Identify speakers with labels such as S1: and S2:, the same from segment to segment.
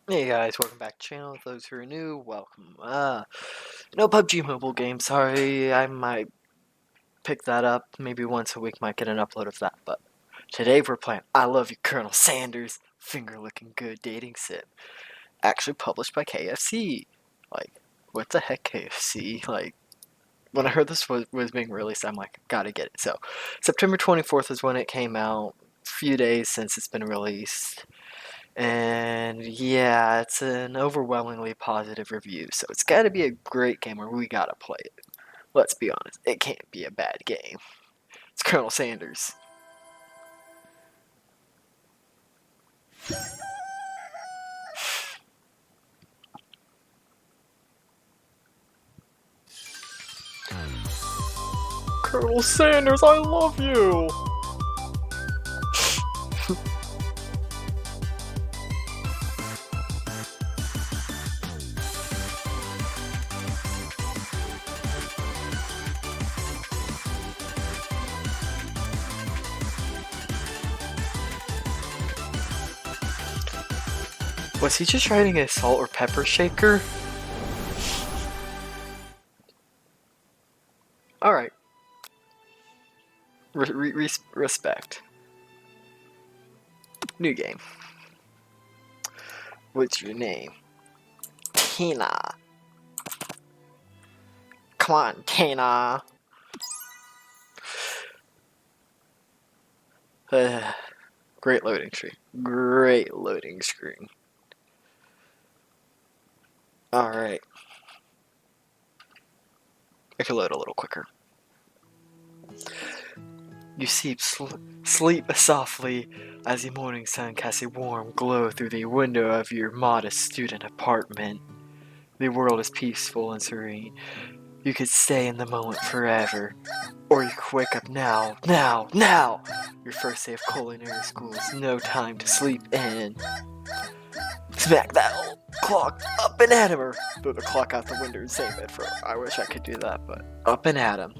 S1: Hey guys, welcome back to the channel. Those who are new, welcome. No PUBG Mobile game, sorry. I might pick that up. Maybe once a week might get an upload of that. But today we're playing I Love You, Colonel Sanders, Finger Looking Good Dating Sim. Actually published by KFC. Like, what the heck, KFC? Like, when I heard this was being released, I'm like, gotta get it. So, September 24th is when it came out. Few days since it's been released. And yeah, it's an overwhelmingly positive review, so it's got to be a great game or we gotta play it. Let's be honest, it can't be a bad game. It's Colonel Sanders. Colonel Sanders, I love you! Was he just riding a salt or pepper shaker? Alright. Respect. New game. What's your name? Tina. Come on, Tina. Great loading screen. Great loading screen. Alright. I can load a little quicker. You sleep softly as the morning sun casts a warm glow through the window of your modest student apartment. The world is peaceful and serene. You could stay in the moment forever. Or you could wake up now. Your first day of culinary school is no time to sleep in. Smack that old clock up and at him, or throw the clock out the window and save it for. I wish I could do that, but up and at him.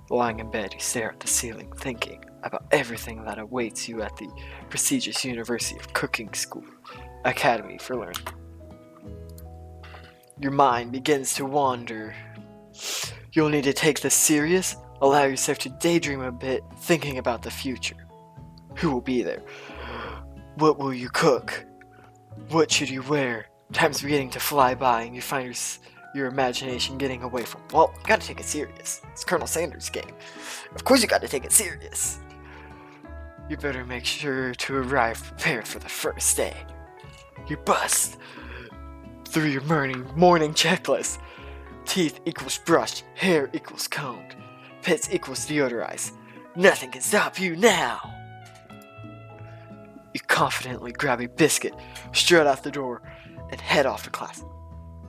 S1: Lying in bed, you stare at the ceiling, thinking about everything that awaits you at the prestigious University of Cooking School Academy for Learning. Your mind begins to wander. You'll need to take this serious, allow yourself to daydream a bit, thinking about the future. Who will be there? What will you cook? What should you wear? Time's beginning to fly by and you find your imagination getting away from, well, you gotta take it serious. It's Colonel Sanders' game. Of course you gotta take it serious. You better make sure to arrive prepared for the first day. You bust through your morning checklist. Teeth equals brushed, hair equals combed, pits equals deodorized. Nothing can stop you now. You confidently grab a biscuit, strut out the door, and head off to class.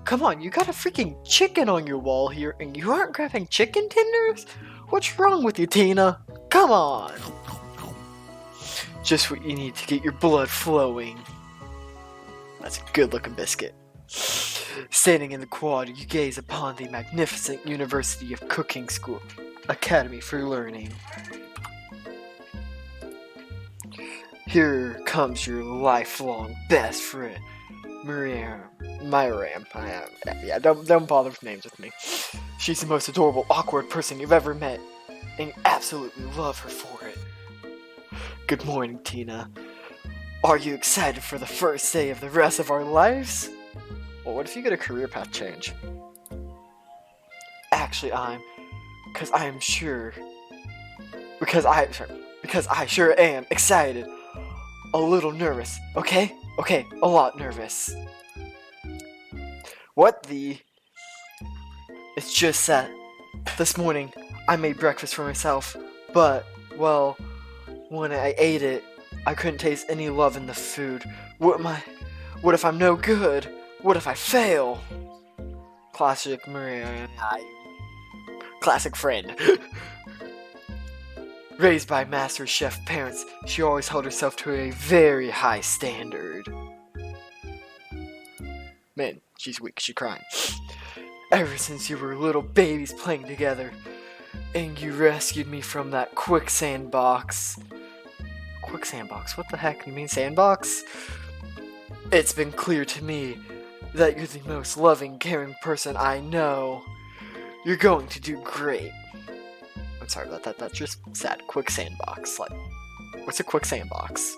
S1: Come on, you got a freaking chicken on your wall here, and you aren't grabbing chicken tenders? What's wrong with you, Tina? Come on! Just what you need to get your blood flowing. That's a good-looking biscuit. Standing in the quad, you gaze upon the magnificent University of Cooking School Academy for Learning. Here comes your lifelong best friend, Myram. Yeah, don't bother with names with me. She's the most adorable, awkward person you've ever met, and you absolutely love her for it. Good morning, Tina. Are you excited for the first day of the rest of our lives? Well, what if you get a career path change? Actually, because I sure am excited. A little nervous, okay? Okay, a lot nervous. What the? It's just that this morning I made breakfast for myself, but, well, when I ate it, I couldn't taste any love in the food. What if I'm no good? What if I fail? Classic friend. Raised by master chef parents, she always held herself to a very high standard. Man, she's weak, she's crying. Ever since you were little babies playing together, and you rescued me from that quicksand box. Quicksand box? What the heck? You mean sandbox? It's been clear to me that you're the most loving, caring person I know. You're going to do great. I'm sorry about that. That's just sad. Quicksand box. Like, what's a quicksand box?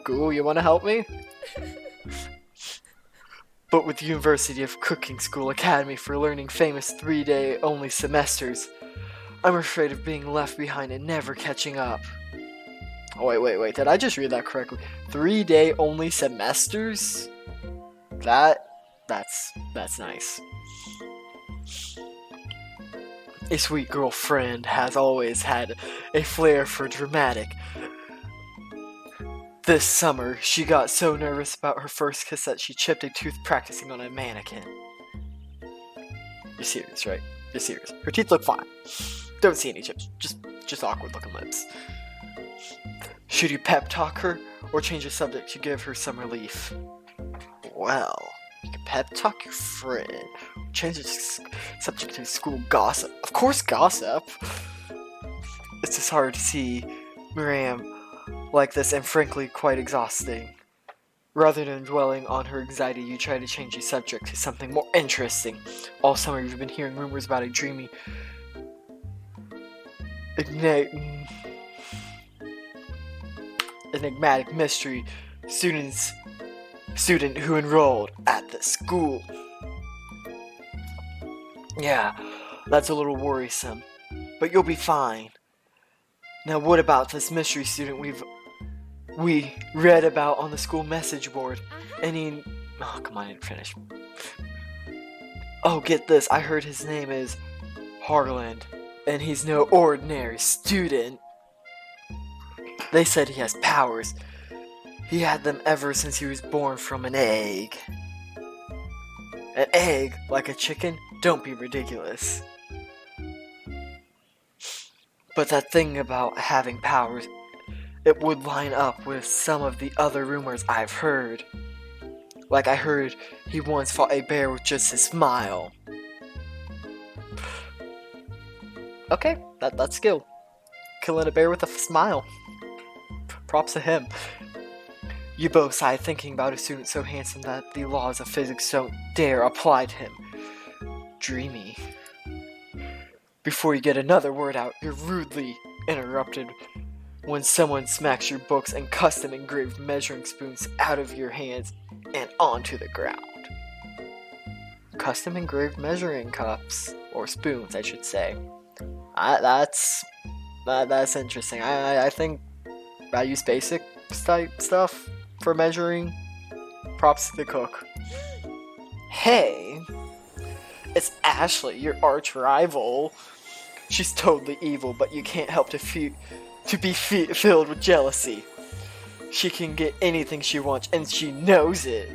S1: Google, you want to help me? But with the University of Cooking School Academy for learning famous 3-day only semesters, I'm afraid of being left behind and never catching up. Oh, wait. Did I just read that correctly? 3-day only semesters? That's nice. A sweet girlfriend has always had a flair for dramatic. This summer, she got so nervous about her first kiss that she chipped a tooth practicing on a mannequin. You're serious, right? You're serious. Her teeth look fine. Don't see any chips. Just awkward looking lips. Should you pep talk her or change the subject to give her some relief? Well, you can pep talk your friend. Change the subject to school gossip. Of course, gossip. It's just hard to see Miriam like this and frankly quite exhausting. Rather than dwelling on her anxiety, you try to change the subject to something more interesting. All summer you've been hearing rumors about a dreamy, enigmatic mystery student who enrolled at the school. Yeah, that's a little worrisome, but you'll be fine. Now what about this mystery student we read about on the school message board? Oh, come on, I didn't finish. Oh, get this, I heard his name is Harland, and he's no ordinary student. They said he has powers. He had them ever since he was born from an egg. An egg? Like a chicken? Don't be ridiculous. But that thing about having powers, it would line up with some of the other rumors I've heard. Like I heard he once fought a bear with just his smile. Okay, that's skill. Killing a bear with a smile. Props to him. You both sighed thinking about a student so handsome that the laws of physics don't dare apply to him. Dreamy. Before you get another word out, you're rudely interrupted when someone smacks your books and custom engraved measuring spoons out of your hands and onto the ground. Custom engraved measuring cups, or spoons I should say. That's interesting. I think I use basic type stuff for measuring. Props to the cook. Hey, it's Ashley, your arch rival. She's totally evil, but you can't help to be filled with jealousy. She can get anything she wants, and she knows it.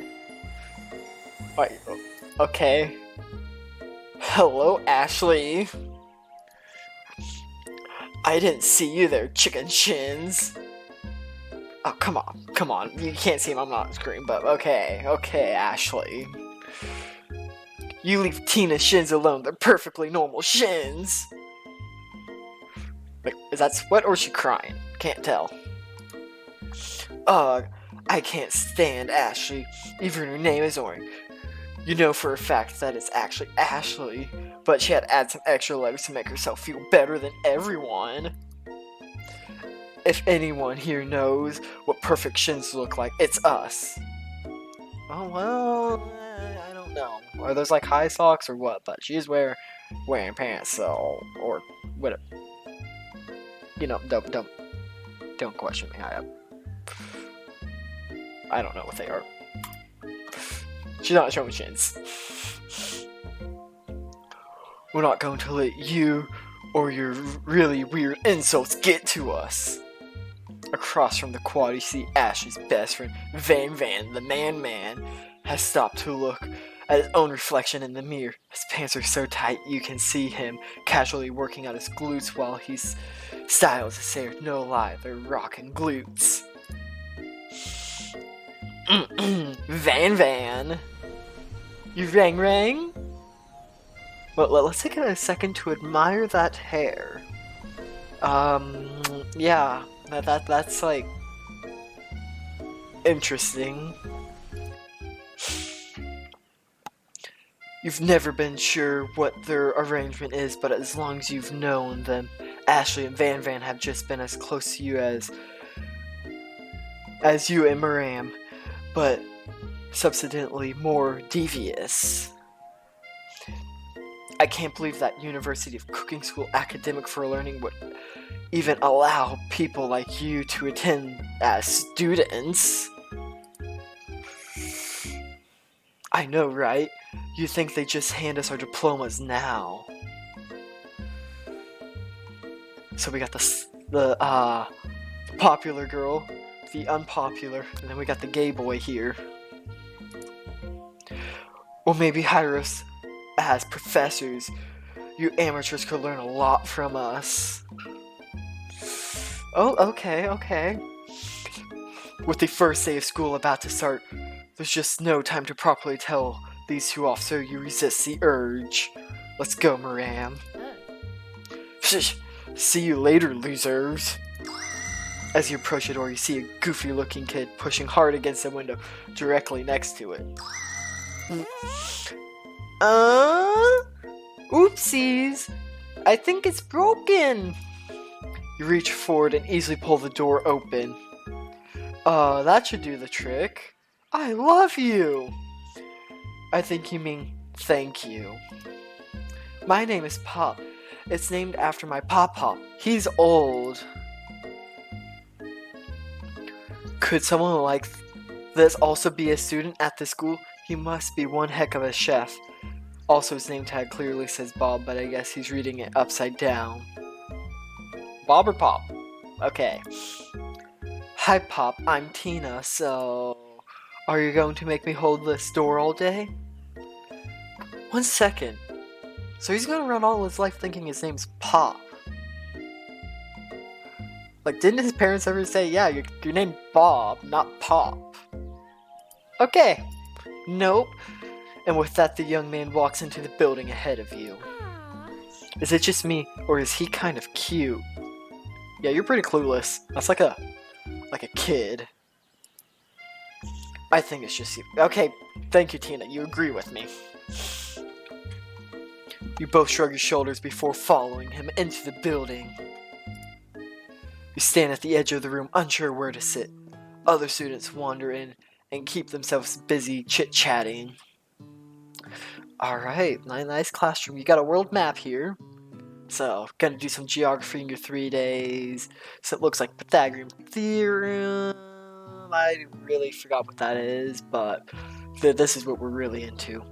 S1: Wait, okay. Hello, Ashley. I didn't see you there, chicken shins. Oh, come on. You can't see him, I'm not on screen, but okay, Ashley. You leave Tina's shins alone, they're perfectly normal shins. Wait, is that sweat or is she crying? Can't tell. Ugh, I can't stand Ashley, even her name is Orange. You know for a fact that it's actually Ashley, but she had to add some extra letters to make herself feel better than everyone. If anyone here knows what perfect shins look like, it's us. Oh, well, I don't know. Are those like high socks or what? But she's wearing pants, so, or whatever. You know, don't question me. I don't know what they are. She's not showing shins. We're not going to let you or your really weird insults get to us. Across from the quad, you see Ashley's best friend, Van, the man, has stopped to look at his own reflection in the mirror. His pants are so tight you can see him casually working out his glutes while he's styled to say no lie, they're rockin' glutes. Van. You rang? Well, let's take a second to admire that hair. Yeah, that's like interesting. You've never been sure what their arrangement is, but as long as you've known them, Ashley and Van Van have just been as close to you as you and Maram, but subsequently more devious. I can't believe that University of Cooking School Academic for Learning would even allow people like you to attend as students. I know, right? You think they just hand us our diplomas now. So we got the popular girl, the unpopular, and then we got the gay boy here. Or maybe hire us as professors. You amateurs could learn a lot from us. Oh, okay. With the first day of school about to start, there's just no time to properly tell these two off, so you resist the urge. Let's go, Maram. See you later, losers. As you approach the door, you see a goofy-looking kid pushing hard against the window directly next to it. Oopsies! I think it's broken! You reach forward and easily pull the door open. That should do the trick. I love you! I think you mean thank you. My name is Pop. It's named after my Pop-Pop. He's old. Could someone like this also be a student at the school? He must be one heck of a chef. Also, his name tag clearly says Bob, but I guess he's reading it upside down. Bob or Pop? Okay. Hi, Pop. I'm Tina, so... Are you going to make me hold this door all day? 1 second. So he's gonna run all his life thinking his name's Pop. Like, didn't his parents ever say, yeah, your name's Bob, not Pop? Okay. Nope. And with that, the young man walks into the building ahead of you. Is it just me, or is he kind of cute? Yeah, you're pretty clueless. That's like a kid. I think it's just you. Okay, thank you, Tina. You agree with me. You both shrug your shoulders before following him into the building. You stand at the edge of the room, unsure where to sit. Other students wander in and keep themselves busy chit-chatting. Alright, nice classroom. You got a world map here. So, gonna do some geography in your 3 days. So it looks like Pythagorean theorem. I really forgot what that is, but this is what we're really into.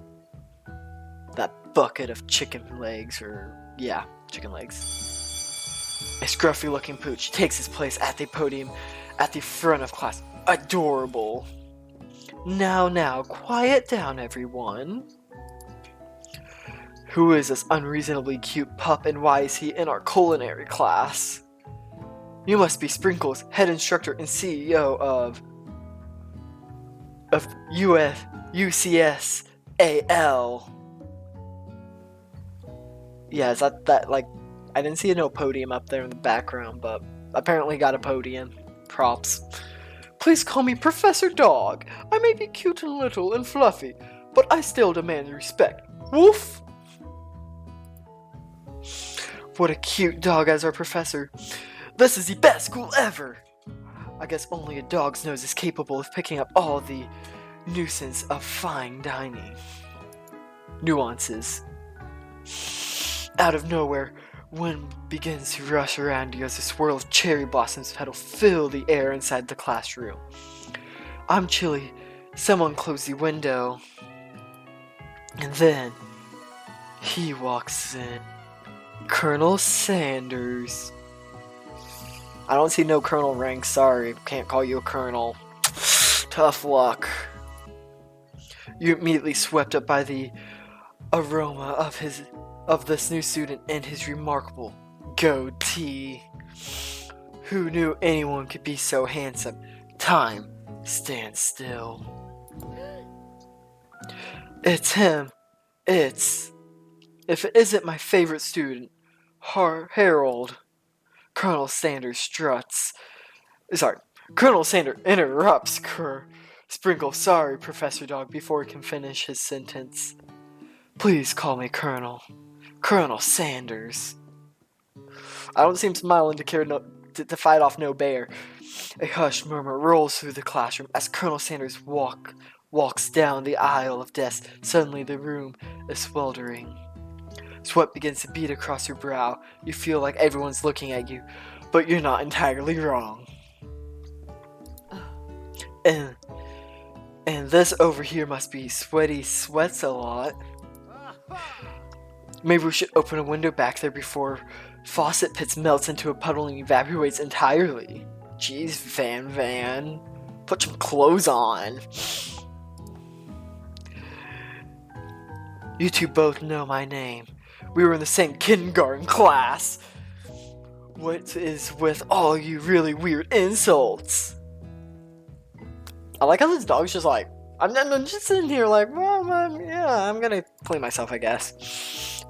S1: That bucket of chicken legs, chicken legs. A scruffy looking pooch takes his place at the podium at the front of class. Adorable. Now, quiet down, everyone. Who is this unreasonably cute pup, and why is he in our culinary class? You must be Sprinkles, head instructor and CEO of UCSAL. Yeah, is that like, I didn't see no podium up there in the background, but apparently got a podium. Props. Please call me Professor Dog. I may be cute and little and fluffy, but I still demand respect. Woof! What a cute dog as our professor. This is the best school ever! I guess only a dog's nose is capable of picking up all the nuisance of fine dining. Nuances. Out of nowhere, wind begins to rush around you as a swirl of cherry blossoms petal fill the air inside the classroom. I'm chilly. Someone close the window. And then, he walks in. Colonel Sanders. I don't see no colonel rank, sorry. Can't call you a colonel. Tough luck. You're immediately swept up by the aroma of this new student and his remarkable goatee. Who knew anyone could be so handsome? Time stands still. It's him. If it isn't my favorite student, Harold. Colonel Sanders struts. Colonel Sanders interrupts Sprinkle. Sorry, Professor Dog, before he can finish his sentence. Please call me Colonel. Colonel Sanders. I don't seem smiling to care to fight off no bear. A hushed murmur rolls through the classroom as Colonel Sanders walks down the aisle of desks. Suddenly the room is sweltering. Sweat begins to bead across your brow. You feel like everyone's looking at you, but you're not entirely wrong. And this over here must be Sweaty Sweats a lot. Maybe we should open a window back there before Faucet Pits melts into a puddle and evaporates entirely. Jeez, Van. Put some clothes on. You two both know my name. We were in the same kindergarten class. What is with all you really weird insults? I like how this dog's just like, I'm just sitting here like, well, I'm gonna clean myself, I guess.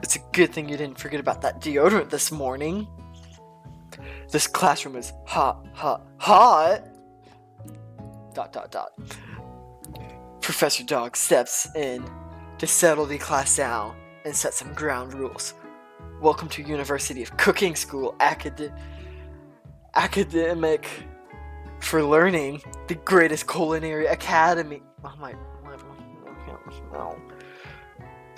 S1: It's a good thing you didn't forget about that deodorant this morning. This classroom is hot. Professor Dog steps in to settle the class down and set some ground rules. Welcome to University of Cooking School, academic for learning, the greatest culinary academy. Oh my, no.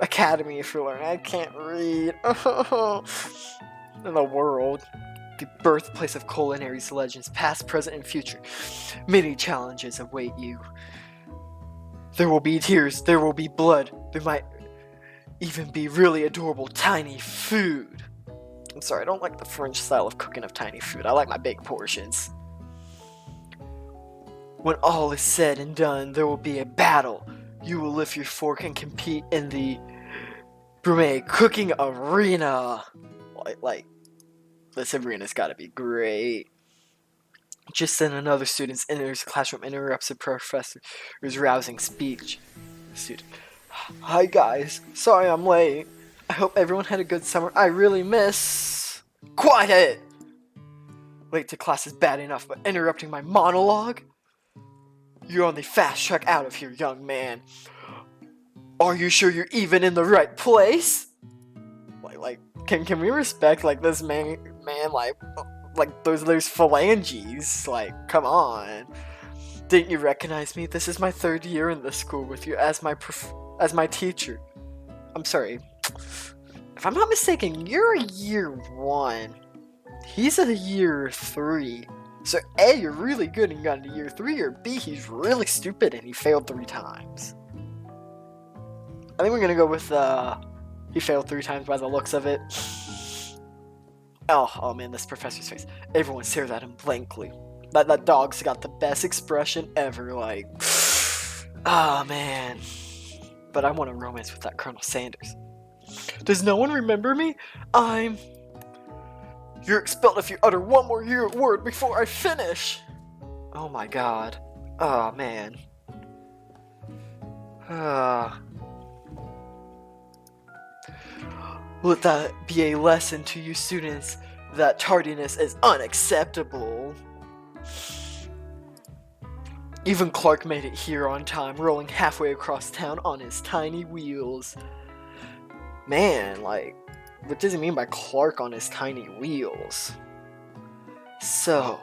S1: Academy for learning. I can't read. In the world. The birthplace of culinary's legends, past, present, and future. Many challenges await you. There will be tears, there will be blood, there might even be really adorable tiny food. I'm sorry, I don't like the French style of cooking of tiny food. I like my big portions. When all is said and done, there will be a battle. You will lift your fork and compete in the gourmet cooking arena. Like this arena's gotta be great. Just then another student enters the classroom and interrupts the professor's rousing speech. Student. Hi guys, sorry I'm late. I hope everyone had a good summer. I really miss... Quiet! Late to class is bad enough, but interrupting my monologue? You're on the fast track out of here, young man. Are you sure you're even in the right place? Can we respect this man like those phalanges? Like, come on. Didn't you recognize me? This is my 3rd year in this school with you as my teacher. I'm sorry. If I'm not mistaken, you're a year 1. He's a year 3. So A, you're really good and you got into year 3, or B, he's really stupid and he failed 3 times. I think we're gonna go with he failed 3 times by the looks of it. Oh man, this professor's face. Everyone stares at him blankly. That dog's got the best expression ever, like, oh man. But I want a romance with that Colonel Sanders. Does no one remember me? You're expelled if you utter one more word before I finish! Oh my god. Oh man. Let that be a lesson to you students that tardiness is unacceptable. Even Clark made it here on time, rolling halfway across town on his tiny wheels. Man, what does he mean by Clark on his tiny wheels? So,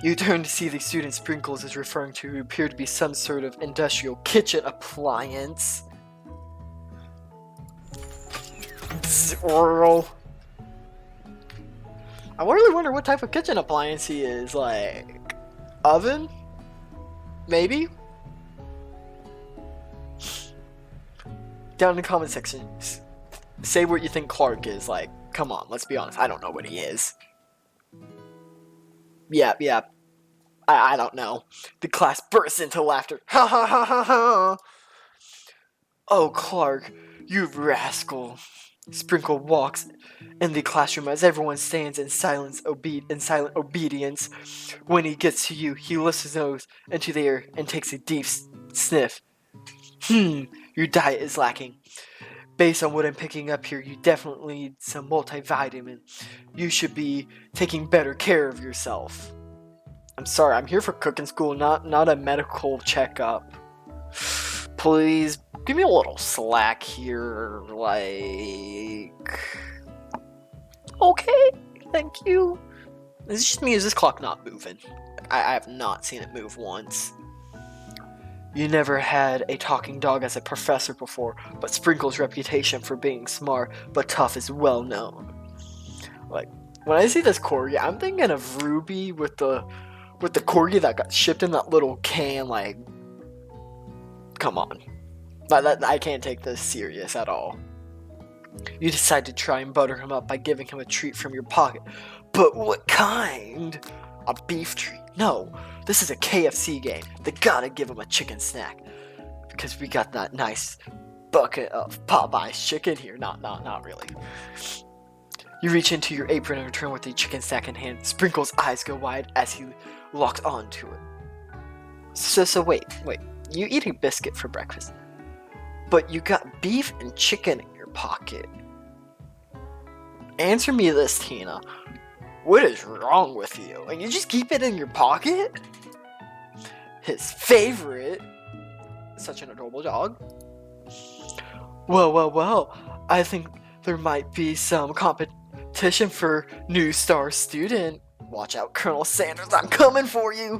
S1: you turn to see the student Sprinkles is referring to, who appear to be some sort of industrial kitchen appliance. Bzzz, I really wonder what type of kitchen appliance he is. Like, oven? Maybe? Down in the comment section, say what you think Clark is. Like, come on, let's be honest. I don't know what he is. Yeah. I don't know. The class bursts into laughter. Ha ha ha ha ha! Oh, Clark, you rascal. Sprinkle walks in the classroom as everyone stands in silent obedience. When he gets to you, he lifts his nose into the air and takes a deep sniff. Your diet is lacking. Based on what I'm picking up here, you definitely need some multivitamin. You should be taking better care of yourself. I'm sorry, I'm here for cooking school, not a medical checkup. Please give me a little slack here, like... Okay, thank you. It's just me, is this clock not moving? I have not seen it move once. You never had a talking dog as a professor before, but Sprinkle's reputation for being smart but tough is well known. Like, when I see this corgi, I'm thinking of Ruby with the corgi that got shipped in that little can. Like, come on, I can't take this serious at all. You decide to try and butter him up by giving him a treat from your pocket. But what kind? A beef treat? No, this is a KFC game. They gotta give him a chicken snack. Because we got that nice bucket of Popeye's chicken here. Not really. You reach into your apron and return with the chicken snack in hand. Sprinkle's eyes go wide as he locks onto it. So wait. You eat a biscuit for breakfast. But you got beef and chicken in your pocket. Answer me this, Tina. What is wrong with you? And you just keep it in your pocket? His favorite. Such an adorable dog. Well. I think there might be some competition for new star student. Watch out, Colonel Sanders, I'm coming for you!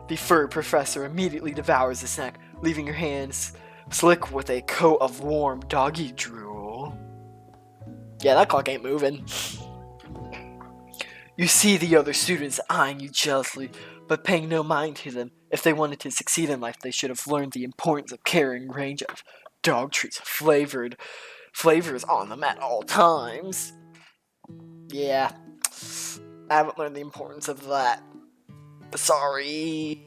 S1: The furry professor immediately devours the snack, leaving your hands slick with a coat of warm doggy drool. Yeah, that clock ain't moving. You see the other students eyeing you jealously, but paying no mind to them. If they wanted to succeed in life, they should have learned the importance of carrying a range of dog treats flavors on them at all times. Yeah, I haven't learned the importance of that. Sorry.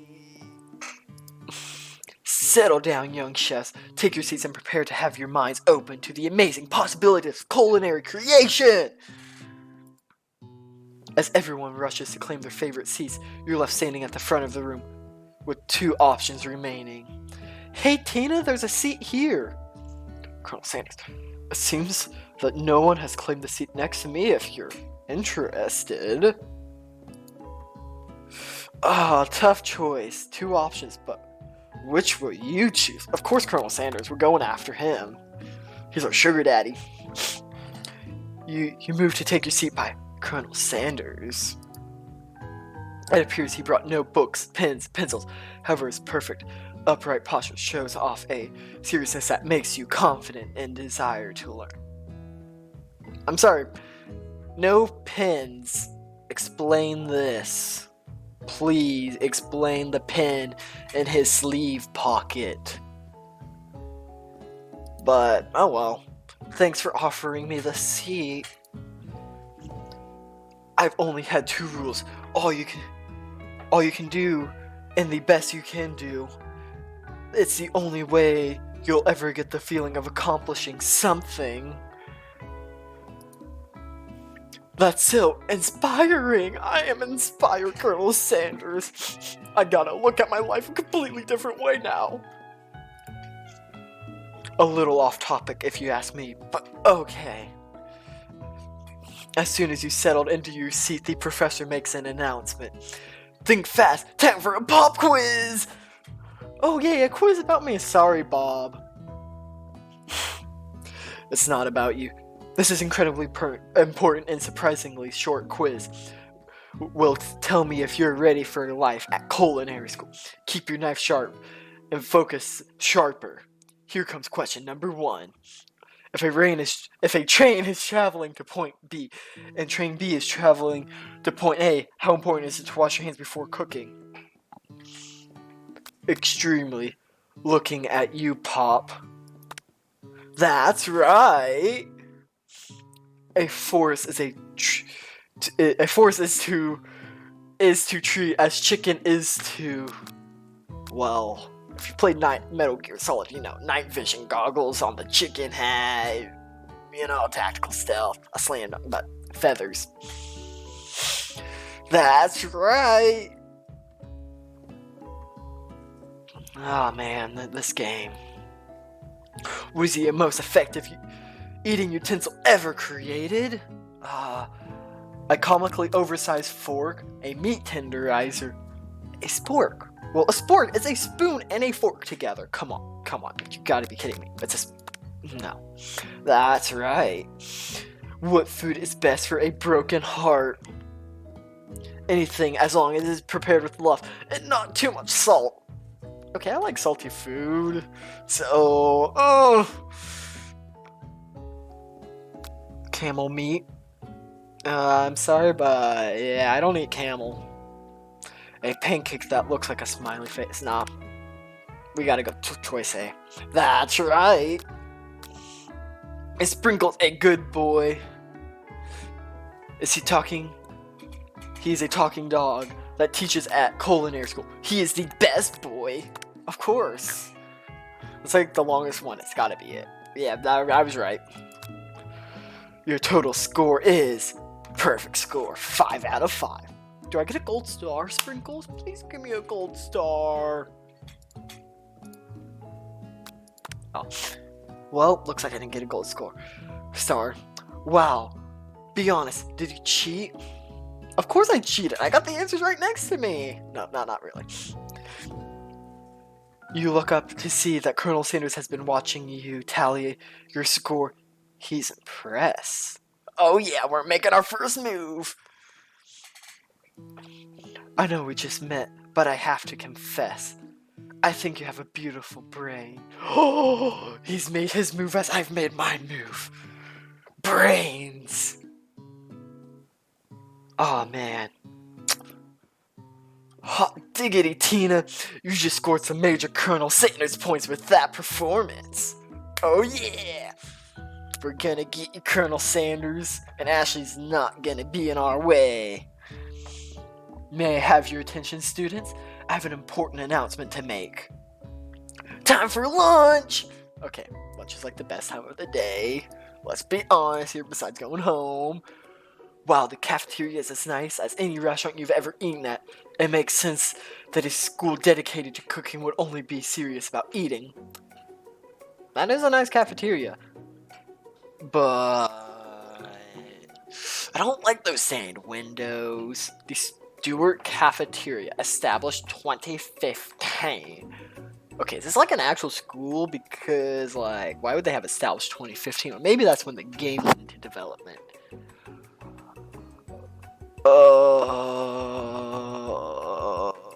S1: Settle down, young chefs. Take your seats and prepare to have your minds open to the amazing possibilities of culinary creation. As everyone rushes to claim their favorite seats, you're left standing at the front of the room with two options remaining. Hey Tina, there's a seat here. Colonel Sanders, it seems that no one has claimed the seat next to me if you're interested. Tough choice. Two options, but which will you choose? Of course, Colonel Sanders, we're going after him. He's our sugar daddy. You move to take your seat by Colonel Sanders. It appears he brought no books, pens, pencils. However, his perfect upright posture shows off a seriousness that makes you confident and desire to learn. I'm sorry, no pens. Explain this. Please explain the pen in his sleeve pocket. But, oh well. Thanks for offering me the seat. I've only had two rules. All you can do, and the best you can do. It's the only way you'll ever get the feeling of accomplishing something. That's so inspiring. I am inspired, Colonel Sanders. I gotta look at my life a completely different way now. A little off topic if you ask me, but okay. As soon as you settled into your seat, the professor makes an announcement. Think fast, time for a pop quiz! Oh yeah, a quiz about me. Sorry, Bob. It's not about you. This is incredibly important and surprisingly short quiz. Will tell me if you're ready for life at culinary school. Keep your knife sharp and focus sharper. Here comes question number 1. If a train is traveling to point B and train B is traveling to point A, how important is it to wash your hands before cooking? Extremely. Looking at you, Pop. That's right. A forest is to treat as chicken is to, well, if you played Metal Gear Solid, you know, night vision goggles on the chicken head, you know, tactical stealth, a slam dunk, but feathers. That's right. Oh man, this game. Was the most effective eating utensil ever created? A comically oversized fork, a meat tenderizer, a spork, Well, a spork is a spoon and a fork together. Come on, come on. You gotta be kidding me. No. That's right. What food is best for a broken heart? Anything as long as it is prepared with love and not too much salt. Okay, I like salty food. So, camel meat. I'm sorry, but yeah, I don't eat camel. A pancake that looks like a smiley face. Nah. We gotta go to choice A. That's right. Is Sprinkles a good boy? Is he talking? He's a talking dog that teaches at culinary school. He is the best boy. Of course. It's like the longest one. It's gotta be it. Yeah, I was right. Your total score is perfect score. 5 out of 5. Do I get a gold star, Sprinkles? Please give me a gold star. Oh. Well, looks like I didn't get a gold star. Wow. Be honest, did you cheat? Of course I cheated. I got the answers right next to me. No, not really. You look up to see that Colonel Sanders has been watching you tally your score. He's impressed. Oh yeah, we're making our first move. I know we just met, but I have to confess. I think you have a beautiful brain. Oh, he's made his move as I've made my move. Brains. Aw, man. Hot diggity, Tina. You just scored some major Colonel Sanders points with that performance. Oh yeah. We're gonna get you, Colonel Sanders, and Ashley's not gonna be in our way. May I have your attention, students? I have an important announcement to make. Time for lunch! Okay, lunch is like the best time of the day. Let's be honest here, besides going home. Wow, the cafeteria is as nice as any restaurant you've ever eaten at. It makes sense that a school dedicated to cooking would only be serious about eating. That is a nice cafeteria. But I don't like those sand windows. The Stewart Cafeteria, established 2015. Okay, is this like an actual school? Because, like, why would they have established 2015? Or maybe that's when the game went into development. I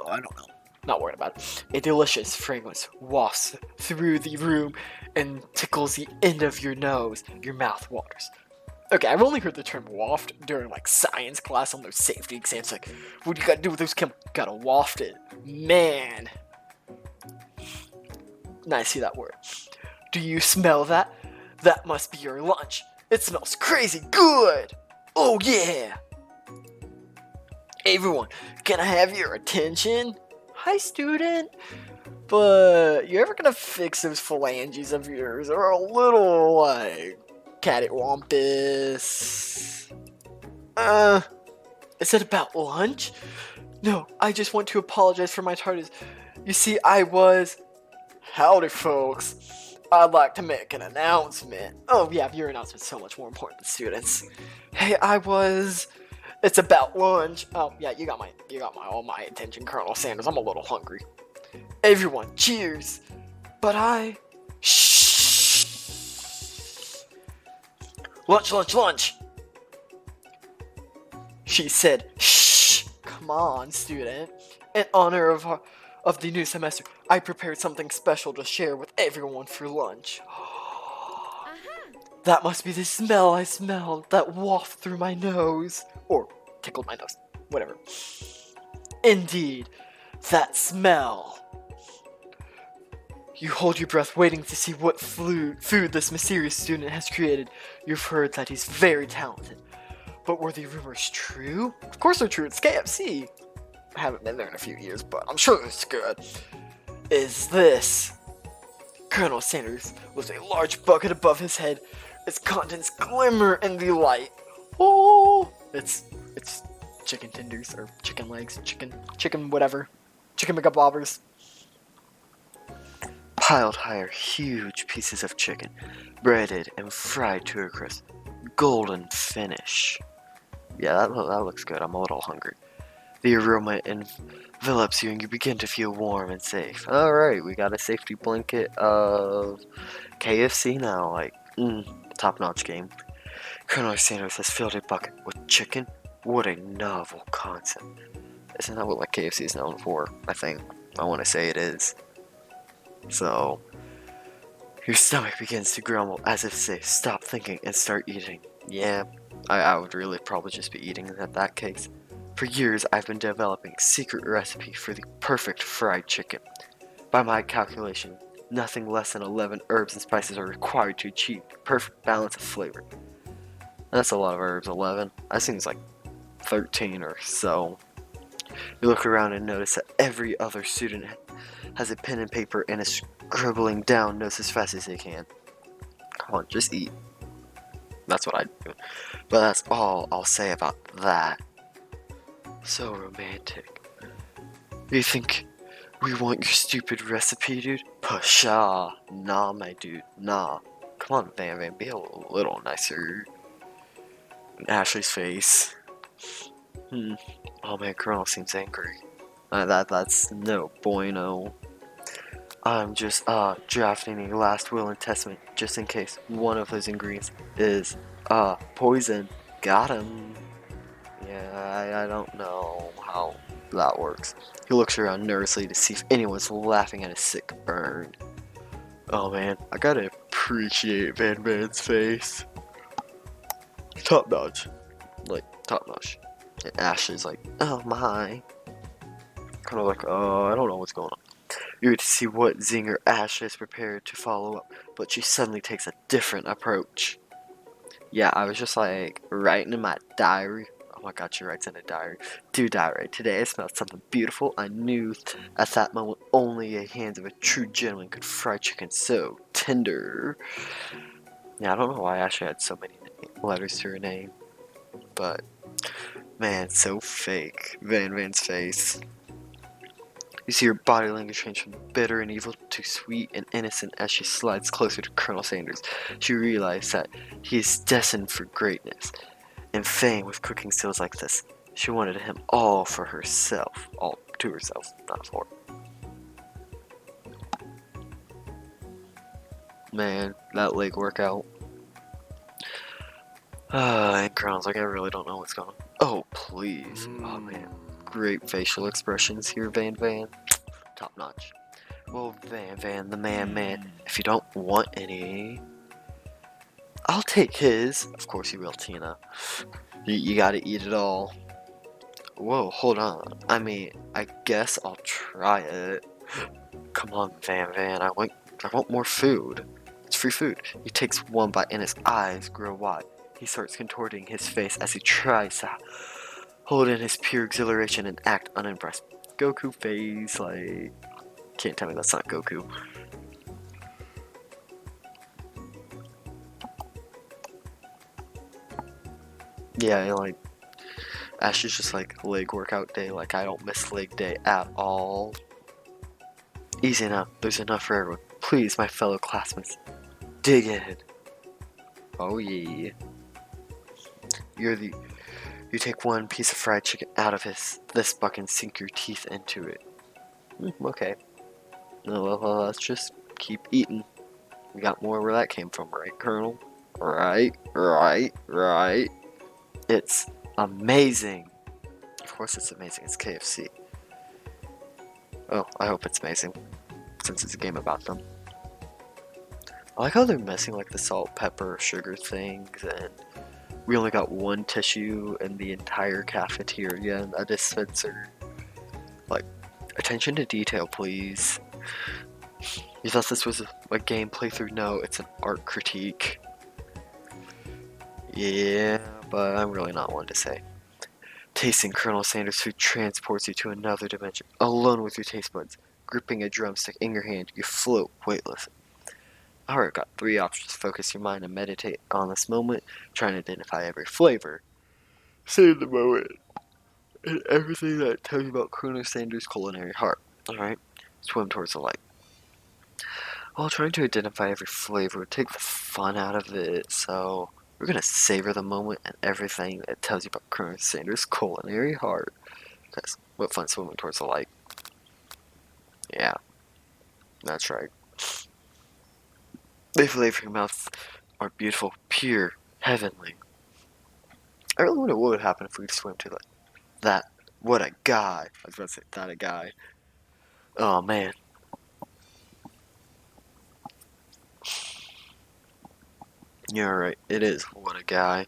S1: don't know. Not worried about it. A delicious fragrance wafts through the room and tickles the end of your nose. Your mouth waters. Okay, I've only heard the term waft during, like, science class on those safety exams. Like, what do you gotta do with those chemicals? Gotta waft it. Man. Now I see that word. Do you smell that? That must be your lunch. It smells crazy good. Oh, yeah. Everyone, can I have your attention? Hi, student. But you ever gonna fix those phalanges of yours? They're a little, like, cattywampus. Is it about lunch? No, I just want to apologize for my tardiness. You see, Howdy, folks. I'd like to make an announcement. Oh, yeah, your announcement's so much more important than students. Hey, It's about lunch. Oh, yeah, you got all my attention, Colonel Sanders. I'm a little hungry. Everyone, cheers. But Shh. Lunch. She said, shh. Come on, student. In honor of the new semester, I prepared something special to share with everyone for lunch. That must be the smell I smelled that wafted through my nose. Or tickled my nose. Whatever. Indeed, that smell. You hold your breath waiting to see what food this mysterious student has created. You've heard that he's very talented. But were the rumors true? Of course they're true. It's KFC. I haven't been there in a few years, but I'm sure it's good. Is this? Colonel Sanders was a large bucket above his head. Its contents glimmer in the light. Oh, it's chicken tenders or chicken legs, chicken whatever, chicken McGubobbers. Piled higher, huge pieces of chicken, breaded and fried to a crisp, golden finish. Yeah, that looks good. I'm a little hungry. The aroma envelops you and you begin to feel warm and safe. Alright, we got a safety blanket of KFC now, like, top-notch game. Colonel Sanders has filled a bucket with chicken. What a novel concept. Isn't that what like KFC is known for? I think. I want to say it is. So, your stomach begins to grumble as if to say, stop thinking and start eating. Yeah, I would really probably just be eating in that case. For years, I've been developing a secret recipe for the perfect fried chicken. By my calculation, nothing less than 11 herbs and spices are required to achieve the perfect balance of flavor. That's a lot of herbs, 11. That seems like 13 or so. You look around and notice that every other student has a pen and paper and is scribbling down notes as fast as they can. Come on, just eat. That's what I do. But that's all I'll say about that. So romantic. You think we want your stupid recipe, dude? Pshaw. Nah, my dude. Nah. Come on, Van Van, be a little nicer. Ashley's face. Oh man, Colonel seems angry. That's no bueno. I'm just drafting a last will and testament just in case one of those ingredients is poison. Got him. Yeah, I don't know how that works. He looks around nervously to see if anyone's laughing at his sick burn. Oh man, I gotta appreciate Van Van's face. Top notch. Like, top notch. And Ashley's like, oh my. Kind of like, I don't know what's going on. You get to see what zinger Ashley is prepared to follow up, but she suddenly takes a different approach. Yeah, I was just like writing in my diary. Oh my god, she writes in a diary. Do diary. Today I smelled something beautiful. I knew at that moment only the hands of a true gentleman could fry chicken so tender. Yeah, I don't know why Ashley had so many letters to her name, but man, so fake. Van Van's face. You see her body language change from bitter and evil to sweet and innocent as she slides closer to Colonel Sanders. She realizes that he is destined for greatness and fame with cooking skills like this. She wanted him all for herself. All to herself, not for. Man, that leg workout. And Colonel's like, I really don't know what's going on. Oh, please. Oh, man. Great facial expressions here, Van Van. Top notch. Well, Van Van, the man, if you don't want any, I'll take his. Of course you will, Tina. You gotta eat it all. Whoa, hold on. I mean, I guess I'll try it. Come on, Van Van, I want more food. It's free food. He takes one bite and his eyes grow wide. He starts contorting his face as he tries to hold in his pure exhilaration and act unimpressed. Goku face, like, can't tell me that's not Goku. Yeah, like, Ash is just like leg workout day, like I don't miss leg day at all. Easy enough, there's enough for everyone. Please, my fellow classmates, dig in. Oh yeah. You take one piece of fried chicken out of this bucket and sink your teeth into it. Okay. Well, let's just keep eating. We got more where that came from, right, Colonel? Right. It's amazing. Of course it's amazing, it's KFC. Oh, I hope it's amazing, since it's a game about them. I like how they're messing like the salt, pepper, sugar things, and we only got one tissue in the entire cafeteria and a dispenser. Like, attention to detail, please. You thought this was a game playthrough? No, it's an art critique. Yeah, but I'm really not one to say. Tasting Colonel Sanders' food transports you to another dimension, alone with your taste buds. Gripping a drumstick in your hand, you float weightless. Alright, got 3 options. Focus your mind and meditate on this moment, trying to identify every flavor. Save the moment, and everything that tells you about Colonel Sanders' culinary heart. Alright, swim towards the light. While trying to identify every flavor, take the fun out of it, so we're gonna savor the moment and everything that tells you about Colonel Sanders' culinary heart. Because what fun swimming towards the light. Yeah, that's right. They flavor your mouth are beautiful, pure, heavenly. I really wonder what would happen if we could swim to that. What a guy. I was about to say, that a guy. Oh, man. You're right. It is. What a guy.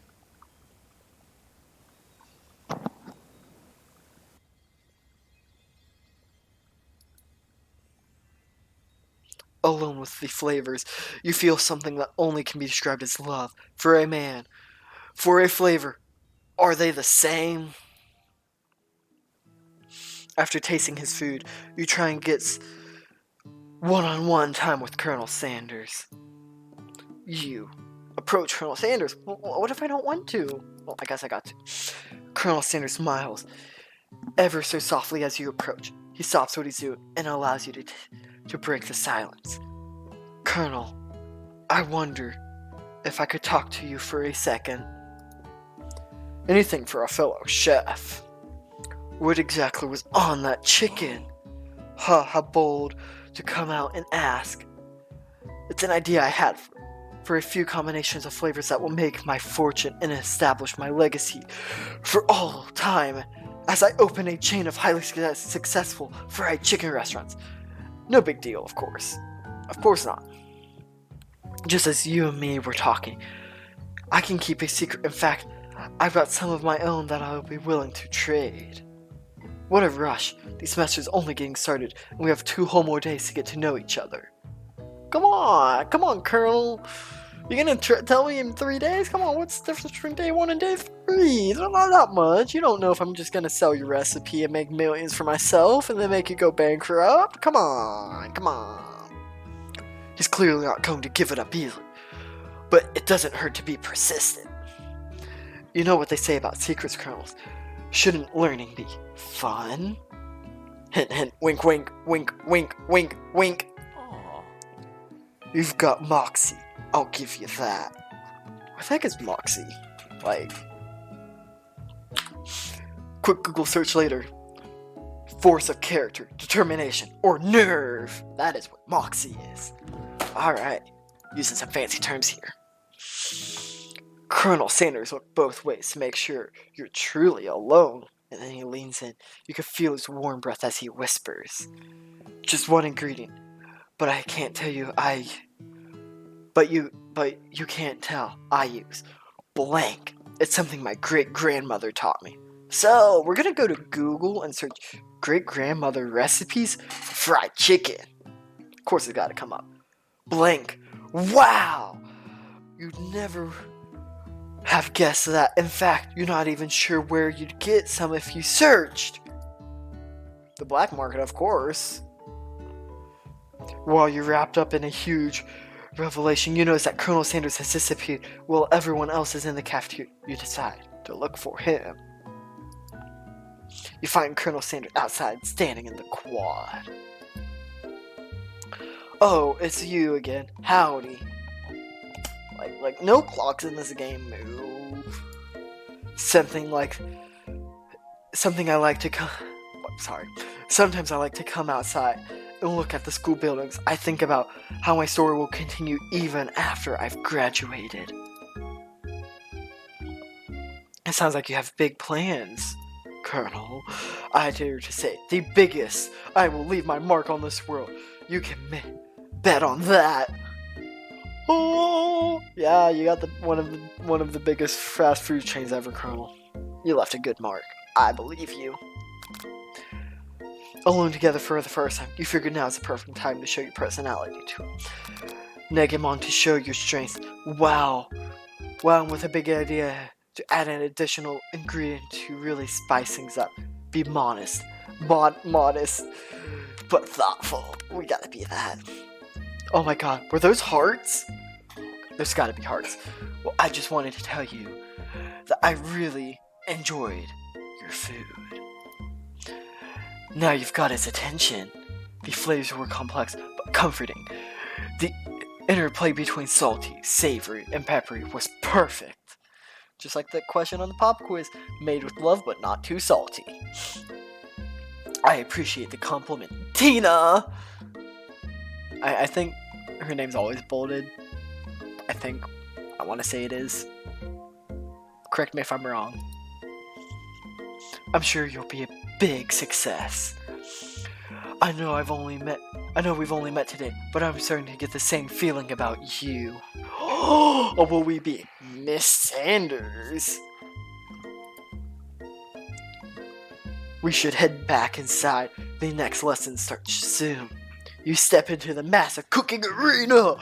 S1: Alone with the flavors, you feel something that only can be described as love. For a man. For a flavor. Are they the same? After tasting his food, you try and get one-on-one time with Colonel Sanders. You approach Colonel Sanders. What if I don't want to? Well, I guess I got to. Colonel Sanders smiles ever so softly as you approach. He stops what he's doing and allows you to break the silence. Colonel, I wonder if I could talk to you for a second. Anything for a fellow chef. What exactly was on that chicken? How bold to come out and ask. It's an idea I had for a few combinations of flavors that will make my fortune and establish my legacy for all time as I open a chain of highly successful fried chicken restaurants. No big deal, of course. Of course not. Just as you and me were talking, I can keep a secret. In fact, I've got some of my own that I'll be willing to trade. What a rush. The semester's only getting started, and we have 2 whole more days to get to know each other. Come on, Colonel. You're gonna tell me in 3 days? Come on, what's the difference between day 1 and day 3? It's not that much. You don't know if I'm just gonna sell your recipe and make millions for myself and then make you go bankrupt? Come on. He's clearly not going to give it up easily, but it doesn't hurt to be persistent. You know what they say about secrets, Colonels. Shouldn't learning be fun? Hint, hint, wink, wink, wink, wink, wink, wink. Aww. You've got moxie. I'll give you that. What the heck is moxie? Like, quick Google search later. Force of character, determination, or nerve. That is what moxie is. Alright, using some fancy terms here. Colonel Sanders looked both ways to make sure you're truly alone, and then he leans in. You can feel his warm breath as he whispers. Just one ingredient, but I can't tell you But you can't tell I use blank. It's something my great-grandmother taught me. So, we're gonna go to Google and search great-grandmother recipes for fried chicken. Of course it's gotta come up. Blank. Wow! You'd never have guessed that. In fact, you're not even sure where you'd get some if you searched. The black market, of course. While you're wrapped up in a huge revelation, you notice that Colonel Sanders has disappeared while everyone else is in the cafeteria. You decide to look for him. You find Colonel Sanders outside, standing in the quad. Oh, it's you again. Howdy. Like no clocks in this game move. Sometimes I like to come outside and look at the school buildings. I think about how my story will continue even after I've graduated. It sounds like you have big plans, Colonel. I dare to say, the biggest. I will leave my mark on this world. You can bet on that. Oh, yeah, you got one of the biggest fast food chains ever, Colonel. You left a good mark. I believe you. Alone together for the first time, you figured now is the perfect time to show your personality to him. Neg him on to show your strengths. Wow, and with a big idea to add an additional ingredient to really spice things up. Be modest, modest, but thoughtful. We gotta be that. Oh my god, were those hearts? There's gotta be hearts. Well, I just wanted to tell you that I really enjoyed your food. Now you've got his attention. The flavors were complex but comforting. The interplay between salty, savory, and peppery was perfect. Just like the question on the pop quiz, made with love but not too salty. I appreciate the compliment. Tina! I think her name's always bolded. I want to say it is. Correct me if I'm wrong. I'm sure you'll be a big success. I know we've only met today, but I'm starting to get the same feeling about you. Oh, will we be Miss Sanders? We should head back inside. The next lesson starts soon. You step into the massive cooking arena,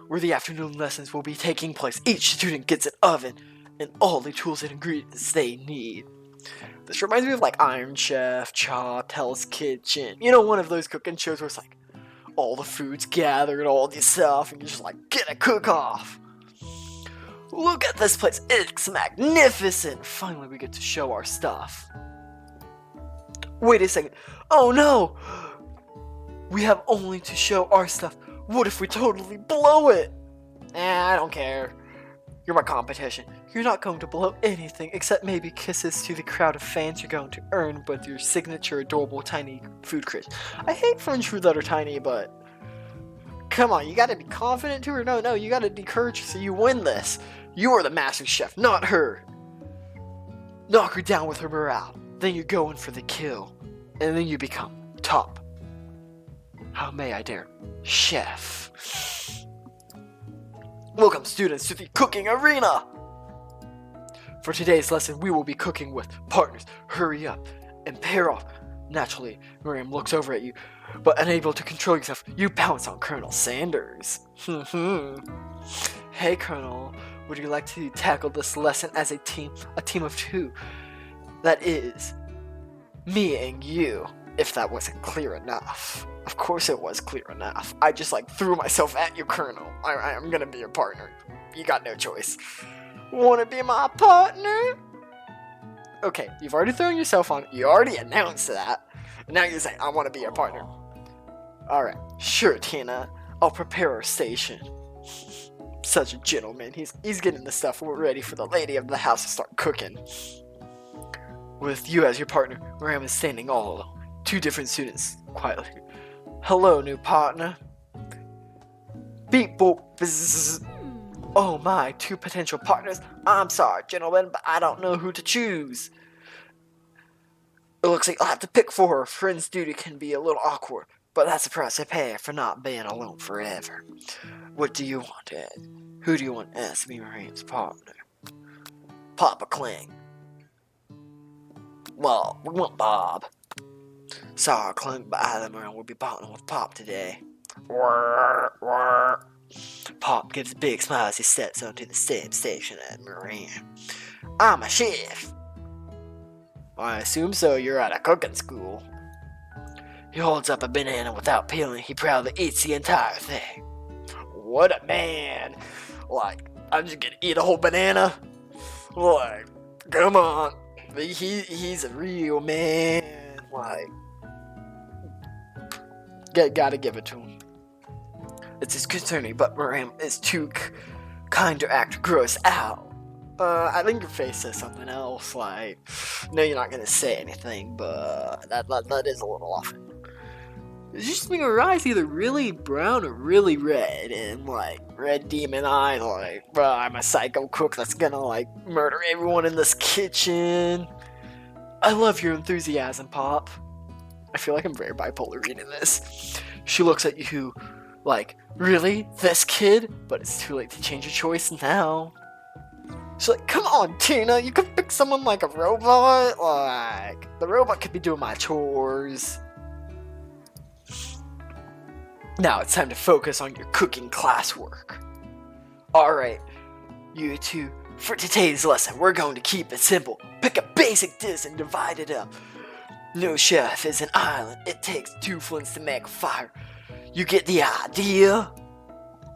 S1: where the afternoon lessons will be taking place. Each student gets an oven and all the tools and ingredients they need. This reminds me of like Iron Chef, Chopped, Hell's Kitchen. You know, one of those cooking shows where it's like all the food's gathered, all this stuff, and you're just like, get a cook-off. Look at this place, it's magnificent. Finally, we get to show our stuff. Wait a second. Oh no! We have only to show our stuff. What if we totally blow it? I don't care. You're my competition. You're not going to blow anything except maybe kisses to the crowd of fans you're going to earn with your signature adorable tiny food crits. I hate French food that are tiny, but come on, you gotta be confident to her. No, you gotta encourage her so you win this. You are the master chef, not her. Knock her down with her morale. Then you're going for the kill. And then you become top. How may I dare? Chef. Welcome, students, to the cooking arena! For today's lesson, we will be cooking with partners. Hurry up and pair off. Naturally, Miriam looks over at you, but unable to control yourself, you pounce on Colonel Sanders. Hey, Colonel, would you like to tackle this lesson as a team of two? That is, me and you, if that wasn't clear enough. Of course it was clear enough. I just threw myself at you, Colonel. I'm gonna be your partner. You got no choice. Wanna be my partner? Okay, you've already thrown yourself on. You already announced that. And now you're saying, I wanna be your partner. Alright, sure, Tina. I'll prepare our station. Such a gentleman. He's getting the stuff ready for the lady of the house to start cooking. With you as your partner, Miriam is standing all alone. Two different students quietly. Hello, new partner. Beep boop. Bzz. Oh my, two potential partners. I'm sorry, gentlemen, but I don't know who to choose. It looks like I'll have to pick for her. Friend's duty can be a little awkward, but that's the price I pay for not being alone forever. What do you want, Ed? Who do you want as to be Miriam's partner? Papa Clang. Well, we want Bob. Sorry, Clunk, but either Miriam will be partnering with Pop today. Pop gives a big smile as he steps onto the same station at Miriam. I'm a chef. I assume so. You're at a cooking school. He holds up a banana without peeling. He proudly eats the entire thing. What a man! I'm just gonna eat a whole banana? Come on. He's a real man. Gotta give it to him. It's concerning, but Miriam is too kind to act gross out. I think your face says something else, no, you're not gonna say anything, but that is a little off. It's just being her eyes either really brown or really red, and red demon eyes, I'm a psycho cook that's gonna murder everyone in this kitchen. I love your enthusiasm, Pop. I feel like I'm very bipolar reading this. She looks at you really? This kid? But it's too late to change your choice now. She's like, come on, Tina, you can pick someone like a robot. The robot could be doing my chores. Now it's time to focus on your cooking classwork. Alright, you two, for today's lesson, we're going to keep it simple. Pick a basic dish and divide it up. No chef is an island. It takes two flints to make a fire. You get the idea?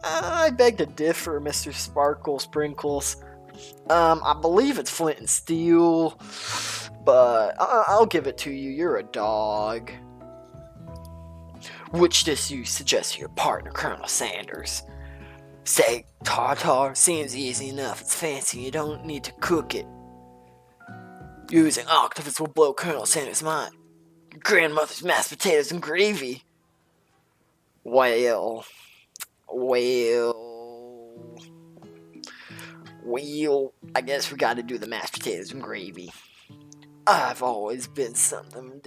S1: I beg to differ, Mr. Sparkle Sprinkles. I believe it's flint and steel, but I'll give it to you. You're a dog. Which dish do you suggest to your partner, Colonel Sanders? Steak tartare seems easy enough. It's fancy. You don't need to cook it. Using octopus will blow Colonel Sanders' mind. grandmother's mashed potatoes and gravy. Well, I guess we gotta do the mashed potatoes and gravy. I've always been something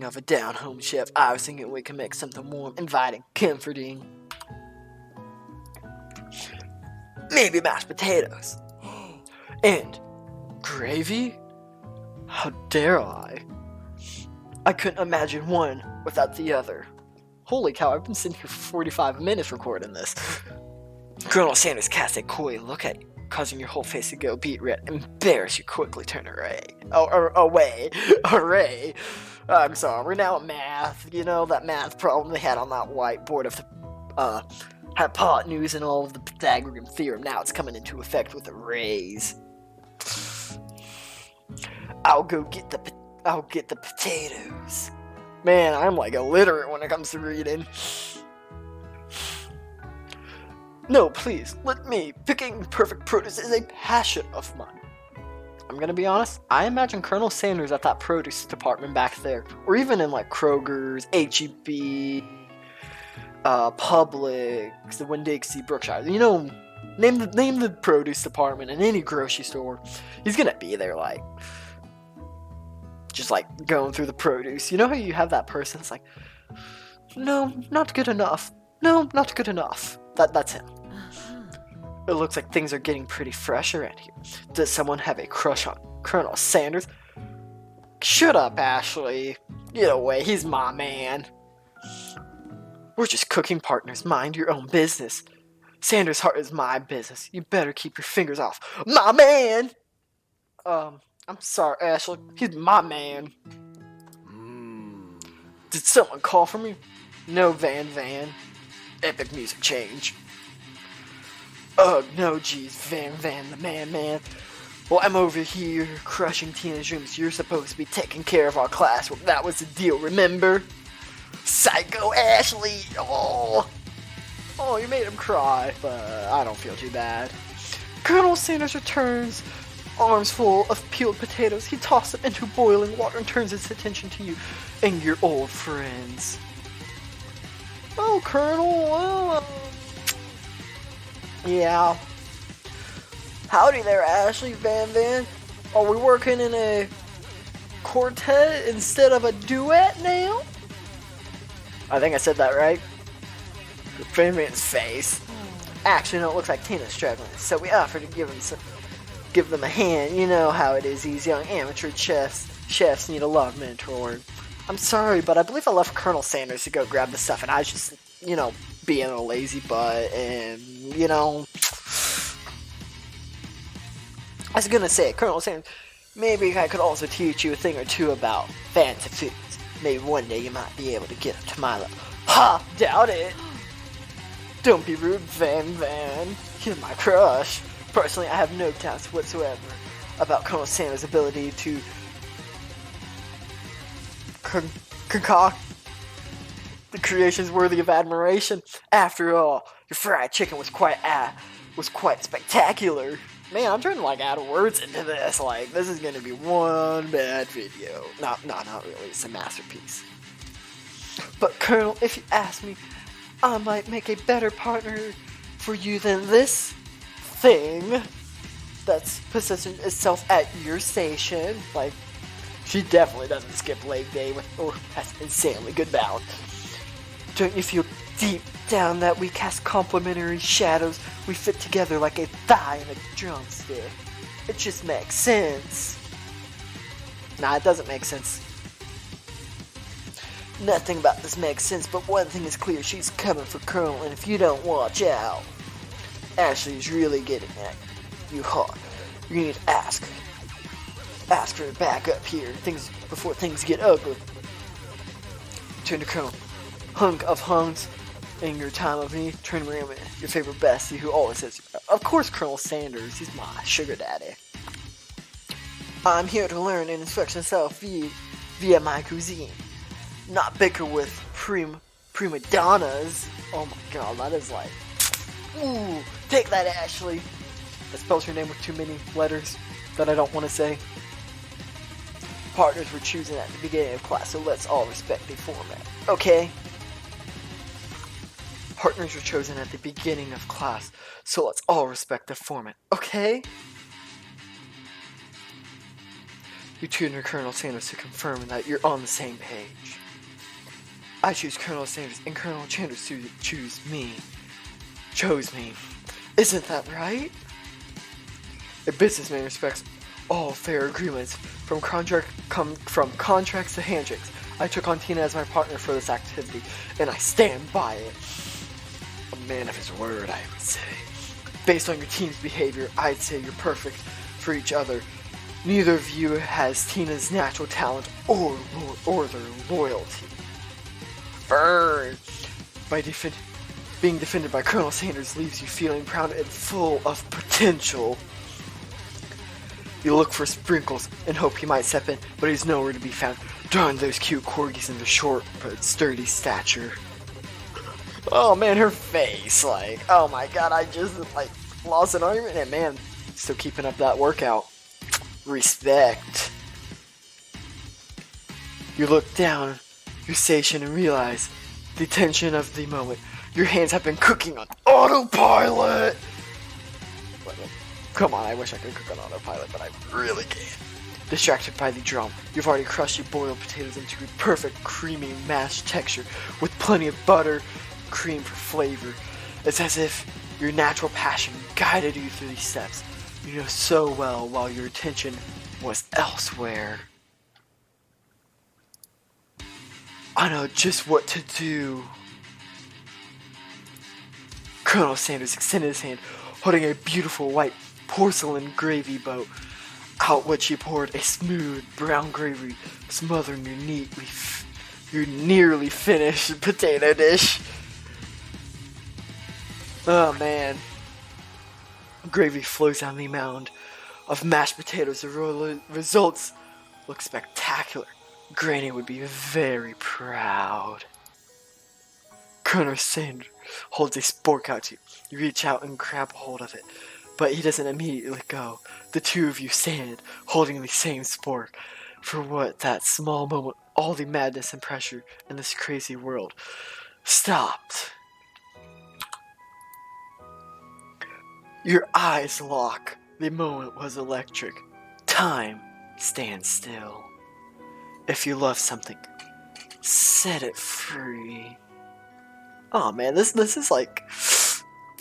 S1: of a down-home chef. I was thinking we can make something warm, inviting, comforting. Maybe mashed potatoes. And gravy? How dare I? I couldn't imagine one without the other. Holy cow, I've been sitting here for 45 minutes recording this. Colonel Sanders cast a coy look at you, causing your whole face to go beet red. Embarrassed, you quickly turn away. I'm sorry, we're now at math. You know, that math problem they had on that whiteboard of the hypotenuse and all of the Pythagorean theorem. Now it's coming into effect with arrays. I'll get the potatoes. Man, I'm like illiterate when it comes to reading. No, please, let me. Picking perfect produce is a passion of mine. I'm gonna be honest, I imagine Colonel Sanders at that produce department back there. Or even in like Kroger's, H-E-B, Publix, the Winn-Dixie, Brookshire. You know, name the produce department in any grocery store. He's gonna be there like, just like going through the produce. You know how you have that person that's like, no, not good enough. No, not good enough. That's him. It looks like things are getting pretty fresh around here. Does someone have a crush on Colonel Sanders? Shut up, Ashley. Get away, he's my man. We're just cooking partners. Mind your own business. Sanders' heart is my business. You better keep your fingers off my man. I'm sorry, Ashley. He's my man. Did someone call for me? No, Van. Epic music change. Oh, no, geez, Van, the man. Well, I'm over here crushing teenage dreams. You're supposed to be taking care of our class. Well, that was the deal, remember? Psycho Ashley! Oh, you made him cry, but I don't feel too bad. Colonel Sanders returns, arms full of peeled potatoes. He tosses them into boiling water and turns his attention to you and your old friends. Oh, Colonel, yeah. Howdy there, Ashley, Van. Are we working in a quartet instead of a duet now? I think I said that right. Van's face. Actually, no, it looks like Tina's struggling, so we offered to give them a hand. You know how it is, these young amateur chefs need a love mentor. I'm sorry, but I believe I left Colonel Sanders to go grab the stuff, and I was just, being a lazy butt, and, I was gonna say, Colonel Sanders, maybe I could also teach you a thing or two about fancy foods. Maybe one day you might be able to get up to my level. Ha! Doubt it! Don't be rude, Van. He's my crush. Personally, I have no doubts whatsoever about Colonel Sanders' ability to concoct the creations worthy of admiration. After all, your fried chicken was quite spectacular. Man, I'm trying to add words into this. This is gonna be one bad video. No, not really. It's a masterpiece. But Colonel, if you ask me, I might make a better partner for you than this thing that's positioned itself at your station. She definitely doesn't skip leg day or has insanely good balance. Don't you feel deep down that we cast complementary shadows? We fit together like a thigh and a drumstick. It just makes sense. Nah, it doesn't make sense. Nothing about this makes sense, but one thing is clear. She's coming for Colonel, and if you don't watch out, Ashley's really getting at you hard. You need to ask her to back up here before things get ugly. Turn to Colonel. Hunk of hunks. In your time of need, turn around with your favorite bestie who always says, of course, Colonel Sanders. He's my sugar daddy. I'm here to learn and instruct myself via my cuisine. Not bicker with prima donnas. Oh my god, that is ooh, take that, Ashley. That spells her name with too many letters that I don't want to say. partners were chosen at the beginning of class, so let's all respect the format. Okay? Partners were chosen at the beginning of class, so let's all respect the format. Okay? You tune to Colonel Sanders to confirm that you're on the same page. I choose Colonel Sanders, and Colonel Sanders chose me. Isn't that right? A businessman respects all fair agreements, from contracts to handshakes. I took on Tina as my partner for this activity, and I stand by it. A man of his word, I would say. Based on your team's behavior, I'd say you're perfect for each other. Neither of you has Tina's natural talent or their loyalty. Burn! Being defended by Colonel Sanders leaves you feeling proud and full of potential. You look for Sprinkles and hope he might step in, but he's nowhere to be found. Darn those cute corgis and their short but sturdy stature. Oh man, her face, like, oh my god, I just, like, lost an argument, and man, still keeping up that workout. Respect. You look down your station and realize the tension of the moment. Your hands have been cooking on autopilot! Come on, I wish I could cook on autopilot, but I really can't. Distracted by the drum, you've already crushed your boiled potatoes into a perfect creamy mashed texture with plenty of butter, cream for flavor. It's as if your natural passion guided you through these steps. You know so well while your attention was elsewhere. I know just what to do. Colonel Sanders extended his hand, holding a beautiful white porcelain gravy boat, out which he poured a smooth brown gravy, smothering your nearly finished potato dish. Oh man. Gravy flows down the mound of mashed potatoes. The results look spectacular. Granny would be very proud. Colonel Sanders holds a spork out to you. You reach out and grab hold of it, but he doesn't immediately let go. The two of you stand, holding the same spork. For what that small moment, all the madness and pressure in this crazy world stopped. Your eyes lock. The moment was electric. Time stands still. If you love something, set it free. Oh man, this is like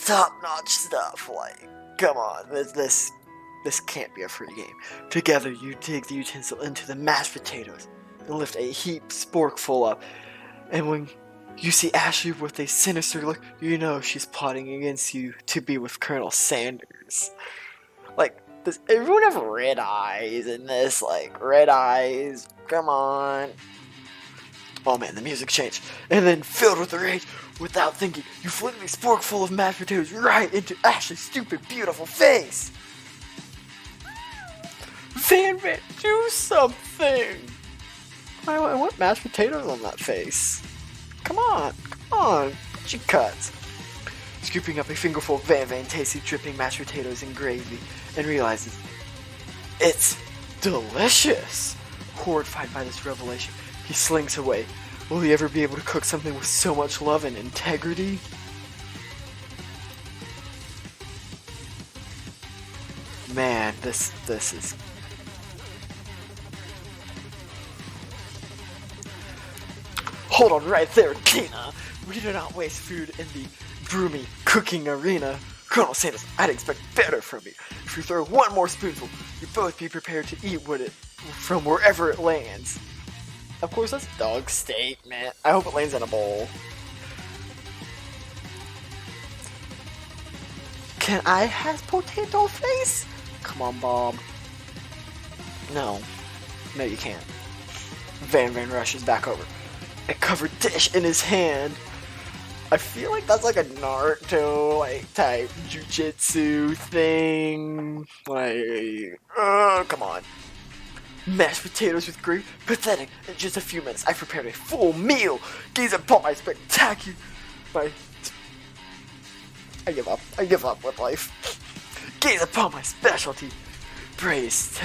S1: top-notch stuff. Like, come on, this can't be a free game. Together, you dig the utensil into the mashed potatoes and lift a heaped sporkful up. And when you see Ashley with a sinister look, you know she's plotting against you to be with Colonel Sanders. Like, does everyone have red eyes in this? Like, red eyes, come on. Oh man, the music changed. And then, filled with rage, without thinking, you fling the spork full of mashed potatoes right into Ashley's stupid, beautiful face. Van, do something. I want mashed potatoes on that face. Come on, she cuts. Scooping up a fingerful of Van tasty dripping mashed potatoes and gravy, and realizes it's delicious. Horrified by this revelation, he slinks away. Will he ever be able to cook something with so much love and integrity? Man, this is... Hold on right there, Tina! We do not waste food in the broomy cooking arena. Colonel Sanders, I'd expect better from you. If you throw one more spoonful, you'd both be prepared to eat with it from wherever it lands. Of course, that's dog steak, man. I hope it lands in a bowl. Can I have potato face? Come on, Bob. No, you can't. Van rushes back over. A covered dish in his hand. I feel like that's like a Naruto type jujitsu thing. Come on. Mashed potatoes with gravy, pathetic. In just a few minutes, I prepared a full meal. Gaze upon my spectacular. I give up with life. Gaze upon my specialty. Braised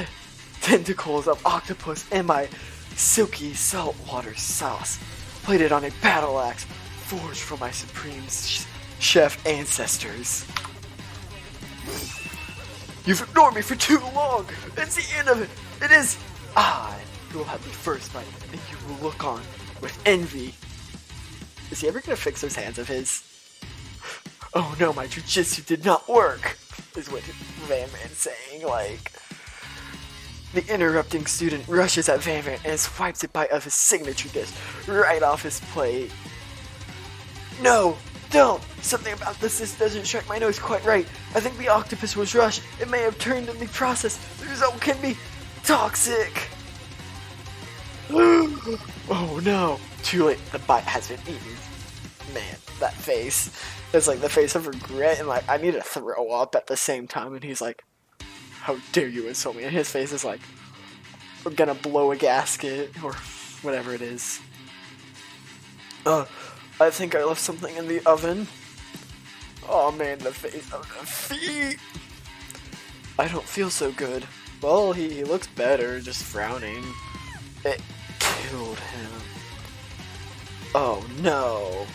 S1: tentacles of octopus and my silky saltwater sauce, plated on a battle axe forged from my supreme chef ancestors. You've ignored me for too long! It's the end of it! It is I who will have the first bite, and you will look on with envy. Is he ever gonna fix those hands of his? Oh no, my jujitsu did not work! Is what Van Van's saying, like... The interrupting student rushes at Van Van and swipes a bite of his signature dish right off his plate. No! Don't! Something about this doesn't strike my nose quite right. I think the octopus was rushed. It may have turned in the process. The result can be toxic! Oh no! Too late. The bite has been eaten. Man, that face. It's like the face of regret and like, I need to throw up at the same time. And he's like, how dare you insult me? And his face is like, we're gonna blow a gasket or whatever it is. I think I left something in the oven. Oh man, the face of the feet. I don't feel so good. Well, he looks better, just frowning. It killed him. Oh no.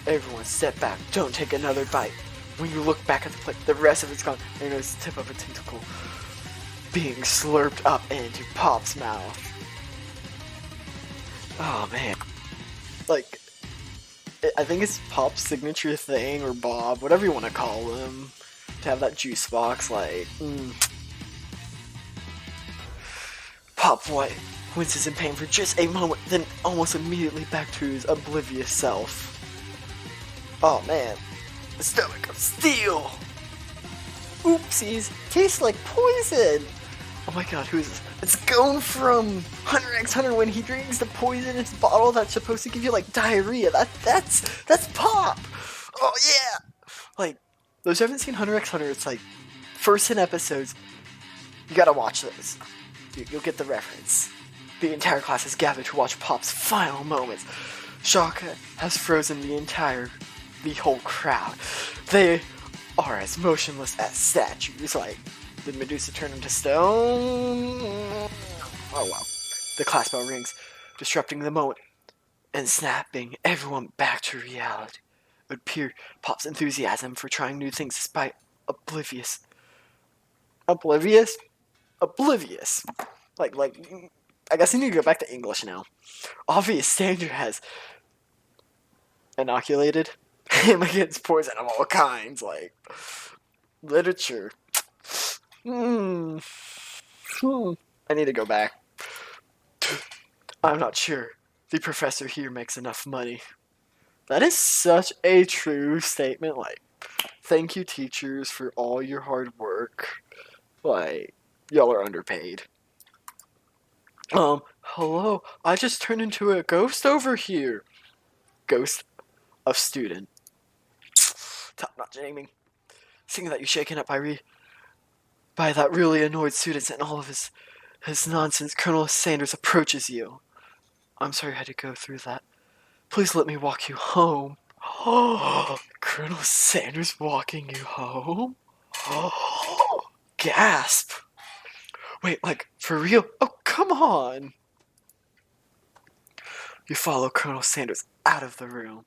S1: Everyone step back, don't take another bite. When you look back at the plate, the rest of it's gone, and you notice the tip of a tentacle being slurped up into Pop's mouth. Oh man. Like, I think it's Pop's signature thing, or Bob, whatever you want to call him, to have that juice box, like, Pop White winces in pain for just a moment, then almost immediately back to his oblivious self. Oh man, the stomach of steel! Oopsies, tastes like poison! Oh my god, who is this? It's Gon from Hunter x Hunter when he drinks the poisonous bottle that's supposed to give you like diarrhea. That's Pop! Oh yeah! Like, those who haven't seen Hunter x Hunter, it's like, first 10 episodes, you gotta watch those. You'll get the reference. The entire class is gathered to watch Pop's final moments. Shaka has frozen the whole crowd. They are as motionless as statues. Like, did Medusa turn into stone? Oh wow. The class bell rings, disrupting the moment and snapping everyone back to reality. It would appear Pop's enthusiasm for trying new things despite oblivious. Like, I guess I need to go back to English now. Obvious danger has inoculated him against poison of all kinds, like literature. I need to go back. I'm not sure the professor here makes enough money. That is such a true statement. Like, thank you teachers for all your hard work. Like, y'all are underpaid. Hello, I just turned into a ghost over here. Ghost of student. Top-notch aiming. Seeing that you're shaken up by that really annoyed student and all of his nonsense, Colonel Sanders approaches you. I'm sorry I had to go through that. Please let me walk you home. Oh, Colonel Sanders walking you home? Oh, gasp. Wait, like, for real? Oh, come on. You follow Colonel Sanders out of the room.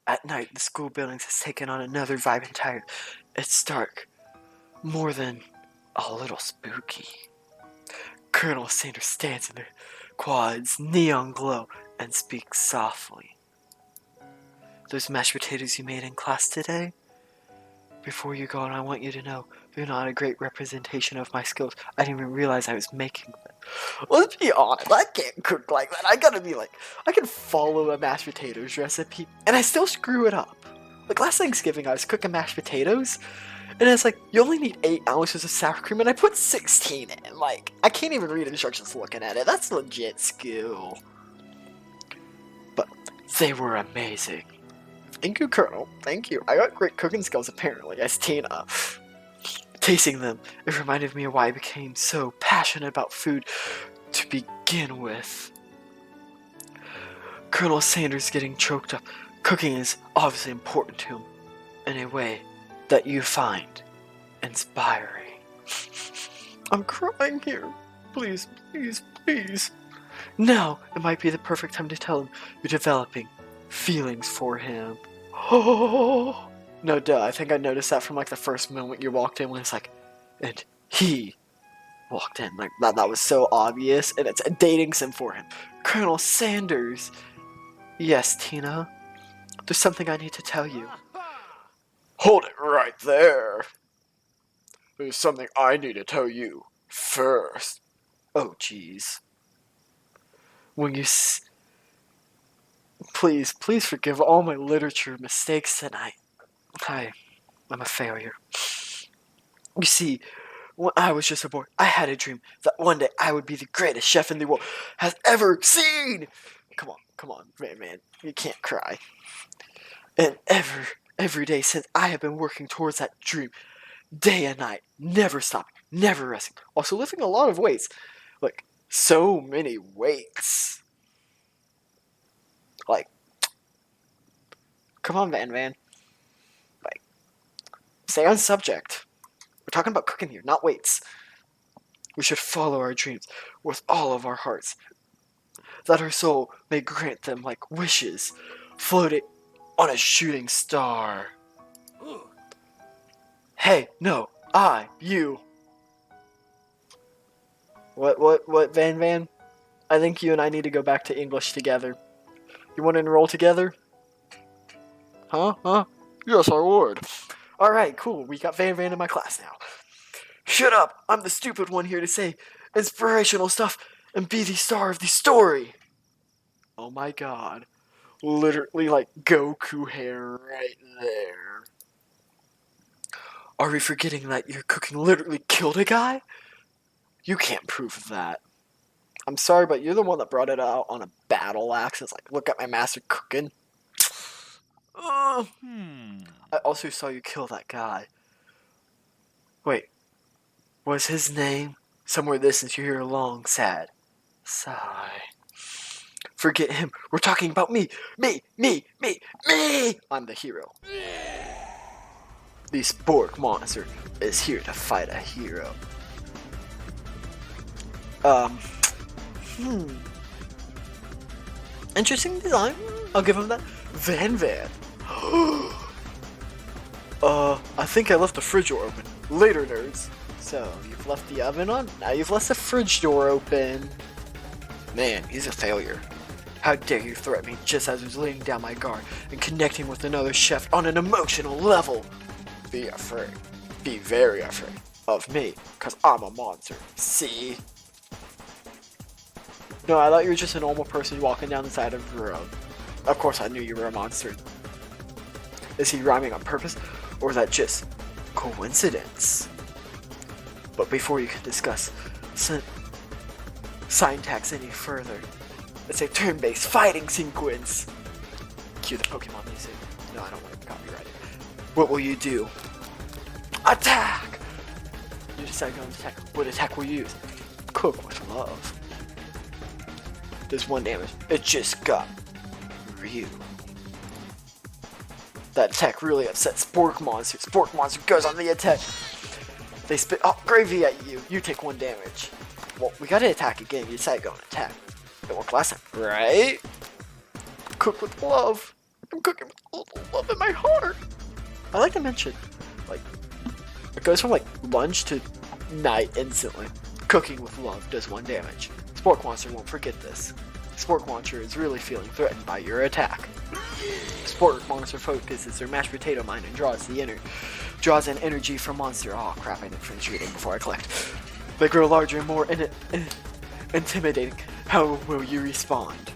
S1: At night, the school buildings has taken on another vibe entirely. It's dark. More than a little spooky. Colonel Sanders stands in the quad's neon glow and speaks softly. Those mashed potatoes you made in class today? Before you go on, I want you to know they're not a great representation of my skills. I didn't even realize I was making them. Let's be honest, I can't cook like that. I gotta be like, I can follow a mashed potatoes recipe, and I still screw it up. Like last Thanksgiving, I was cooking mashed potatoes, and it's like, you only need 8 ounces of sour cream, and I put 16 in. Like, I can't even read instructions looking at it. That's legit skill. But they were amazing. Thank you, Colonel. Thank you. I got great cooking skills, apparently, as Tina. Tasting them, it reminded me of why I became so passionate about food to begin with. Colonel Sanders getting choked up. Cooking is obviously important to him in a way that you find inspiring. I'm crying here. Please, please, please. Now, it might be the perfect time to tell him you're developing feelings for him. Oh, no, duh. I think I noticed that from like the first moment you walked in when it's like, and he walked in. Like, that was so obvious, and it's a dating sim for him. Colonel Sanders. Yes, Tina. There's something I need to tell you. Hold it right there. There's something I need to tell you first. Oh, jeez. When you please forgive all my literature mistakes tonight. I'm a failure. You see, when I was just a boy, I had a dream that one day I would be the greatest chef in the world has ever seen. Come on, man, you can't cry. And every day since I have been working towards that dream, day and night, never stopping, never resting. Also lifting a lot of weights, like so many weights. Like, come on, Van. Like, stay on subject. We're talking about cooking here, not weights. We should follow our dreams with all of our hearts, that our soul may grant them like wishes, floating on a shooting star. Hey, no, you. What, Van? I think you and I need to go back to English together. You want to enroll together? Huh? Yes, I would. Alright, cool. We got Van in my class now. Shut up! I'm the stupid one here to say inspirational stuff and be the star of the story. Oh my god. Literally like Goku hair right there. Are we forgetting that your cooking literally killed a guy? You can't prove that. I'm sorry, but you're the one that brought it out on a battle axe. It's like, look at my master cooking. I also saw you kill that guy. Wait, was his name somewhere distance? You hear a long, sad sigh. Forget him. We're talking about me. Me. I'm the hero. The Spork monster is here to fight a hero. Interesting design. I'll give him that. Van. I think I left the fridge door open. Later, nerds. So, you've left the oven on? Now you've left the fridge door open. Man, he's a failure. How dare you threaten me just as I was laying down my guard and connecting with another chef on an emotional level? Be afraid. Be very afraid of me, cause I'm a monster. See? No, I thought you were just a normal person walking down the side of the road. Of course I knew you were a monster. Is he rhyming on purpose, or is that just coincidence? But before you can discuss syntax any further, it's a turn-based fighting sequence. Cue the Pokemon music. No, I don't want to copyright it. What will you do? Attack! You decide on attack. What attack will you use? Cook with love. Does 1 damage. It just got real. That attack really upset Spork Monster. Spork Monster goes on the attack. They spit gravy at you. You take 1 damage. Well, we gotta attack again. You decided to go and attack. It worked last time, right? Cook with love. I'm cooking with love in my heart. I like to mention, like, it goes from like lunch to night instantly. Cooking with love does 1 damage. Spork Monster won't forget this. Spork Monster is really feeling threatened by your attack. Spork Monster focuses their mashed potato mine and draws in energy from Monster. Oh crap, I didn't finish reading before I collect. They grow larger and more intimidating. How will you respond?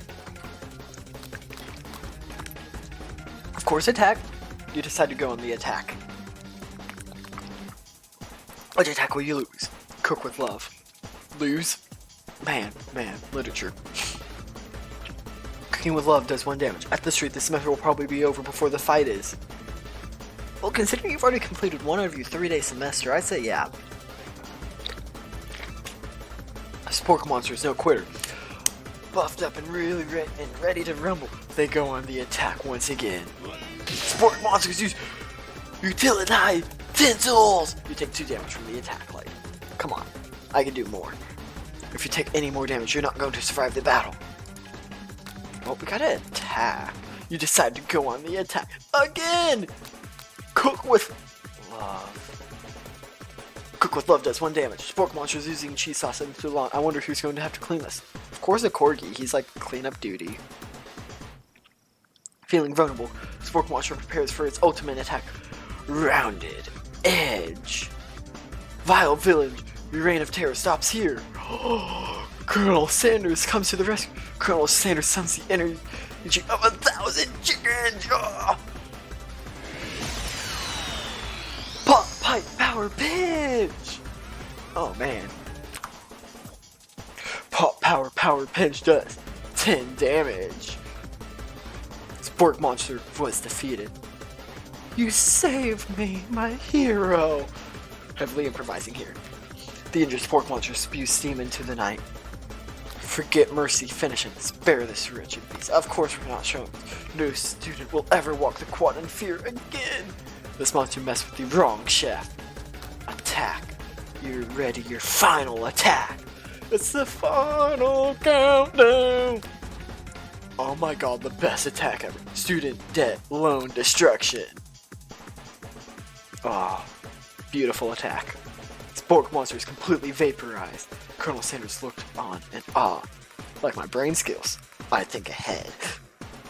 S1: Of course, attack. You decide to go on the attack. Which attack will you lose? Cook with love. Lose? Man, literature. Cooking with love does 1 damage. At this rate, the semester will probably be over before the fight is. Well, considering you've already completed 1 of your 3-day semester, I'd say yeah. A Spork Monster is no quitter. Buffed up and really ready to rumble, they go on the attack once again. Spork Monsters use utility tentacles! You take 2 damage from the attack, like, come on, I can do more. If you take any more damage, you're not going to survive the battle. Well, we gotta attack. You decide to go on the attack again! Cook with love. Cook with love does 1 damage. Spork monsters using cheese sauce and too long. I wonder who's going to have to clean this. Of course a Corgi, he's like cleanup duty. Feeling vulnerable, Spork monster prepares for its ultimate attack. Rounded Edge. Vile Village, your reign of terror stops here. Colonel Sanders comes to the rescue. Colonel Sanders summons the energy of 1,000 chickens. Pop Pipe Power Pinch! Oh man. Pop Power Pinch does 10 damage. Spork Monster was defeated. You saved me, my hero! Heavily improvising here. The injured Spork Monster spews steam into the night. Forget mercy, finish and spare this wretched beast. Of course we're not showing. No student will ever walk the quad in fear again. This monster messed with the wrong chef. Attack. You're ready, your final attack. It's the final countdown. Oh my god, the best attack ever. Student dead, lone destruction. Ah, beautiful attack. Spork monster is completely vaporized. Colonel Sanders looked on in awe. Like my brain skills, I think ahead.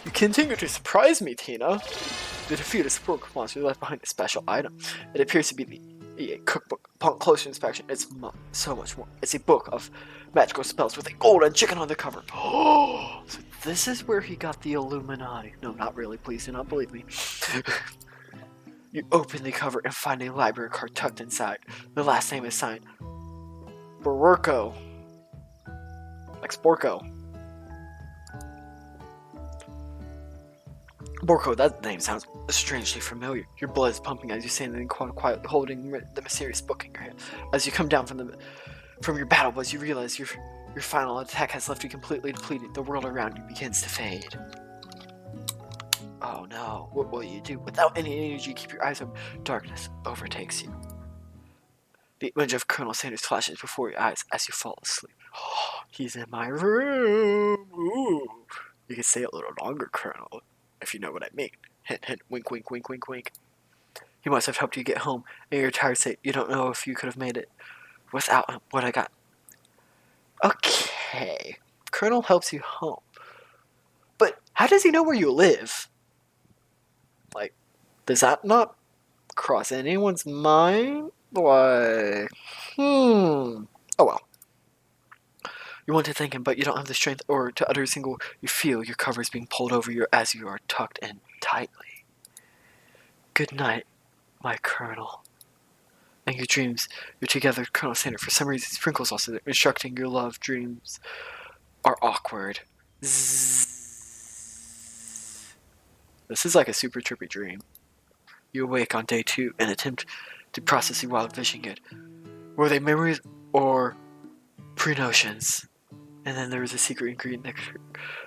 S1: You continue to surprise me, Tina. The defeated Spork monster left behind a special item. It appears to be the EA cookbook. Upon closer inspection, it's so much more. It's a book of magical spells with a golden chicken on the cover. Oh, so this is where he got the Illuminati. No, not really. Please do not believe me. You open the cover and find a library card tucked inside. The last name is signed Borco. Like Sporko. Borco, that name sounds strangely familiar. Your blood is pumping as you stand in the corner quietly holding the mysterious book in your hand. As you come down from your battle buzz, you realize your final attack has left you completely depleted. The world around you begins to fade. Oh no, what will you do? Without any energy, keep your eyes open. Darkness overtakes you. The image of Colonel Sanders flashes before your eyes as you fall asleep. Oh, he's in my room. Ooh. You can stay a little longer, Colonel, if you know what I mean. Hint, hint, wink, wink, wink, wink, wink. He must have helped you get home. In your tired state, you don't know if you could have made it without him. What I got. Okay. Colonel helps you home. But how does he know where you live? Like, does that not cross anyone's mind? Like, Oh well. You want to thank him, but you don't have the strength or to utter a single. You feel your covers being pulled over you as you are tucked in tightly. Good night, my Colonel. And your dreams, you're together, Colonel Sanders. For some reason, Sprinkles also there, instructing your love dreams are awkward. Zzz. This is like a super trippy dream. You awake on day 2 and attempt to process the wild vision good. Were they memories or pre-notions? And then there was a secret ingredient next to it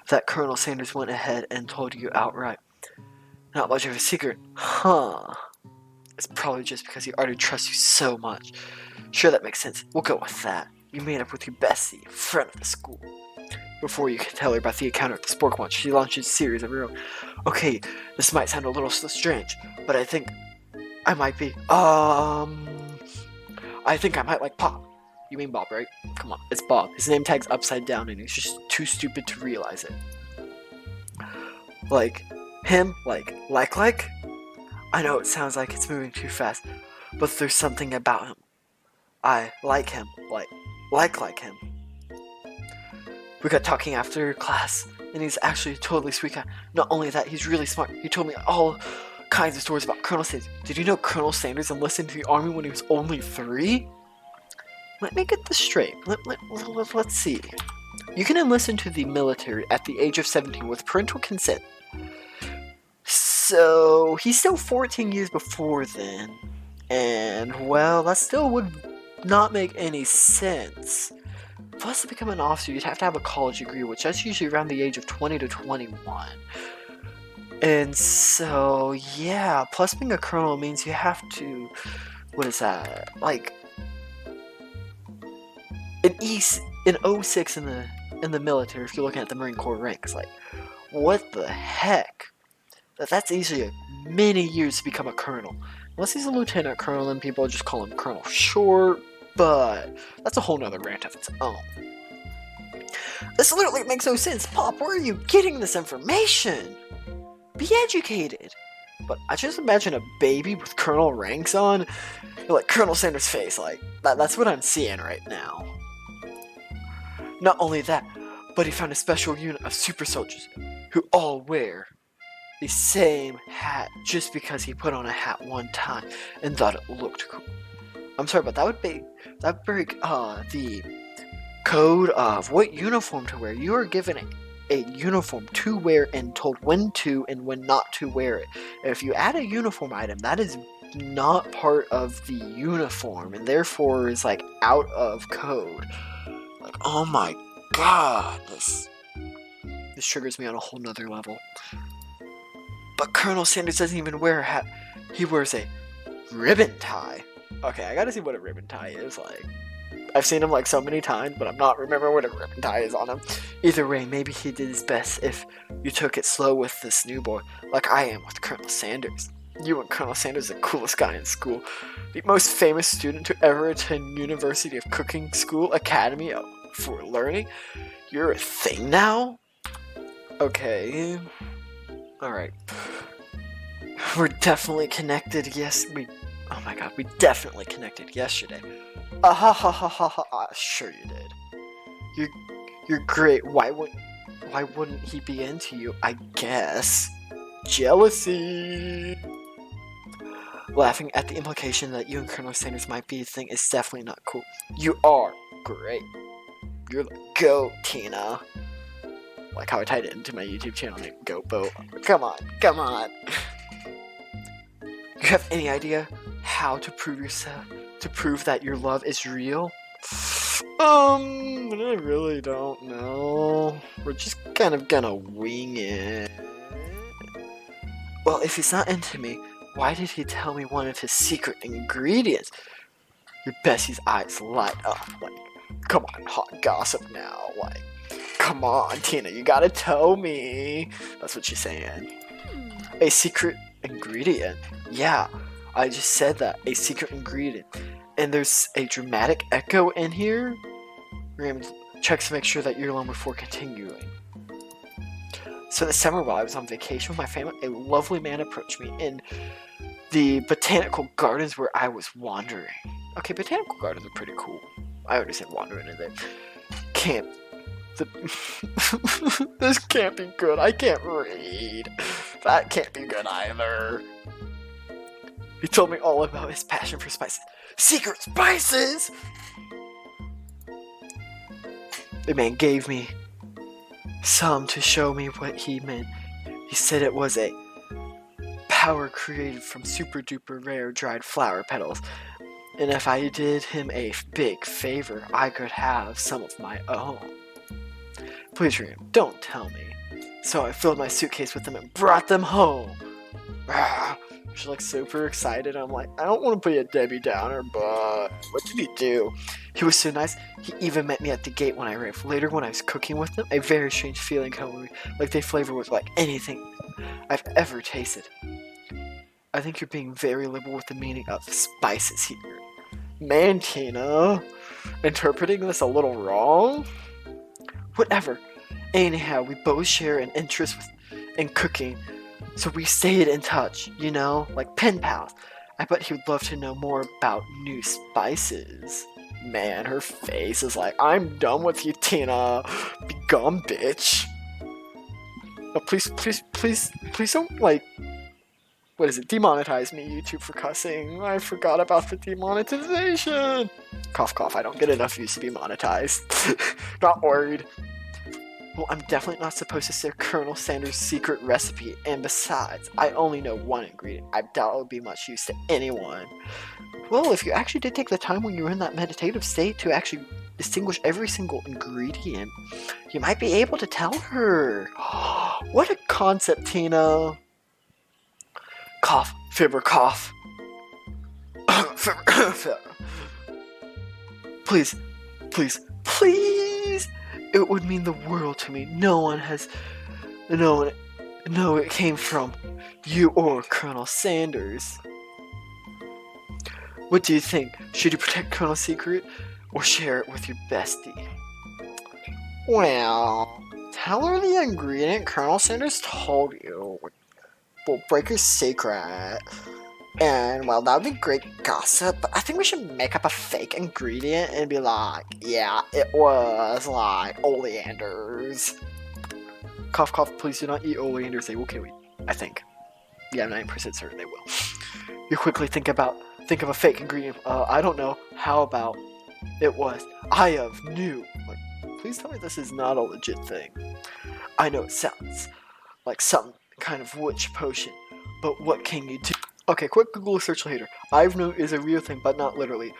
S1: that Colonel Sanders went ahead and told you outright. Not much of a secret, huh? It's probably just because he already trusts you so much. Sure, that makes sense. We'll go with that. You made up with your bestie, friend of the school. Before you can tell her about the encounter at the Spork Watch, she launches a series of her own. Okay, this might sound a little strange, but I think I might be, I think I might like Pop. You mean Bob, right? Come on, it's Bob. His name tag's upside down and he's just too stupid to realize it. Like, him, like? I know it sounds like it's moving too fast, but there's something about him. I like him, like him. We got talking after class, and he's actually a totally sweet guy. Not only that, he's really smart. He told me all kinds of stories about Colonel Sanders. Did you know Colonel Sanders enlisted into the army when he was only 3? Let me get this straight. Let's see. You can enlist into the military at the age of 17 with parental consent. So, he's still 14 years before then. And, well, that still would not make any sense. Plus, to become an officer, you'd have to have a college degree, which that's usually around the age of 20 to 21. And so, yeah, plus being a colonel means you have to, what is that, like, an in '06 in the military, if you're looking at the Marine Corps ranks, like, what the heck? That's easily many years to become a colonel. Unless he's a lieutenant colonel, then people just call him Colonel Short, but that's a whole nother rant of its own. This literally makes no sense. Pop, where are you getting this information? Be educated. But I just imagine a baby with colonel ranks on, like Colonel Sanders' face, like, that's what I'm seeing right now. Not only that, but he found a special unit of super soldiers who all wear the same hat just because he put on a hat one time and thought it looked cool. I'm sorry, but that would break the code of what uniform to wear. You are given a uniform to wear and told when to and when not to wear it. If you add a uniform item, that is not part of the uniform and therefore is like out of code. Like, oh my god, this triggers me on a whole nother level. But Colonel Sanders doesn't even wear a hat. He wears a ribbon tie. Okay, I gotta see what a ribbon tie is like. I've seen him like so many times, but I'm not remembering what a ribbon tie is on him. Either way, maybe he did his best if you took it slow with this new boy, like I am with Colonel Sanders. You and Colonel Sanders are the coolest guy in school. The most famous student to ever attend University of Cooking School Academy for Learning. You're a thing now? Okay. Alright. We're definitely connected, yes, oh my god, we definitely connected yesterday. Ha ha ha ha ha, sure you did. You're great, why wouldn't he be into you, I guess? Jealousy! Laughing at the implication that you and Colonel Sanders might be a thing is definitely not cool. You are great. You're the GOAT, Tina. Like how I tied it into my YouTube channel named Goat Boat. Come on. You have any idea how to prove that your love is real? I really don't know. We're just kind of gonna wing it. Well, if he's not into me, why did he tell me one of his secret ingredients? Your Bessie's eyes light up. Like, come on, hot gossip now. Like, come on, Tina, you gotta tell me. That's what she's saying. A secret ingredient? Yeah, I just said that. A secret ingredient. And there's a dramatic echo in here. We're gonna check to make sure that you're alone before continuing. So this summer while I was on vacation with my family, a lovely man approached me in the botanical gardens where I was wandering. Okay, botanical gardens are pretty cool. I already said wandering in there. This can't be good. I can't read. That can't be good either. He told me all about his passion for spices. Secret spices! The man gave me some to show me what he meant. He said it was a power created from super duper rare dried flower petals. And if I did him a big favor, I could have some of my own. Please, Reem, don't tell me. So I filled my suitcase with them and brought them home. She's like super excited. I'm like, I don't want to be a Debbie Downer, but what did he do? He was so nice. He even met me at the gate when I arrived. Later, when I was cooking with them, a very strange feeling came over me. Like their flavor was like anything I've ever tasted. I think you're being very liberal with the meaning of spices here. Man, Tina, interpreting this a little wrong? Whatever. Anyhow, we both share an interest in cooking, so we stayed in touch, you know, like pen pals. I bet he would love to know more about new spices. Man, her face is like, I'm done with you, Tina. Be gone, bitch. Oh, please don't, like, what is it, demonetize me, YouTube, for cussing. I forgot about the demonetization. Cough, cough, I don't get enough views to be monetized. Not worried. Well, I'm definitely not supposed to share Colonel Sanders' secret recipe, and besides, I only know one ingredient. I doubt it would be much use to anyone. Well, if you actually did take the time when you were in that meditative state to actually distinguish every single ingredient, you might be able to tell her. What a concept, Tina. Cough, fibber, cough. Fibber. Please, please, please. please? It would mean the world to me. No one know it came from you or Colonel Sanders. What do you think? Should you protect Colonel's secret or share it with your bestie? Well, tell her the ingredient Colonel Sanders told you will break your secret. And, well, that would be great gossip, but I think we should make up a fake ingredient and be like, yeah, it was, like, oleanders. Cough, cough, please do not eat oleanders, they will kill you, I think. Yeah, I'm 9% certain they will. You quickly think of a fake ingredient. I don't know, how about it was Eye of New? Like, please tell me this is not a legit thing. I know it sounds like some kind of witch potion, but what can you do? Okay, quick Google search later. Eye of New is a real thing, but not literally.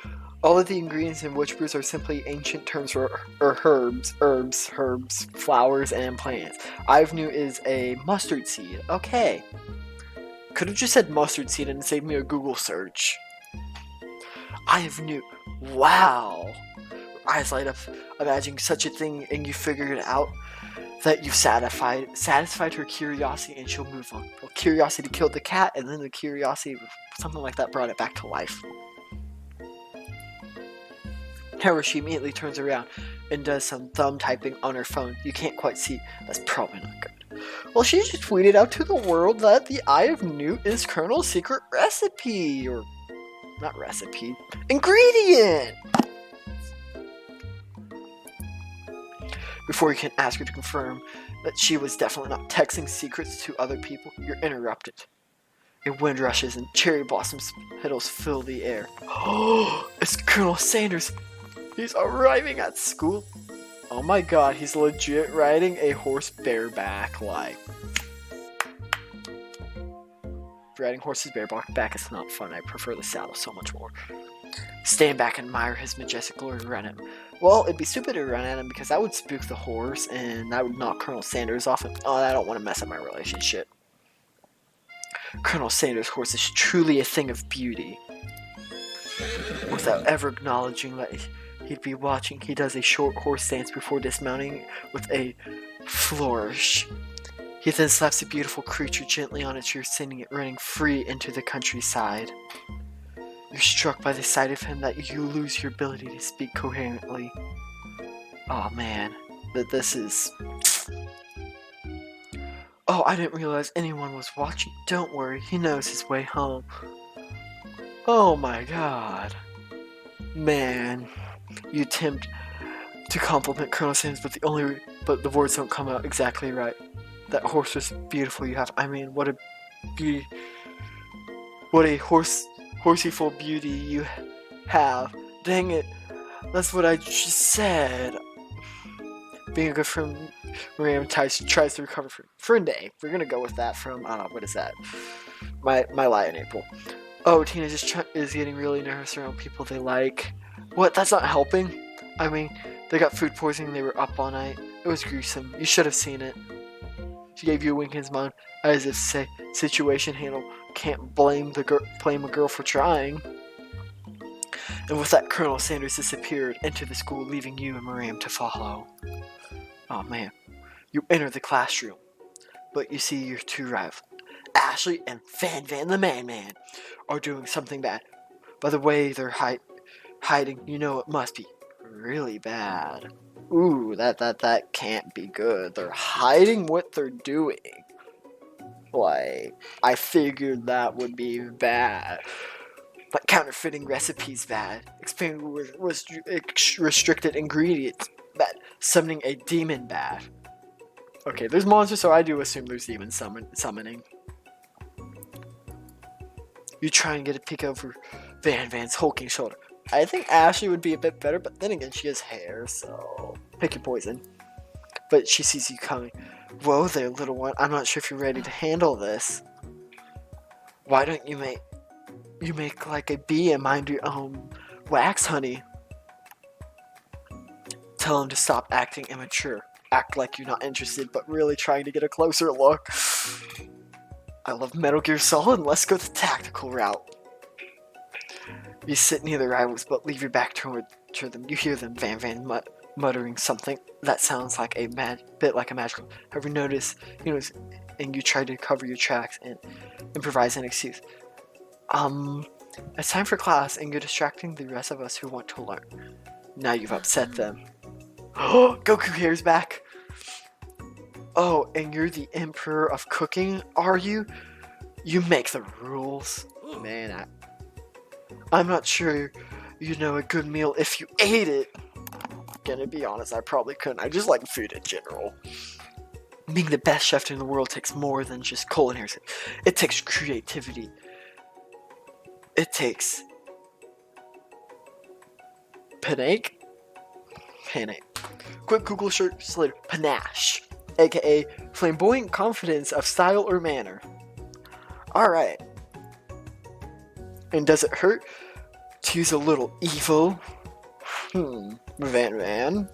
S1: All of the ingredients in witch brews are simply ancient terms for herbs, flowers, and plants. Eye of New is a mustard seed. Okay. Could have just said mustard seed and saved me a Google search. Eye of New. Wow. Eyes light up, imagining such a thing, and you figured it out. That you've satisfied her curiosity, and she'll move on. Well, curiosity killed the cat, and then the curiosity, something like that, brought it back to life. However, she immediately turns around and does some thumb typing on her phone. You can't quite see. That's probably not good. Well, she just tweeted out to the world that the Eye of Newt is Colonel's secret recipe, or not recipe, ingredient. Before you can ask her to confirm that she was definitely not texting secrets to other people, you're interrupted. A wind rushes and cherry blossoms petals fill the air. Oh, it's Colonel Sanders. He's arriving at school. Oh my god, he's legit riding a horse bareback, like. Riding horses bareback is not fun. I prefer the saddle so much more. Stand back and admire his majestic glory and run at him. Well, it'd be stupid to run at him because that would spook the horse and that would knock Colonel Sanders off. And, I don't want to mess up my relationship. Colonel Sanders' horse is truly a thing of beauty. Without ever acknowledging that he'd be watching, he does a short horse dance before dismounting with a flourish. He then slaps the beautiful creature gently on its rear, sending it running free into the countryside. You're struck by the sight of him that you lose your ability to speak coherently. Oh man, this is... Oh, I didn't realize anyone was watching. Don't worry, he knows his way home. Oh my god. Man, you attempt to compliment Colonel Sanders, but the words don't come out exactly right. That horse was beautiful you have. I mean, what a beauty. What a horseyful beauty you have. Dang it. That's what I just said. Being a good friend, Miriam tries to recover from Friday. We're gonna go with that from, what is that? My lie in April. Oh, Tina is getting really nervous around people they like. What? That's not helping? I mean, they got food poisoning, they were up all night. It was gruesome. You should have seen it. She gave you a wink in his mind, as if to say, situation handle, can't blame a girl for trying. And with that, Colonel Sanders disappeared into the school, leaving you and Miriam to follow. Oh man. You enter the classroom, but you see your two rivals, Ashley and Van Van the Man, are doing something bad. By the way they're hiding, you know it must be really bad. Ooh, that can't be good. They're hiding what they're doing. Like, I figured that would be bad. But counterfeiting recipes bad. Expanding with restricted ingredients bad. Summoning a demon bad. Okay, there's monsters, so I do assume there's demon summoning. You try and get a peek over Van Van's hulking shoulder. I think Ashley would be a bit better, but then again, she has hair, so pick your poison. But she sees you coming. Whoa there, little one. I'm not sure if you're ready to handle this. Why don't you make like a bee and mind your own wax, honey? Tell him to stop acting immature. Act like you're not interested, but really trying to get a closer look. I love Metal Gear Solid, and let's go the tactical route. You sit near the rivals, but leave your back toward them. You hear them, Van Van muttering something that sounds like a bit like a magical. However, and you try to cover your tracks and improvise an excuse. It's time for class, and you're distracting the rest of us who want to learn. Now you've upset them. Oh, Goku Hair's back! Oh, and you're the Emperor of Cooking, are you? You make the rules. Man, I'm not sure you know a good meal if you ate it. Gonna be honest, I probably couldn't. I just like food in general. Being the best chef in the world takes more than just culinary skills. It takes creativity. It takes panache? Quick Google search later. Panache, aka flamboyant confidence of style or manner. Alright. And does it hurt to use a little evil? Van.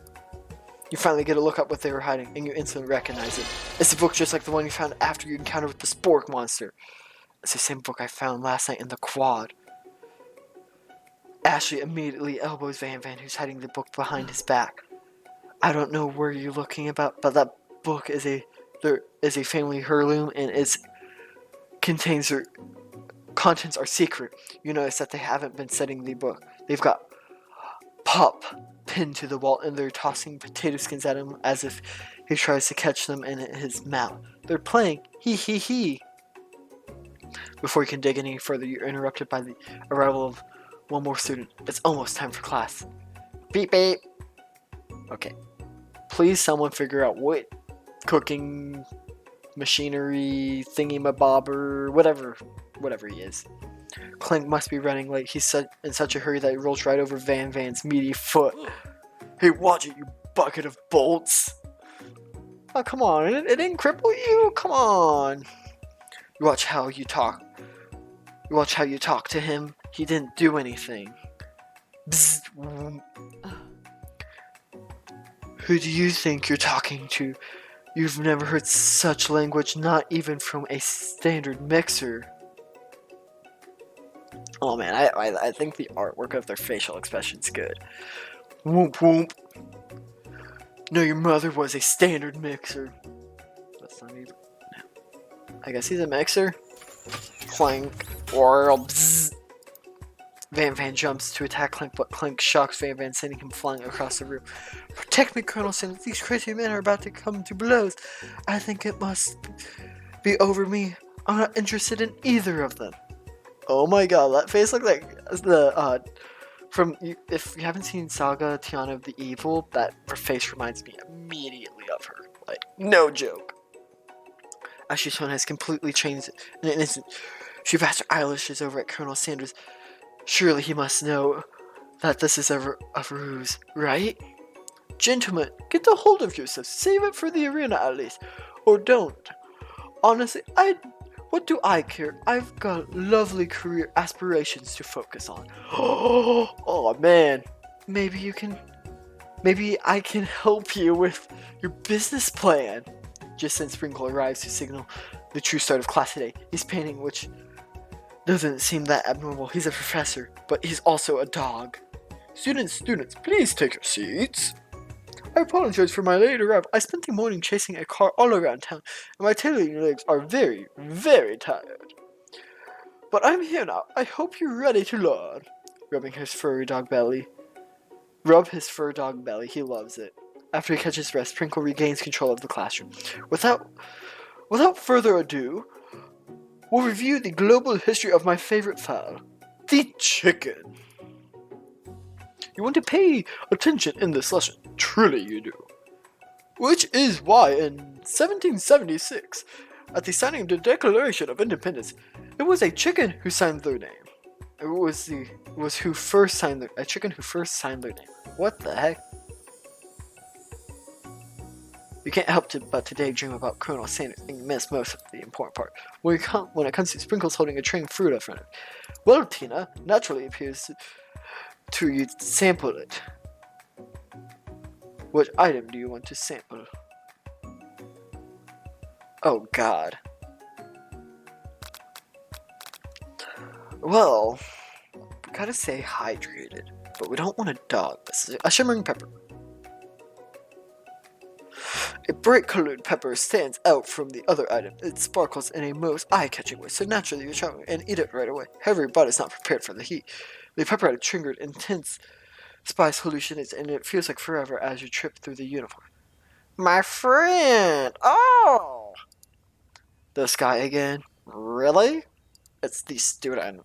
S1: You finally get a look up what they were hiding, and you instantly recognize it. It's a book just like the one you found after you encountered with the Spork monster. It's the same book I found last night in the quad. Ashley immediately elbows Van, who's hiding the book behind his back. I don't know where you're looking about, but that book is a family heirloom, and its contents are secret. You notice that they haven't been setting the book. They've got Pop pinned to the wall, and they're tossing potato skins at him as if he tries to catch them in his mouth. They're playing he. Before you can dig any further, you're interrupted by the arrival of one more student. It's almost time for class. Beep beep. Okay. Please someone figure out what cooking machinery thingy-mabobber, whatever he is. Clank must be running late. He's in such a hurry that he rolls right over Van's meaty foot. Hey, watch it, you bucket of bolts. Oh, come on. It didn't cripple you? Come on. You watch how you talk to him. He didn't do anything. Bzz. Who do you think you're talking to? You've never heard such language, not even from a standard mixer. Oh man, I think the artwork of their facial expression's good. Whoop whoop. No, your mother was a standard mixer. That's not even... I guess he's a mixer. Clank. Or bzzz. Van jumps to attack Clank, but Clank shocks Van, sending him flying across the room. Protect me, Colonel Sanders. These crazy men are about to come to blows. I think it must be over me. I'm not interested in either of them. Oh my god, that face looks like the, if you haven't seen Saga Tiana of the Evil, her face reminds me immediately of her. Like, no joke. Ashley's tone has completely changed in an instant. She bats her eyelashes over at Colonel Sanders. Surely he must know that this is a ruse, right? Gentlemen, get a hold of yourself. Save it for the arena at least. Or don't. Honestly, what do I care? I've got lovely career aspirations to focus on. Oh man. Maybe I can help you with your business plan. Just then Sprinkle arrives to signal the true start of class today. He's painting, which doesn't seem that abnormal. He's a professor, but he's also a dog. Students, please take your seats. I apologize for my late arrival. I spent the morning chasing a car all around town, and my tailoring legs are very, very tired. But I'm here now. I hope you're ready to learn. Rub his fur dog belly. He loves it. After he catches rest, Sprinkle regains control of the classroom. Without further ado, we'll review the global history of my favorite fowl, the chicken. You want to pay attention in this lesson. Truly you do. Which is why in 1776, at the signing of the Declaration of Independence, it was a chicken who signed their name. A chicken who first signed their name. What the heck? You can't help but today dream about Colonel Sanders and you miss most of the important part. When it comes to Sprinkles holding a tray of fruit in front of it. Well, Tina naturally appears to you to sample it. Which item do you want to sample? Oh god. Well, we gotta stay hydrated, but we don't want a dog. This is a shimmering pepper. A bright-colored pepper stands out from the other item. It sparkles in a most eye-catching way, so naturally you try and eat it right away. However, your body's not prepared for the heat. The pepper had triggered intense spice hallucinations, and it feels like forever as you trip through the uniform. My friend! Oh! The sky again? Really? It's the student.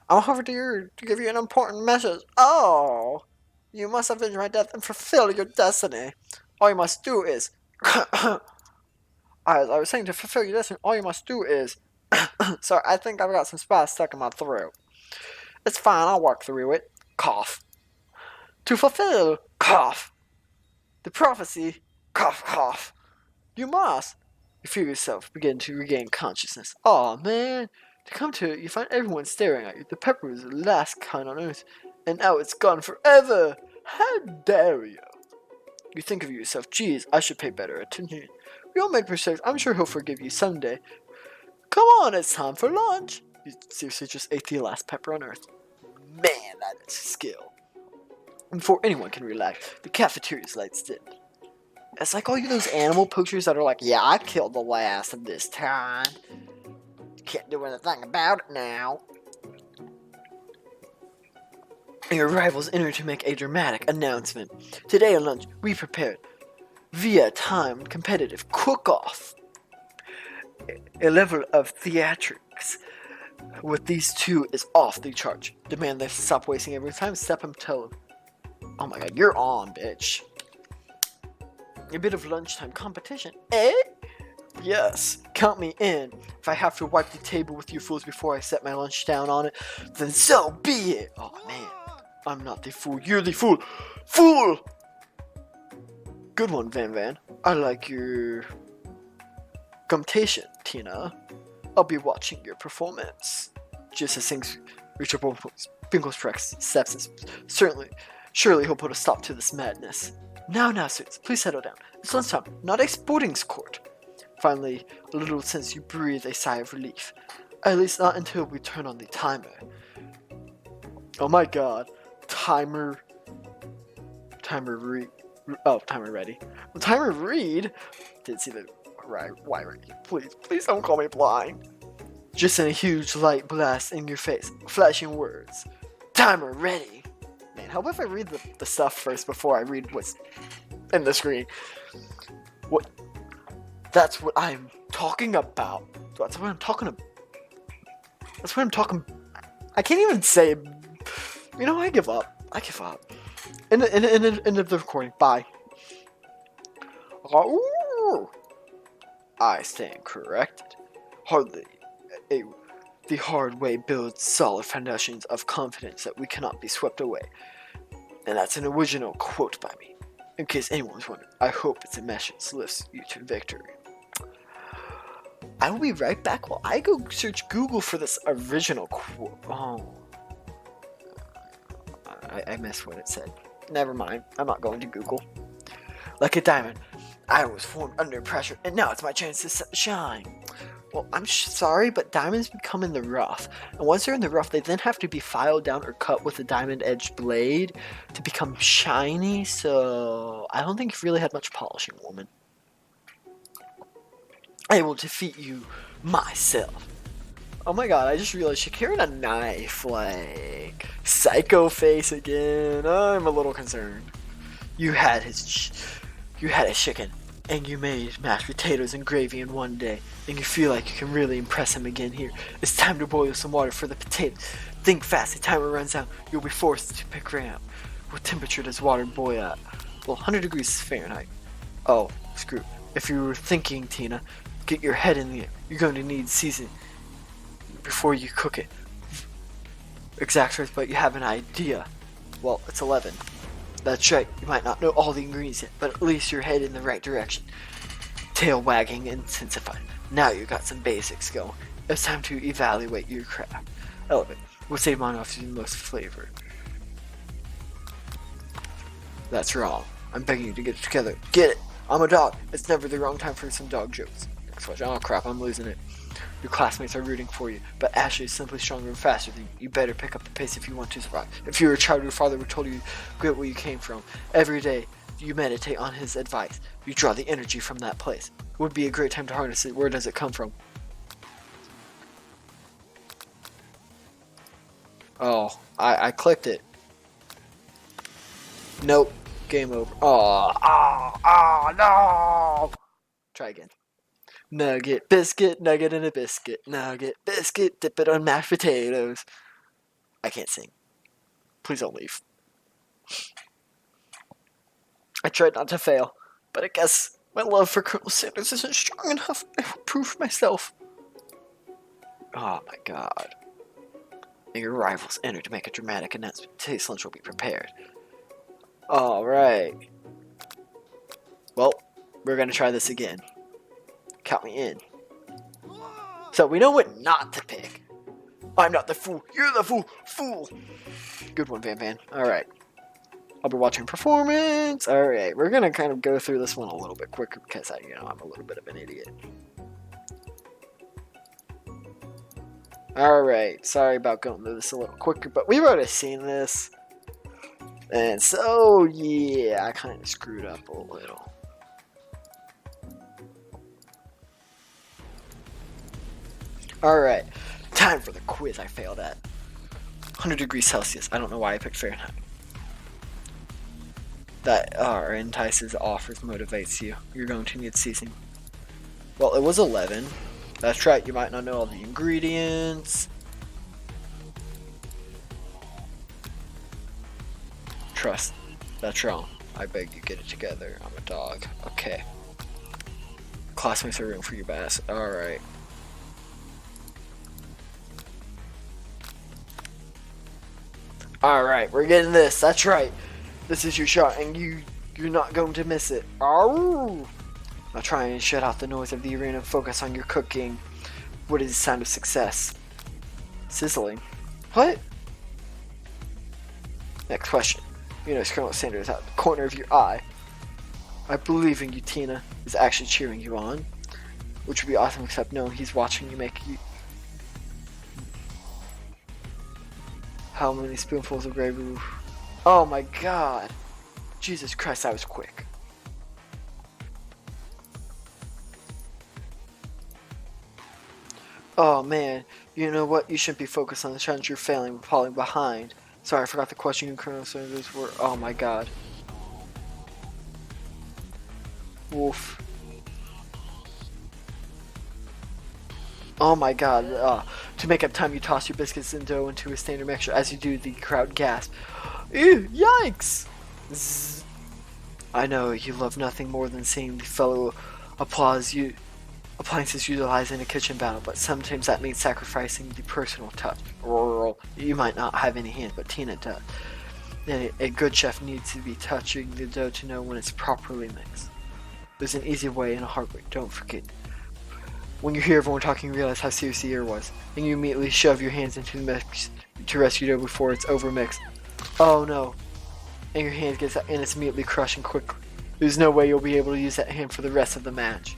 S1: I'm over here to give you an important message. Oh! You must avenge my death and fulfill your destiny. All you must do is... As I was saying, to fulfill your destiny, all you must do is... Sorry, I think I've got some spice stuck in my throat. It's fine, I'll work through it. Cough. To fulfill... Cough. The prophecy... Cough, cough. You must... You feel yourself begin to regain consciousness. Aw, man. To come to it, you find everyone staring at you. The pepper was the last kind on earth, and now it's gone forever. How dare you? You think of yourself, geez, I should pay better attention. We all make mistakes. I'm sure he'll forgive you someday. Come on, it's time for lunch. You seriously just ate the last pepper on earth. Man, that is skill. And before anyone can relax, the cafeteria's lights dim. It's like all you those animal poachers that are like, yeah, I killed the last of this time. Can't do anything about it now. Your rivals enter to make a dramatic announcement. Today at lunch, we prepared via timed competitive cook-off. A level of theatrics with these two is off the charts. Demand they stop wasting every time. Step and tell them. Oh my god, you're on, bitch. A bit of lunchtime competition, eh? Yes, count me in. If I have to wipe the table with you fools before I set my lunch down on it, then so be it. Oh man, I'm not the fool, you're the fool. Fool! Good one, Van Van. I like your gumptation, Tina. I'll be watching your performance. Just as things reach a point, Finkelstreck steps in. Surely he'll put a stop to this madness. Now, students, please settle down. It's lunchtime, not a sporting court. Finally, a little since you breathe a sigh of relief. At least not until we turn on the timer. Oh my god. Timer read. Oh, timer ready. Well, timer read? Didn't see the right wiring. Please don't call me blind. Just in a huge light blast in your face. Flashing words. Timer ready. Man, how about if I read the stuff first before I read what's in the screen? What? That's what I'm talking about. That's what I'm talking about. That's what I'm talking. I can't even say. You know, I give up. End of the recording. Bye. I stand corrected. The hard way builds solid foundations of confidence that we cannot be swept away. And that's an original quote by me. In case anyone's wondering, I hope it's a message that lifts you to victory. I will be right back while I go search Google for this original quote. Oh. I missed what it said. Never mind. I'm not going to Google. Like a diamond, I was formed under pressure, and now it's my chance to shine. Well, I'm sorry, but diamonds become in the rough. And once they're in the rough, they then have to be filed down or cut with a diamond-edged blade to become shiny, so I don't think you've really had much polishing, woman. I will defeat you myself. Oh my god, I just realized she carried a knife, like, psycho face again. I'm a little concerned. You had a chicken, and you made mashed potatoes and gravy in one day, and you feel like you can really impress him again here. It's time to boil some water for the potatoes. Think fast, the timer runs out, you'll be forced to pick her out. What temperature does water boil at? Well, 100 degrees Fahrenheit. Oh, screw. If you were thinking, Tina, get your head in the air. You're going to need seasoning before you cook it. Exact truth, but you have an idea. Well, it's 11. That's right, you might not know all the ingredients yet, but at least you're headed in the right direction. Tail wagging intensified. Now you got some basics going. It's time to evaluate your craft. I love it. We'll save mine off to the most flavor. That's wrong. I'm begging you to get it together. Get it! I'm a dog. It's never the wrong time for some dog jokes. Next question. Oh crap, I'm losing it. Your classmates are rooting for you, but Ashley is simply stronger and faster than you. You better pick up the pace if you want to survive. If you were a child, your father would told you, get where you came from. Every day, you meditate on his advice. You draw the energy from that place. Would be a great time to harness it. Where does it come from? Oh, I clicked it. Nope. Game over. Oh, no! Try again. Nugget, biscuit, nugget, and a biscuit. Nugget, biscuit, dip it on mashed potatoes. I can't sing. Please don't leave. I tried not to fail, but I guess my love for Colonel Sanders isn't strong enough. I will prove myself. Oh my god. And your rivals enter to make a dramatic announcement. Today's lunch will be prepared. Alright. Well, we're gonna try this again. Count me in. So we know what not to pick. I'm not the fool. You're the fool. Fool. Good one, Van Van. Alright. I'll be watching performance. Alright, we're gonna kind of go through this one a little bit quicker because I'm a little bit of an idiot. Alright, sorry about going through this a little quicker, but we've already seen this. And so, yeah, I kind of screwed up a little. Alright, time for the quiz I failed at. 100 degrees Celsius. I don't know why I picked Fahrenheit. That entices, offers, motivates you. You're going to need seasoning. Well, it was 11. That's right, you might not know all the ingredients. Trust. That's wrong. I beg you, get it together. I'm a dog. Okay. Classmates are room for you, Bass. Alright. Alright, we're getting this. That's right. This is your shot, and you're not going to miss it. Arrgh! Now try and shut out the noise of the arena and focus on your cooking. What is the sound of success? Sizzling. What? Next question. You notice Colonel Sanders out the corner of your eye. I believe in you, Tina is actually cheering you on. Which would be awesome, except no, he's watching you make you... How many spoonfuls of gravy? Oh my god. Jesus Christ, that was quick. Oh man, you know what? You shouldn't be focused on the challenge you're failing, but falling behind. Sorry, I forgot the question you and Colonel Sanders were. Oh my god. Wolf. Oh my god. To make up time, you toss your biscuits and dough into a standard mixture. As you do, the crowd gasps. Ew, yikes! Zzz. I know you love nothing more than seeing the fellow appliances utilized in a kitchen battle, but sometimes that means sacrificing the personal touch. You might not have any hands, but Tina does. A good chef needs to be touching the dough to know when it's properly mixed. There's an easy way and a hard way. Don't forget. When you hear everyone talking, you realize how serious the air was, and you immediately shove your hands into the mix to rescue dough before it's overmixed. Oh no. And your hand gets out and it's immediately crushing quickly. There's no way you'll be able to use that hand for the rest of the match.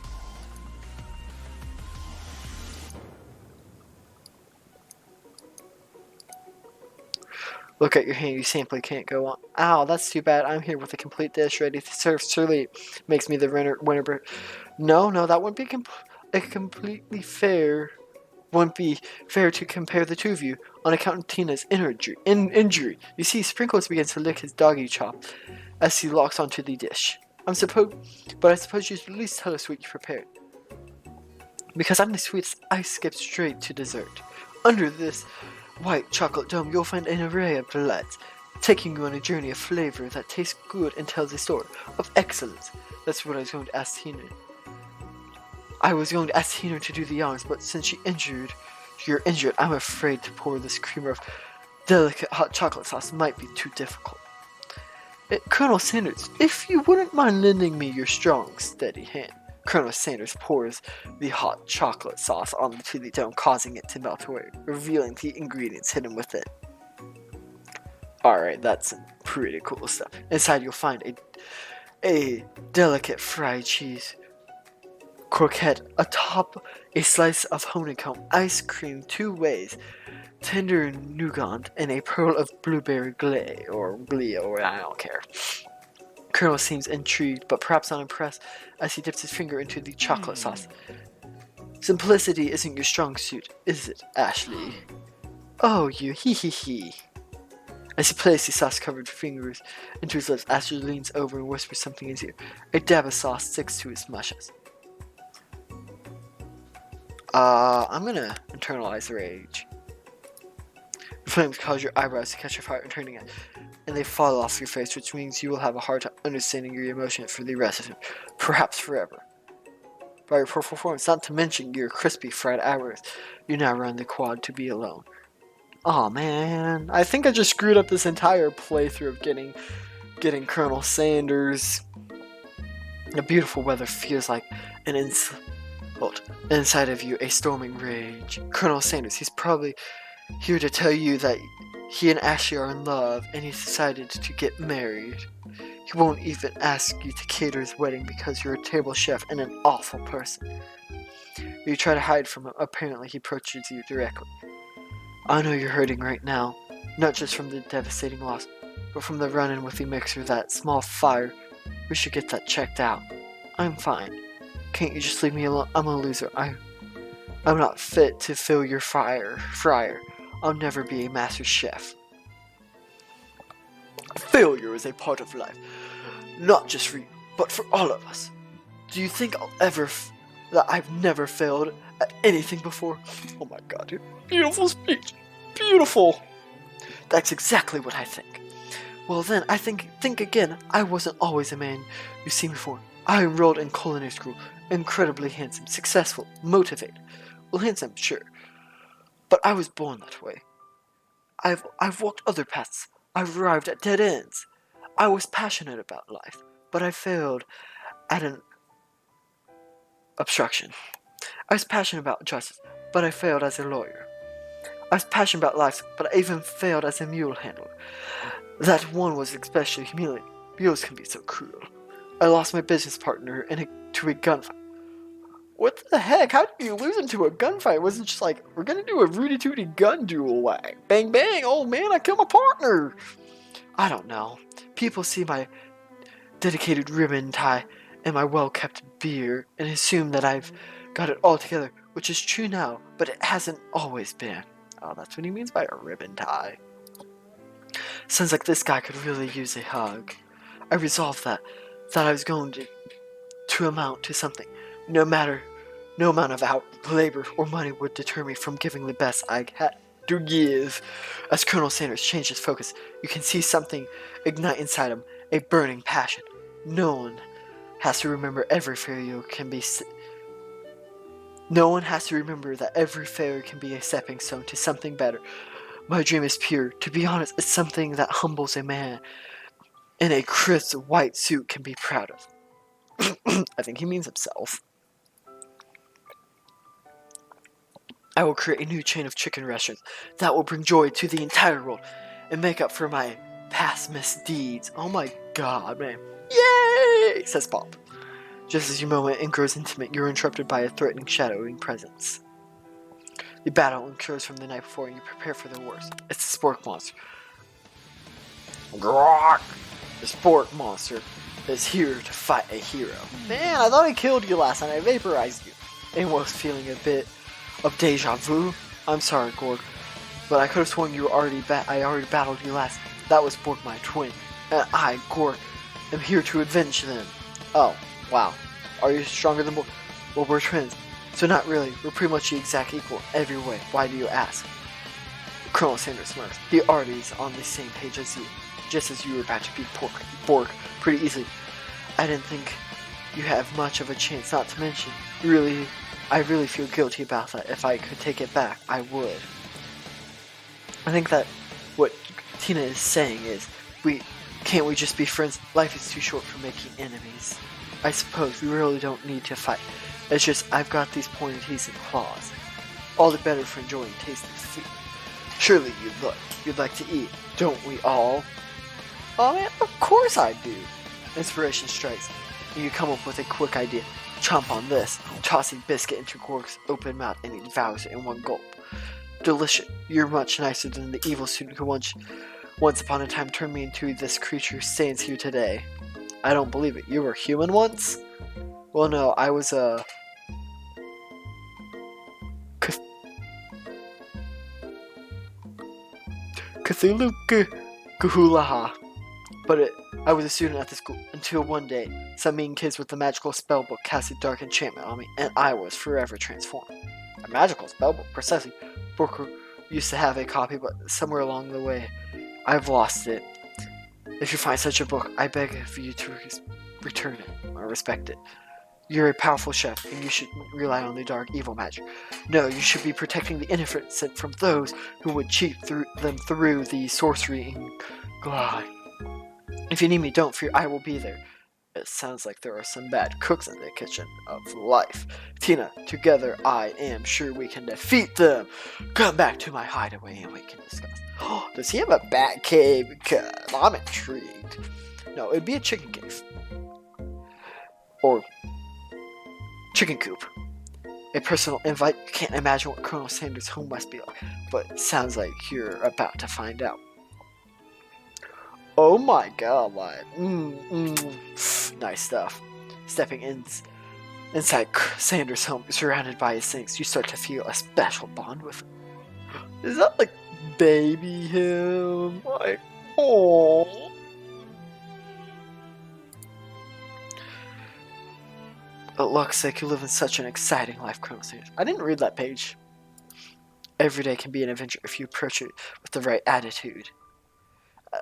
S1: Look at your hand, you simply can't go on. Ow, that's too bad. I'm here with a complete dish ready to serve. Surely makes me the winner. No, that wouldn't be completely fair. Wouldn't be fair to compare the two of you on account of Tina's injury. You see, Sprinkles begins to lick his doggy chop as he locks onto the dish. But I suppose you should at least tell us what you prepared. Because I'm the sweetest, I skip straight to dessert. Under this white chocolate dome, you'll find an array of delights, taking you on a journey of flavor that tastes good and tells a story of excellence. That's what I was going to ask Tina. I was going to ask Tina to do the honors, but since you're injured, I'm afraid to pour this creamer of delicate hot chocolate sauce might be too difficult. Colonel Sanders, if you wouldn't mind lending me your strong, steady hand. Colonel Sanders pours the hot chocolate sauce onto the dome, causing it to melt away, revealing the ingredients hidden within. Alright, that's some pretty cool stuff. Inside you'll find a delicate fried cheese croquette, atop a slice of honeycomb ice cream 2 ways, tender nougat, and a pearl of blueberry glee, or I don't care. Colonel seems intrigued, but perhaps not impressed, as he dips his finger into the chocolate sauce. Simplicity isn't your strong suit, is it, Ashley? Oh, you hee hee hee. As he places the sauce-covered fingers into his lips, Ashley leans over and whispers something in his ear. A dab of sauce sticks to his muscles. I'm gonna internalize rage. The flames cause your eyebrows to catch fire and turning it, and they fall off your face, which means you will have a hard time understanding your emotions for the rest of him, perhaps forever. By your poor performance, not to mention your crispy fried eyebrows, you now run the quad to be alone. Aw, man, I think I just screwed up this entire playthrough of getting Colonel Sanders. The beautiful weather feels like an inside of you, a storming rage. Colonel Sanders, he's probably here to tell you that he and Ashley are in love, and he's decided to get married. He won't even ask you to cater his wedding because you're a table chef and an awful person. You try to hide from him, apparently he approaches you directly. I know you're hurting right now, not just from the devastating loss, but from the run-in with the mixer, that small fire. We should get that checked out. I'm fine. Can't you just leave me alone? I'm a loser. I'm not fit to fill your fryer. I'll never be a master chef. Failure is a part of life, not just for you, but for all of us. Do you think that I've never failed at anything before? Oh my god, dude. Beautiful speech. Beautiful. That's exactly what I think. Well then, I think again. I wasn't always a man you've seen before. I enrolled in culinary school. Incredibly handsome, successful, motivated. Well, handsome, sure. But I was born that way. I've walked other paths. I've arrived at dead ends. I was passionate about life, but I failed at an obstruction. I was passionate about justice, but I failed as a lawyer. I was passionate about life, but I even failed as a mule handler. That one was especially humiliating. Mules can be so cruel. I lost my business partner to a gunfight. What the heck? How did you lose him to a gunfight? It wasn't just like, we're gonna do a Rudy Tooty gun duel. Like, bang bang, oh man, I killed my partner. I don't know. People see my dedicated ribbon tie and my well-kept beard and assume that I've got it all together, which is true now, but it hasn't always been. Oh, that's what he means by a ribbon tie. Sounds like this guy could really use a hug. I resolved that I was going to amount to something. No amount of labor or money would deter me from giving the best I had to give. As Colonel Sanders changed his focus, you can see something ignite inside him, a burning passion. No one has to remember that every failure can be a stepping stone to something better. My dream is pure. To be honest, it's something that humbles a man in a crisp white suit can be proud of. I think he means himself. I will create a new chain of chicken restaurants that will bring joy to the entire world and make up for my past misdeeds. Oh my god, man. Yay! Says Bob. Just as your moment grows intimate, you're interrupted by a threatening shadowing presence. The battle occurs from the night before and you prepare for the worst. It's the Spork Monster. Grok! The Spork Monster is here to fight a hero. Man, I thought I killed you last night. I vaporized you. Anyone was feeling a bit of deja vu? I'm sorry, Gorg, but I could have sworn I already battled you last. That was Borg, my twin, and I, Gorg, am here to avenge them. Oh, wow. Are you stronger than Borg? Well, we're twins, so not really. We're pretty much the exact equal every way. Why do you ask? Colonel Sanders smirks. He already is on the same page as you, just as you were about to beat Borg pretty easily. I didn't think you have much of a chance, not to mention, I really feel guilty about that. If I could take it back, I would. I think that what Tina is saying is, can't we just be friends? Life is too short for making enemies. I suppose we really don't need to fight. It's just I've got these pointed teeth and claws. All the better for enjoying tasty food. Surely you'd like to eat, don't we all? Oh man, of course I do. Inspiration strikes, and you come up with a quick idea. Chomp on this, toss a biscuit into Gorg's open mouth, and he devours it in one gulp. Delicious. You're much nicer than the evil student who once upon a time turned me into this creature who stands here today. I don't believe it. You were human once? Well, no, I was a Cthulhu Guhulaha. I was a student at the school until one day, some mean kids with a magical spellbook cast a dark enchantment on me, and I was forever transformed. A magical spellbook, precisely. Booker used to have a copy, but somewhere along the way, I've lost it. If you find such a book, I beg of you to return it or respect it. You're a powerful chef, and you shouldn't rely on the dark evil magic. No, you should be protecting the innocent from those who would cheat them through the sorcery and God. If you need me, don't fear, I will be there. It sounds like there are some bad cooks in the kitchen of life. Tina, together I am sure we can defeat them. Come back to my hideaway and we can discuss. Does he have a bat cave? Because I'm intrigued. No, it'd be a chicken cave. Or chicken coop. A personal invite. You can't imagine what Colonel Sanders' home must be like, but sounds like you're about to find out. Oh my god, nice stuff. Stepping inside Sanders' home, surrounded by his things, you start to feel a special bond with him. Is that like baby him? Like, oh. It looks like you live in such an exciting life, Colonel Sanders. I didn't read that page. Every day can be an adventure if you approach it with the right attitude.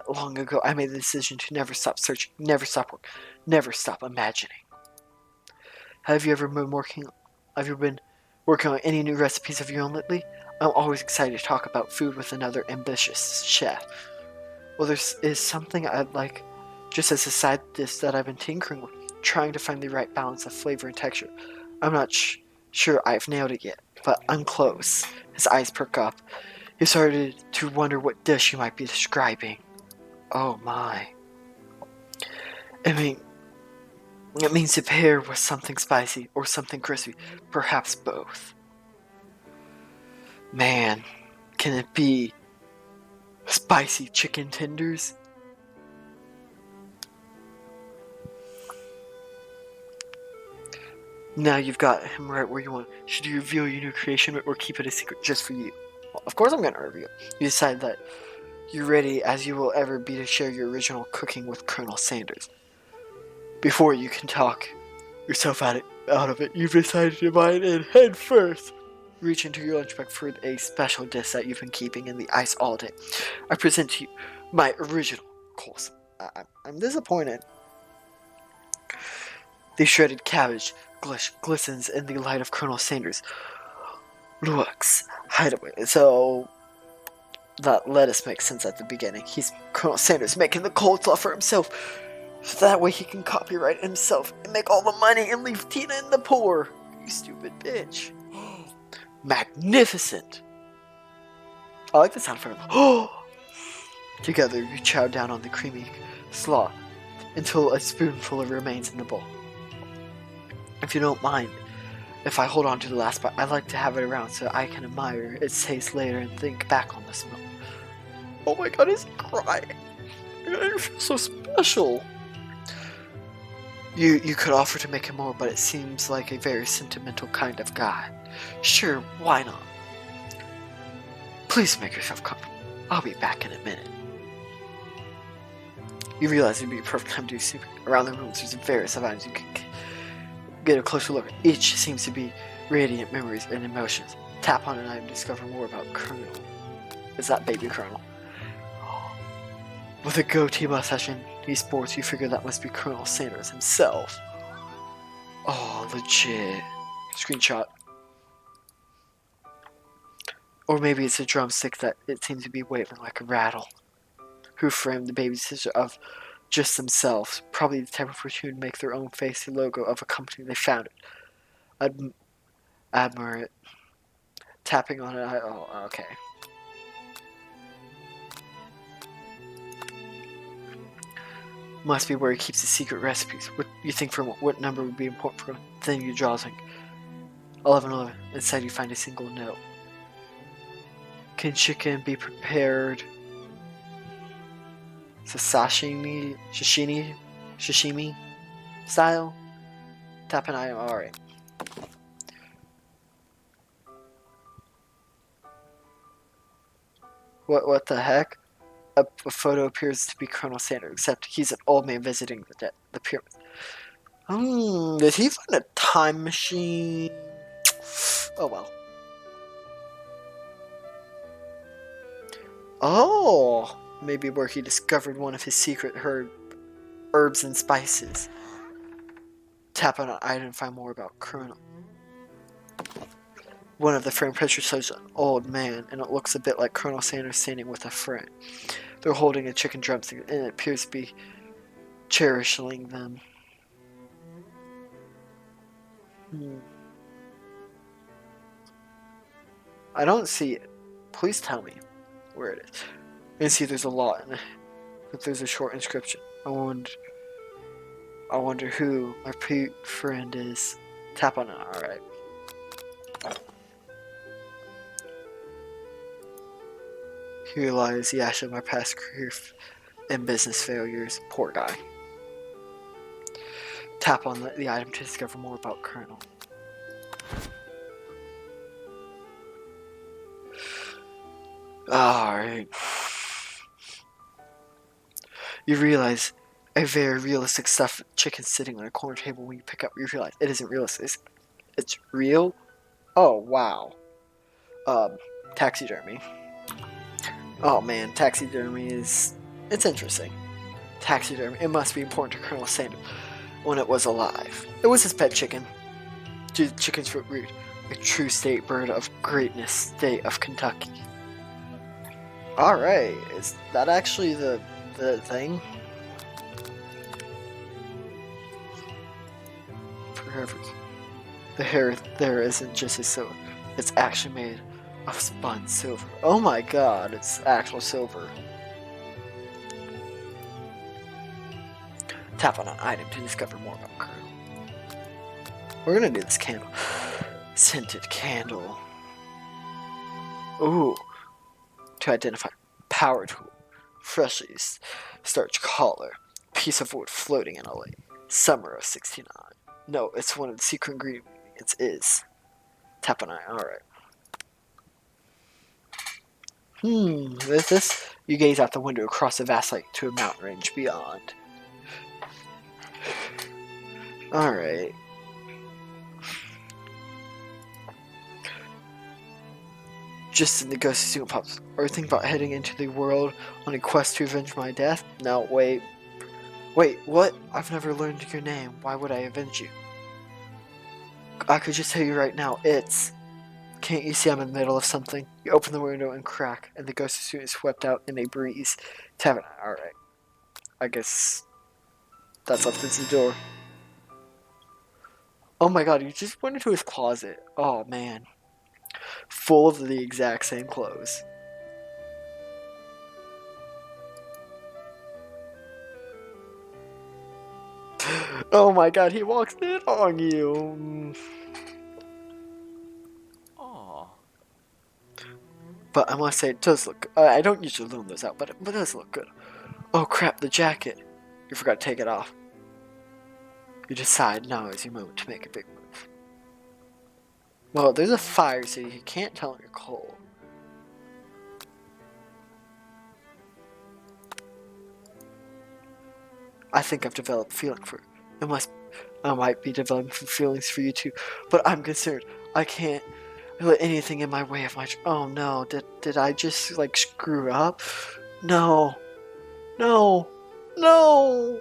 S1: Long ago, I made the decision to never stop searching, never stop working, never stop imagining. Have you been working on any new recipes of your own lately? I'm always excited to talk about food with another ambitious chef. Well, there is something I'd like, just as a side dish that I've been tinkering with, trying to find the right balance of flavor and texture. I'm not sure I've nailed it yet, but I'm close. His eyes perk up. He started to wonder what dish you might be describing. Oh my. It means to pair with something spicy or something crispy, perhaps both. Man, can it be spicy chicken tenders? Now you've got him right where you want. Should you reveal your new creation or keep it a secret just for you? Well, of course I'm going to reveal. You decide that you're ready as you will ever be to share your original cooking with Colonel Sanders. Before you can talk yourself out of it, you've decided to bite in head first. Reach into your lunch bag for a special dish that you've been keeping in the ice all day. I present to you my original course. I'm disappointed. The shredded cabbage glistens in the light of Colonel Sanders' looks hideaway. So that lettuce makes sense at the beginning. He's Colonel Sanders making the coleslaw for himself, so that way he can copyright himself and make all the money and leave Tina in the poor. You stupid bitch. Magnificent. I like the sound for him. Together you chow down on the creamy slaw until a spoonful remains in the bowl. If you don't mind, if I hold on to the last bite, I'd like to have it around so I can admire its taste later and think back on the smell. Oh my god, he's crying. I feel so special. You could offer to make him more, but it seems like a very sentimental kind of guy. Sure, why not? Please make yourself comfortable. I'll be back in a minute. You realize it'd be a perfect time to do something. Around the rooms, there's various items you can get a closer look. Each seems to be radiant memories and emotions. Tap on an item to discover more about Colonel. Is that baby Colonel? With a goatee mustache and he sports, you figure that must be Colonel Sanders himself. Oh, legit. Screenshot. Or maybe it's a drumstick that it seems to be waving like a rattle. Who framed the baby sister of just themselves? Probably the type of person who'd make their own face the logo of a company they founded. Admire it. Tapping on it. Oh, okay. Must be where he keeps his secret recipes. What you think from what number would be important for him? Then you draw something. 1111. Inside you find a single note. Can chicken be prepared? Sashimi? Sashimi style. Tap an item. Alright. What the heck? A photo appears to be Colonel Sanders, except he's an old man visiting the pyramid. Did he find a time machine? Oh well. Oh, maybe where he discovered one of his secret herbs and spices. Tap on an item and find more about Colonel. One of the frame pictures shows an old man, and it looks a bit like Colonel Sanders standing with a friend. They're holding a chicken drumstick, and it appears to be cherishing them. I don't see it. Please tell me where it is. I see there's a lot, and there's a short inscription. I wonder who my friend is. Tap on it. Alright. Here lies the ash of my past career and business failures. Poor guy. Tap on the item to discover more about Colonel. Alright. You realize a very realistic stuffed chicken sitting on a corner table. When you pick up, you realize it isn't realistic. It's real? Oh, wow. Taxidermy. Oh man, taxidermy it's interesting. Taxidermy, it must be important to Colonel Sanders when it was alive. It was his pet chicken. Chicken's fruit root, a true state bird of greatness, state of Kentucky. Alright, is that actually the thing? Perfect. The hair there isn't just a silver, it's actually made of spun silver. Oh my god, it's actual silver. Tap on an item to discover more about Colonel. We're gonna do this candle. Scented candle. Ooh. To identify. Power tool. Freshly starched collar. Piece of wood floating in a lake. Summer of 69. No, it's one of the secret ingredients is. Tap on it. Alright. With this, you gaze out the window across the vast lake to a mountain range beyond. Alright. Just in the ghost soon pops. Are you thinking about heading into the world on a quest to avenge my death? No, wait. Wait, what? I've never learned your name. Why would I avenge you? I could just tell you right now, it's... Can't you see I'm in the middle of something? You open the window and crack, and the ghost of soon is swept out in a breeze. Tavern. Alright. I guess that's left as the door. Oh my god, you just went into his closet. Oh man. Full of the exact same clothes. Oh my god, he walks in on you. But I must say, it does look... I don't usually loan those out, but it does look good. Oh crap, the jacket. You forgot to take it off. You decide now is your moment to make a big move. Well, there's a fire, so you can't tell you're cold. I think I've developed a feeling for it. I might be developing some feelings for you too, but I'm concerned. I can't let anything in my way of my... Oh no, did I just like screw up? No. No. No.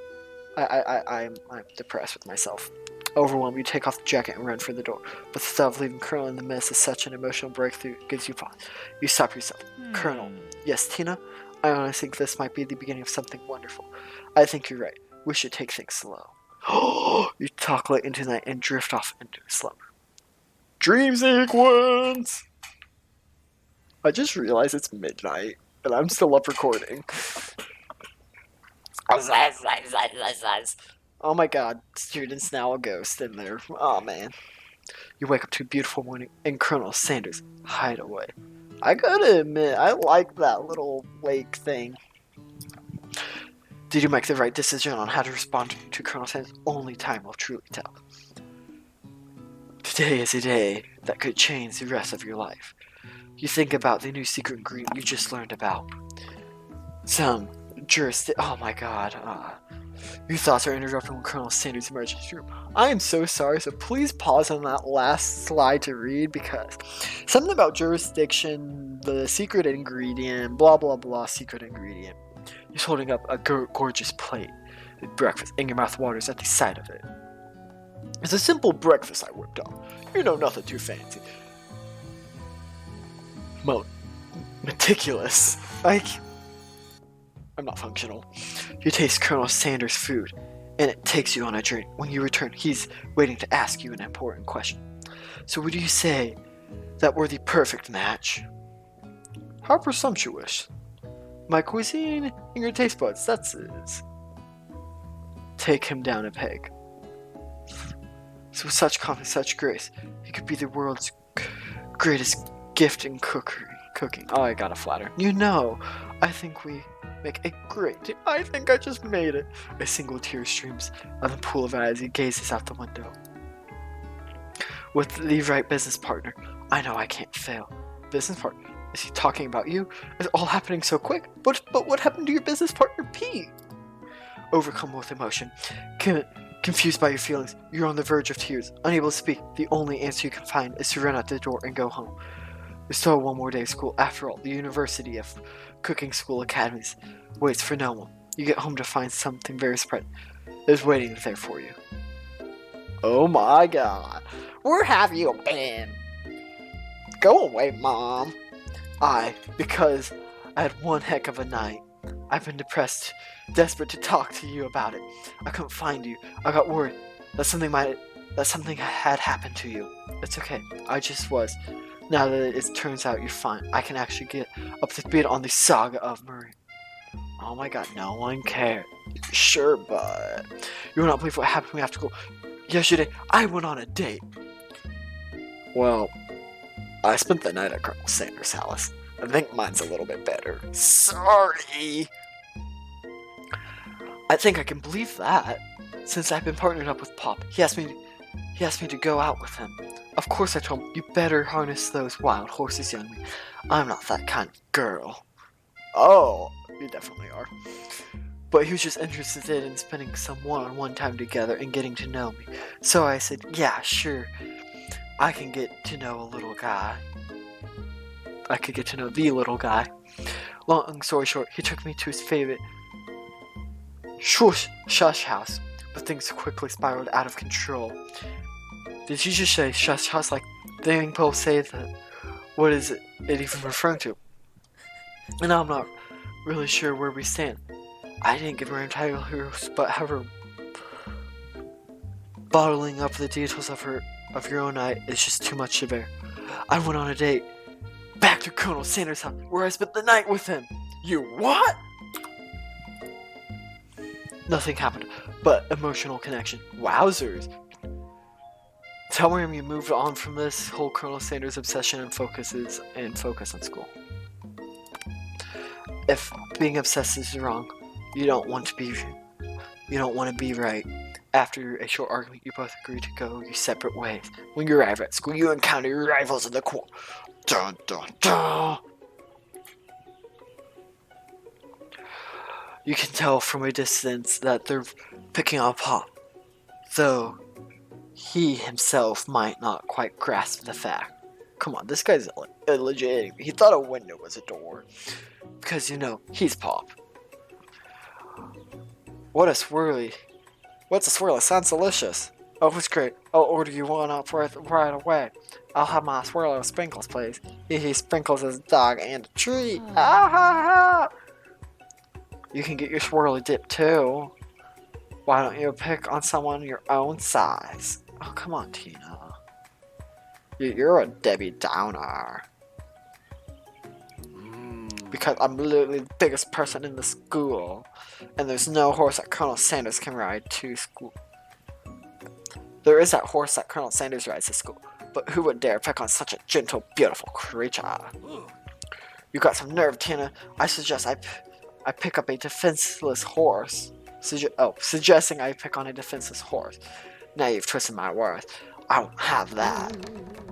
S1: I'm depressed with myself. Overwhelmed, you take off the jacket and run for the door. But the thought of leaving Colonel in the mist is such an emotional breakthrough, it gives you pause. You stop yourself. Colonel. Yes, Tina? I honestly think this might be the beginning of something wonderful. I think you're right. We should take things slow. You talk late into the night and drift off into a slumber. Dream sequence! I just realized it's midnight, and I'm still up recording. Oh my god, student's now a ghost in there. Oh man. You wake up to a beautiful morning in Colonel Sanders' hideaway. I gotta admit, I like that little lake thing. Did you make the right decision on how to respond to Colonel Sanders? Only time will truly tell. Today is a day that could change the rest of your life. You think about the new secret ingredient you just learned about. Some oh my god. Your thoughts are interrupted when Colonel Sanders emerges from the room. I am so sorry, so please pause on that last slide to read, because something about jurisdiction, the secret ingredient, blah blah blah, secret ingredient. He's holding up a gorgeous plate with breakfast, and your mouth waters at the sight of it. It's a simple breakfast I whipped up. You know, nothing too fancy. Meticulous. I'm not functional. You taste Colonel Sanders' food, and it takes you on a journey. When you return, he's waiting to ask you an important question. So would you say that we're the perfect match? How presumptuous. My cuisine and your taste buds, that's it. Take him down a peg. So with such confidence, such grace, he could be the world's greatest gift in cooking. Oh, I gotta flatter. You know, I think we make a great team. I think I just made it. A single tear streams on the pool of eyes as he gazes out the window. With the right business partner, I know I can't fail. Business partner? Is he talking about you? Is it all happening so quick? But what happened to your business partner, Pete? Overcome with emotion, confused by your feelings, you're on the verge of tears, unable to speak. The only answer you can find is to run out the door and go home. There's still one more day of school. After all, the University of Cooking School Academies waits for no one. You get home to find something very surprising is waiting there for you. Oh my god. Where have you been? Go away, Mom. Because I had one heck of a night. I've been depressed, desperate to talk to you about it. I couldn't find you. I got worried that something had happened to you. It's okay. I just was. Now that it turns out you're fine, I can actually get up to speed on the saga of Marie. Oh my god, no one cared. Sure, but you will not believe what happened to me after school. Yesterday, I went on a date. Well, I spent the night at Colonel Sanders' house. I think mine's a little bit better. Sorry. I think I can believe that. Since I've been partnered up with Pop, he asked me to go out with him. Of course I told him, you better harness those wild horses, young man. I'm not that kind of girl. Oh, you definitely are. But he was just interested in spending some one-on-one time together and getting to know me. So I said, yeah, sure. I can get to know a little guy. I could get to know the little guy. Long story short, he took me to his favorite shush house, but things quickly spiraled out of control. Did you just say shush house like the people say that? What is it even referring to? And I'm not really sure where we stand. I didn't give her entire heroes, but have her bottling up the details of your own night is just too much to bear. I went on a date back to Colonel Sanders' house where I spent the night with him. You what? Nothing happened, but emotional connection. Wowzers. Tell him you moved on from this whole Colonel Sanders obsession and focus on school. If being obsessed is wrong, you don't want to be right. After a short argument, you both agree to go your separate ways. When you arrive at school, you encounter your rivals in the court. Dun dun dun! You can tell from a distance that they're picking on Pop, though he himself might not quite grasp the fact. Come on, this guy's illegit. He thought a window was a door. Because, he's Pop. What's a swirly? Sounds delicious. Oh, it's great. I'll order you one up right away. I'll have my swirly with Sprinkles, please. He sprinkles his dog and a tree. Ah ha ha! You can get your swirly dip too. Why don't you pick on someone your own size? Oh, come on, Tina. You're a Debbie Downer. Because I'm literally the biggest person in the school. And there's no horse that Colonel Sanders can ride to school. There is that horse that Colonel Sanders rides to school. But who would dare pick on such a gentle, beautiful creature? You got some nerve, Tina. I suggest I pick up a defenseless horse. Suggesting I pick on a defenseless horse. Now you've twisted my words. I won't have that.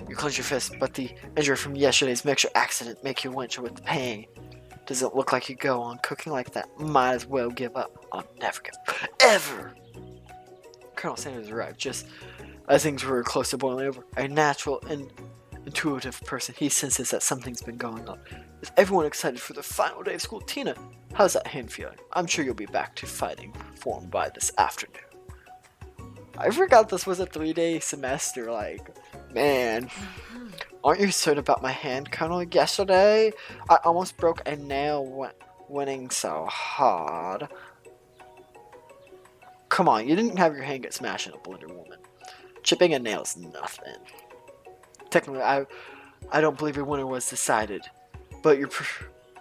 S1: You clench your fist, but the injury from yesterday's mixture accident make you wince with pain. Doesn't look like you go on cooking like that. Might as well give up. I'll never give up. Ever! Colonel Sanders arrived just as things were close to boiling over. A natural and intuitive person, he senses that something's been going on. Is everyone excited for the final day of school? Tina, how's that hand feeling? I'm sure you'll be back to fighting form by this afternoon. I forgot this was a 3-day semester, like, man. Aren't you certain about my hand, Colonel? Yesterday, I almost broke a nail winning so hard. Come on, you didn't have your hand get smashed in a blender, woman. Chipping a nail is nothing. Technically, I don't believe your winner was decided, but your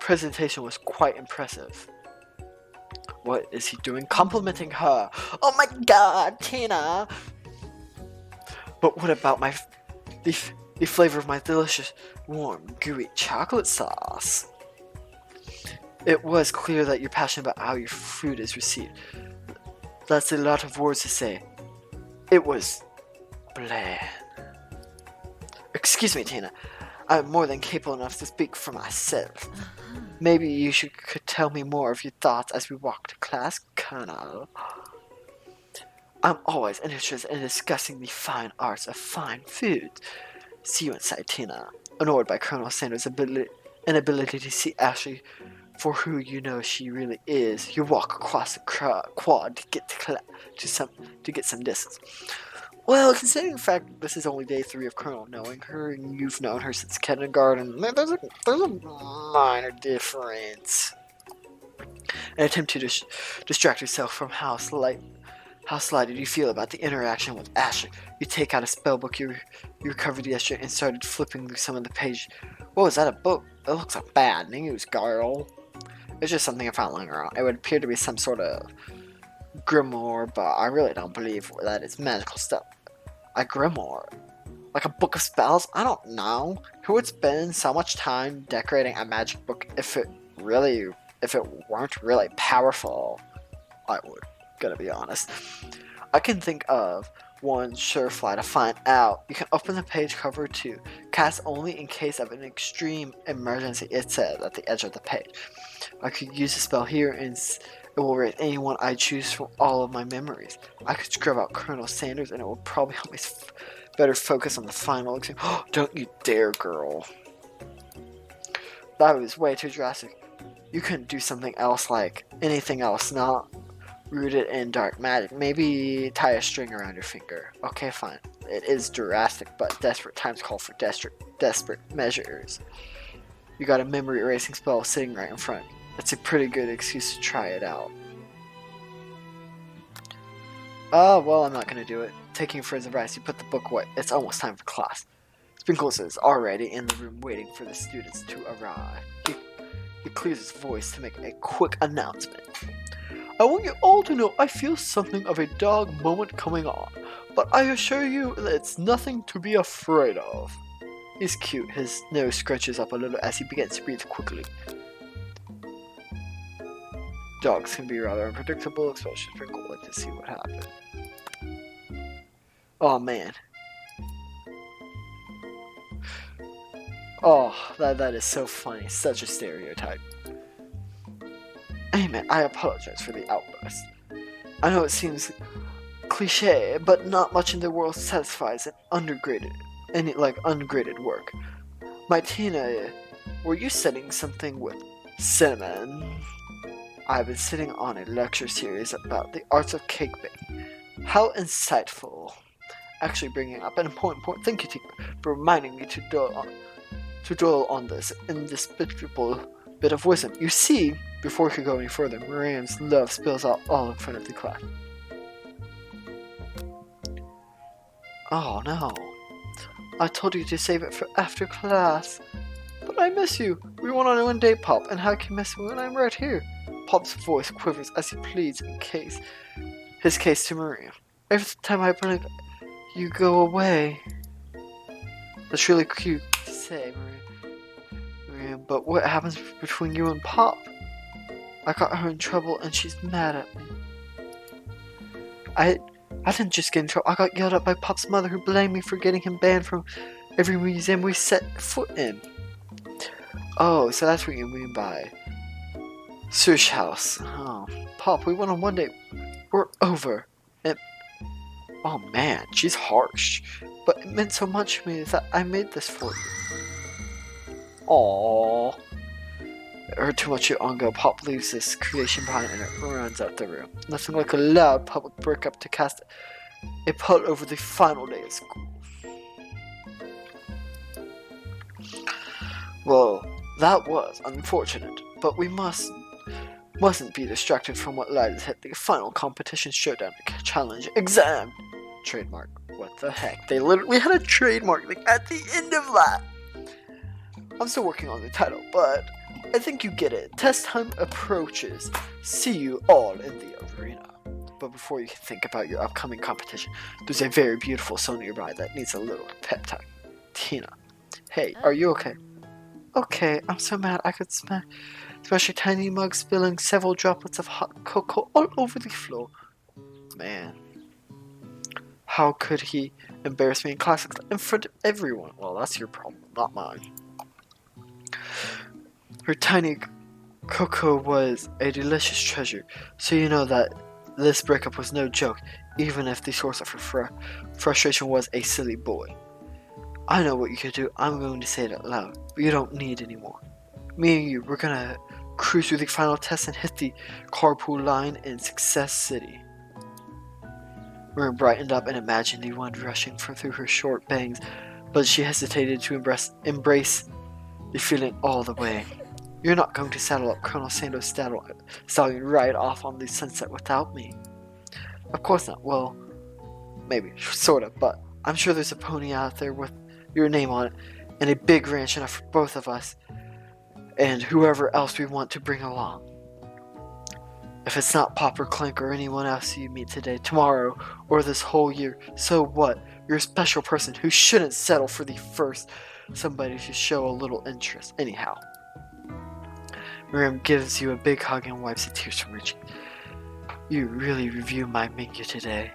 S1: presentation was quite impressive. What is he doing? Complimenting her. Oh my god, Tina! But what about the flavor of my delicious, warm, gooey chocolate sauce? It was clear that you're passionate about how your food is received. That's a lot of words to say. It was bland. Excuse me, Tina. I'm more than capable enough to speak for myself. Maybe you could tell me more of your thoughts as we walk to class, Colonel. I'm always interested in discussing the fine arts of fine food. See you inside, Tina. Annoyed by Colonel Sanders' inability to see Ashley for who you know she really is, you walk across the quad to get some distance. Well, considering the fact that this is only day 3 of Colonel knowing her, and you've known her since kindergarten, there's a minor difference. An attempt to distract yourself from how slighted you feel about the interaction with Ashley. You take out a spell book you recovered yesterday and started flipping through some of the pages. Whoa, is that a book? It looks like bad news, girl. It's just something I found lying around. It would appear to be some sort of grimoire, but I really don't believe that it's magical stuff. A grimoire? Like a book of spells? I don't know. Who would spend so much time decorating a magic book if it weren't really powerful? I would, gotta be honest. I can think of one surefly to find out. You can open the page cover to cast only in case of an extreme emergency, it says at the edge of the page. I could use the spell here and it will raise anyone I choose from all of my memories. I could scrub out Colonel Sanders and it will probably help me better focus on the final exam. Don't you dare, girl. That was way too drastic. You couldn't do something else, like anything else not rooted in dark magic. Maybe tie a string around your finger. Okay, fine. It is drastic, but desperate times call for desperate measures. You got a memory erasing spell sitting right in front. That's a pretty good excuse to try it out. Oh, well, I'm not gonna do it. Taking Fred's advice, you put the book away. It's almost time for class. Sprinkles is already in the room waiting for the students to arrive. He clears his voice to make a quick announcement. I want you all to know I feel something of a dog moment coming on, but I assure you that it's nothing to be afraid of. He's cute. His nose scrunches up a little as he begins to breathe quickly. Dogs can be rather unpredictable, especially Sprinkle. Let's see what happens. Oh man. Oh, that is so funny. Such a stereotype. Hey man, I apologize for the outburst. I know it seems cliche, but not much in the world satisfies an ungraded work. My Tina, were you studying something with cinnamon? I've been sitting on a lecture series about the arts of cake baking. How insightful. Actually bringing up an important point. Thank you, Tina, for reminding me to dwell on this indisputable bit of wisdom. You see, before we could go any further, Miriam's love spills out all in front of the class. Oh no. I told you to save it for after class. But I miss you. We went on a one-date, Pop, and how can you miss me when I'm right here? Pop's voice quivers as he pleads his case to Maria. Every time I believe you go away. That's really cute to say, Maria. But what happens between you and Pop? I got her in trouble and she's mad at me. I didn't just get in trouble. I got yelled at by Pop's mother, who blamed me for getting him banned from every museum we set foot in. Oh, so that's what you mean by Sush House. Oh, Pop, we went on one date. We're over. Oh man, she's harsh. But it meant so much to me that I made this for you. Aww. It hurt too much to Ongo. Pop leaves this creation behind and it runs out the room. Nothing like a loud public breakup to cast a pall over the final day of school. Well, that was unfortunate, but we mustn't be distracted from what lies ahead. The final competition showdown challenge exam. Trademark. What the heck? They literally had a trademark at the end of that. I'm still working on the title, but I think you get it. Test time approaches. See you all in the arena. But before you can think about your upcoming competition, there's a very beautiful soul nearby that needs a little pep talk. Tina. Hey, are you okay? Okay, I'm so mad I could smash your tiny mug, spilling several droplets of hot cocoa all over the floor. Man. How could he embarrass me in class in front of everyone? Well, that's your problem, not mine. Her tiny cocoa was a delicious treasure, so you know that this breakup was no joke, even if the source of her frustration was a silly boy. I know what you could do. I'm going to say it out loud, but you don't need any more. Me and you, we're gonna cruise through the final test and hit the carpool line in Success City. Miriam brightened up and imagined the wind rushing through her short bangs, but she hesitated to embrace the feeling all the way. You're not going to saddle up Colonel Sando's stallion right off on the sunset without me. Of course not. Well, maybe, sort of, but I'm sure there's a pony out there with your name on it, and a big ranch enough for both of us, and whoever else we want to bring along. If it's not Pop or Clank or anyone else you meet today, tomorrow, or this whole year, so what? You're a special person who shouldn't settle for the first somebody to show a little interest. Anyhow, Miriam gives you a big hug and wipes the tears from her cheek. You really review my menu today.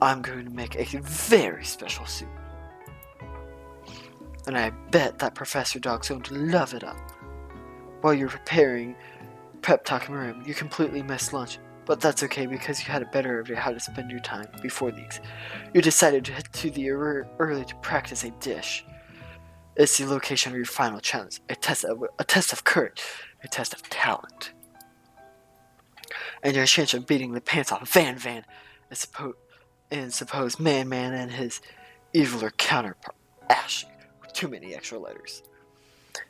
S1: I'm going to make a very special soup. And I bet that Professor Dog's going to love it up. While you're preparing prep talk Miriam, you completely missed lunch. But that's okay because you had a better idea how to spend your time before these. You decided to head to the early to practice a dish. It's the location of your final challenge. A test of courage. A test of talent. And your chance of beating the pants off Van and suppose Man and his eviler counterpart, Ashley, with too many extra letters.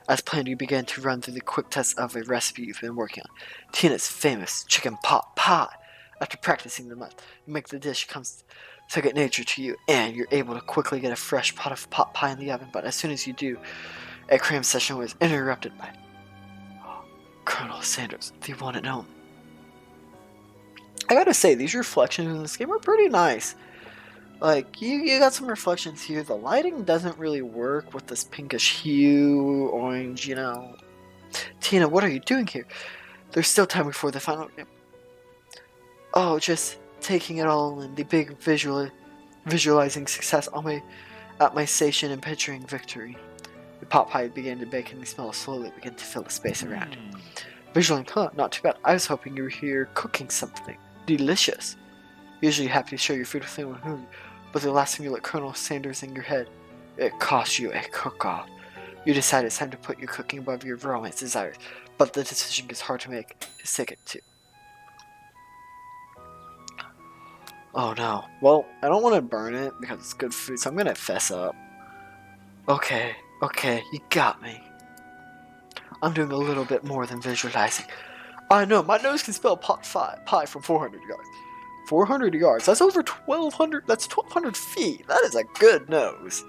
S1: As planned, you began to run through the quick test of a recipe you've been working on. Tina's famous chicken pot pie. After practicing the month, you make the dish comes second nature to you, and you're able to quickly get a fresh pot of pot pie in the oven. But as soon as you do, a cram session was interrupted by Colonel Sanders, the one and only. I gotta say, these reflections in this game are pretty nice. Like, you got some reflections here. The lighting doesn't really work with this pinkish hue, orange, you know. Tina, what are you doing here? There's still time before the final game. Oh, just taking it all in. The big visualizing success at my station and picturing victory. The pot pie began to bake and the smell slowly began to fill the space around it. Visualizing, not too bad. I was hoping you were here cooking something delicious. Usually happy to share your food with anyone hungry, but the last time you let Colonel Sanders in your head, it cost you a cook-off. You decide it's time to put your cooking above your romance desires, but the decision gets hard to make. Just take it too. Oh no. Well, I don't want to burn it because it's good food, so I'm gonna fess up. Okay, you got me. I'm doing a little bit more than visualizing. I know, my nose can spell pie from 400 yards. 400 yards, that's over 1,200, that's 1,200 feet. That is a good nose.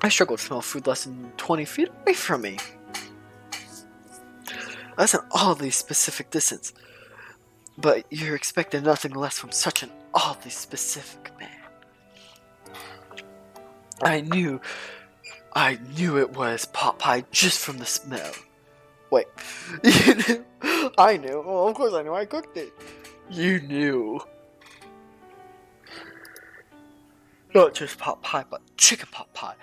S1: I struggle to smell food less than 20 feet away from me. That's an oddly specific distance. But you're expecting nothing less from such an oddly specific man. I knew it was pot pie just from the smell. Wait. You knew? I knew. Well, of course I knew. I cooked it. You knew. Not just pot pie, but chicken pot pie.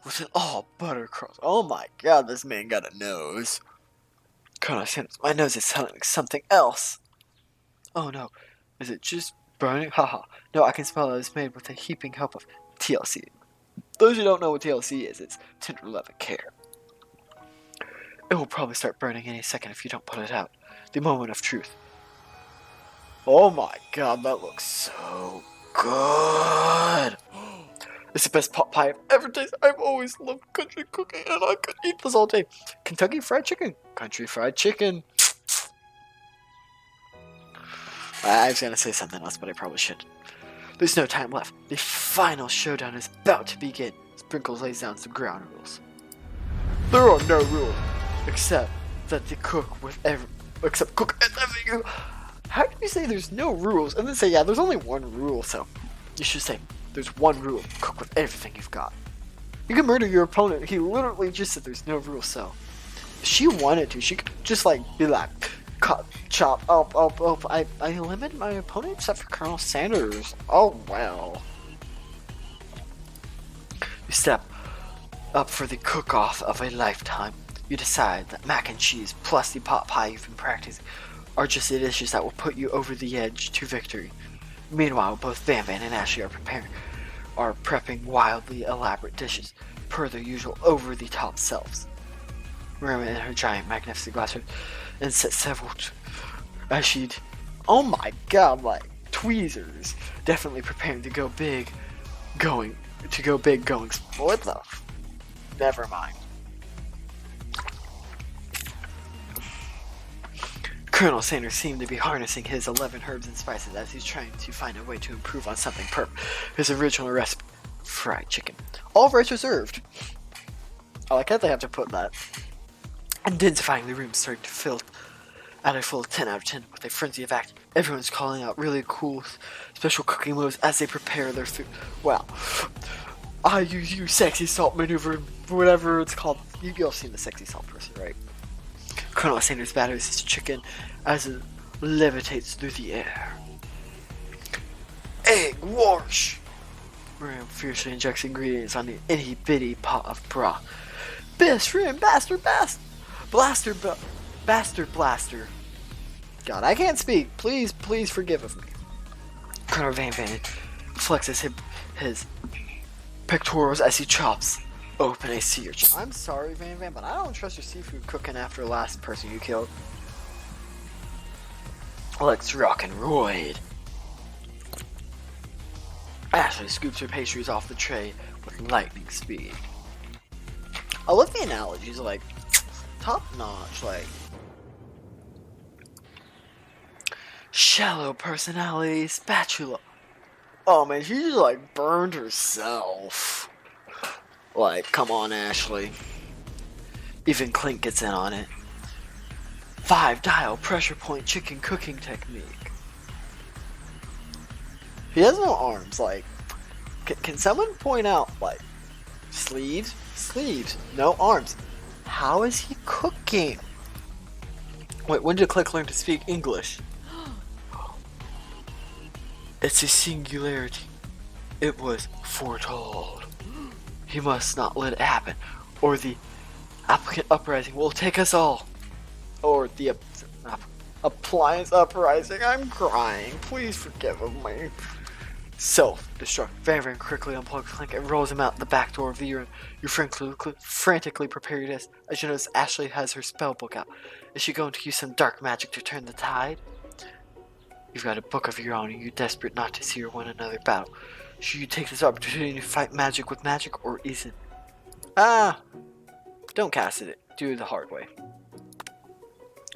S1: With an all butter crust. Oh my god, this man got a nose. Colonel Sanders, my nose is telling me something else. Oh no. Is it just burning? Haha. No, I can smell it. It's made with a heaping help of TLC. Those who don't know what TLC is, it's tender love and care. It will probably start burning any second if you don't put it out. The moment of truth. Oh my god, that looks so good. It's the best pot pie I've ever tasted. I've always loved country cooking and I could eat this all day. Kentucky Fried Chicken. Country Fried Chicken. I was gonna say something else, but I probably shouldn't. There's no time left. The final showdown is about to begin. Sprinkles lays down some ground rules. There are no rules, except that they cook with cook everything. How do you say there's no rules and then say, yeah, there's only one rule? So you should say there's one rule: cook with everything you've got. You can murder your opponent. He literally just said there's no rules. So if she wanted to, she could just like be like, cut, chop, I eliminated my opponent except for Colonel Sanders. Oh well. You step up for the cook-off of a lifetime. You decide that mac and cheese plus the pot pie you've been practicing are just the dishes that will put you over the edge to victory. Meanwhile, both Van Van and Ashley are prepping wildly elaborate dishes, per their usual over-the-top selves. Miranda in her giant, magnificent glassware and set several as she'd, oh my god, like tweezers, definitely preparing to go big, going. What the? Never mind. Colonel Sanders seemed to be harnessing his 11 herbs and spices as he's trying to find a way to improve on something his original recipe, fried chicken. All rights reserved. I like how they have to put that. Intensifying the room starting to fill at a full 10 out of 10 with a frenzy of action. Everyone's calling out really cool special cooking moves as they prepare their food. Wow. I use sexy salt maneuver, whatever it's called. You've all seen the sexy salt person, right? Colonel Sanders batters his chicken as it levitates through the air. Egg wash! Ram fiercely injects ingredients on the itty bitty pot of broth. Best friend, bastard. God, I can't speak. Please forgive of me. Colonel Van Van flexes his pectorals as he chops open a sea urchin. I'm sorry, Van Van, but I don't trust your seafood cooking after the last person you killed. Let's rock and roid. Ashley scoops her pastries off the tray with lightning speed. I love the analogies, like top notch, like shallow personality spatula. Oh man, she just like burned herself. Like, come on, Ashley. Even Clint gets in on it. 5-dial pressure point chicken cooking technique. He has no arms. Like, can someone point out, like, sleeves, no arms? How is he cooking? Wait, when did Clint learn to speak English? It's a singularity. It was foretold. He must not let it happen, or the applicant uprising will take us all. Or the appliance uprising. I'm crying. Please forgive me. Self-destruct. Van Van quickly unplugs Clink and rolls him out the back door of the urine. You frantically prepare your desk as you notice Ashley has her spell book out. Is she going to use some dark magic to turn the tide? You've got a book of your own and you're desperate not to see her win another battle. Should you take this opportunity to fight magic with magic, or is it? Don't cast it. Do it the hard way.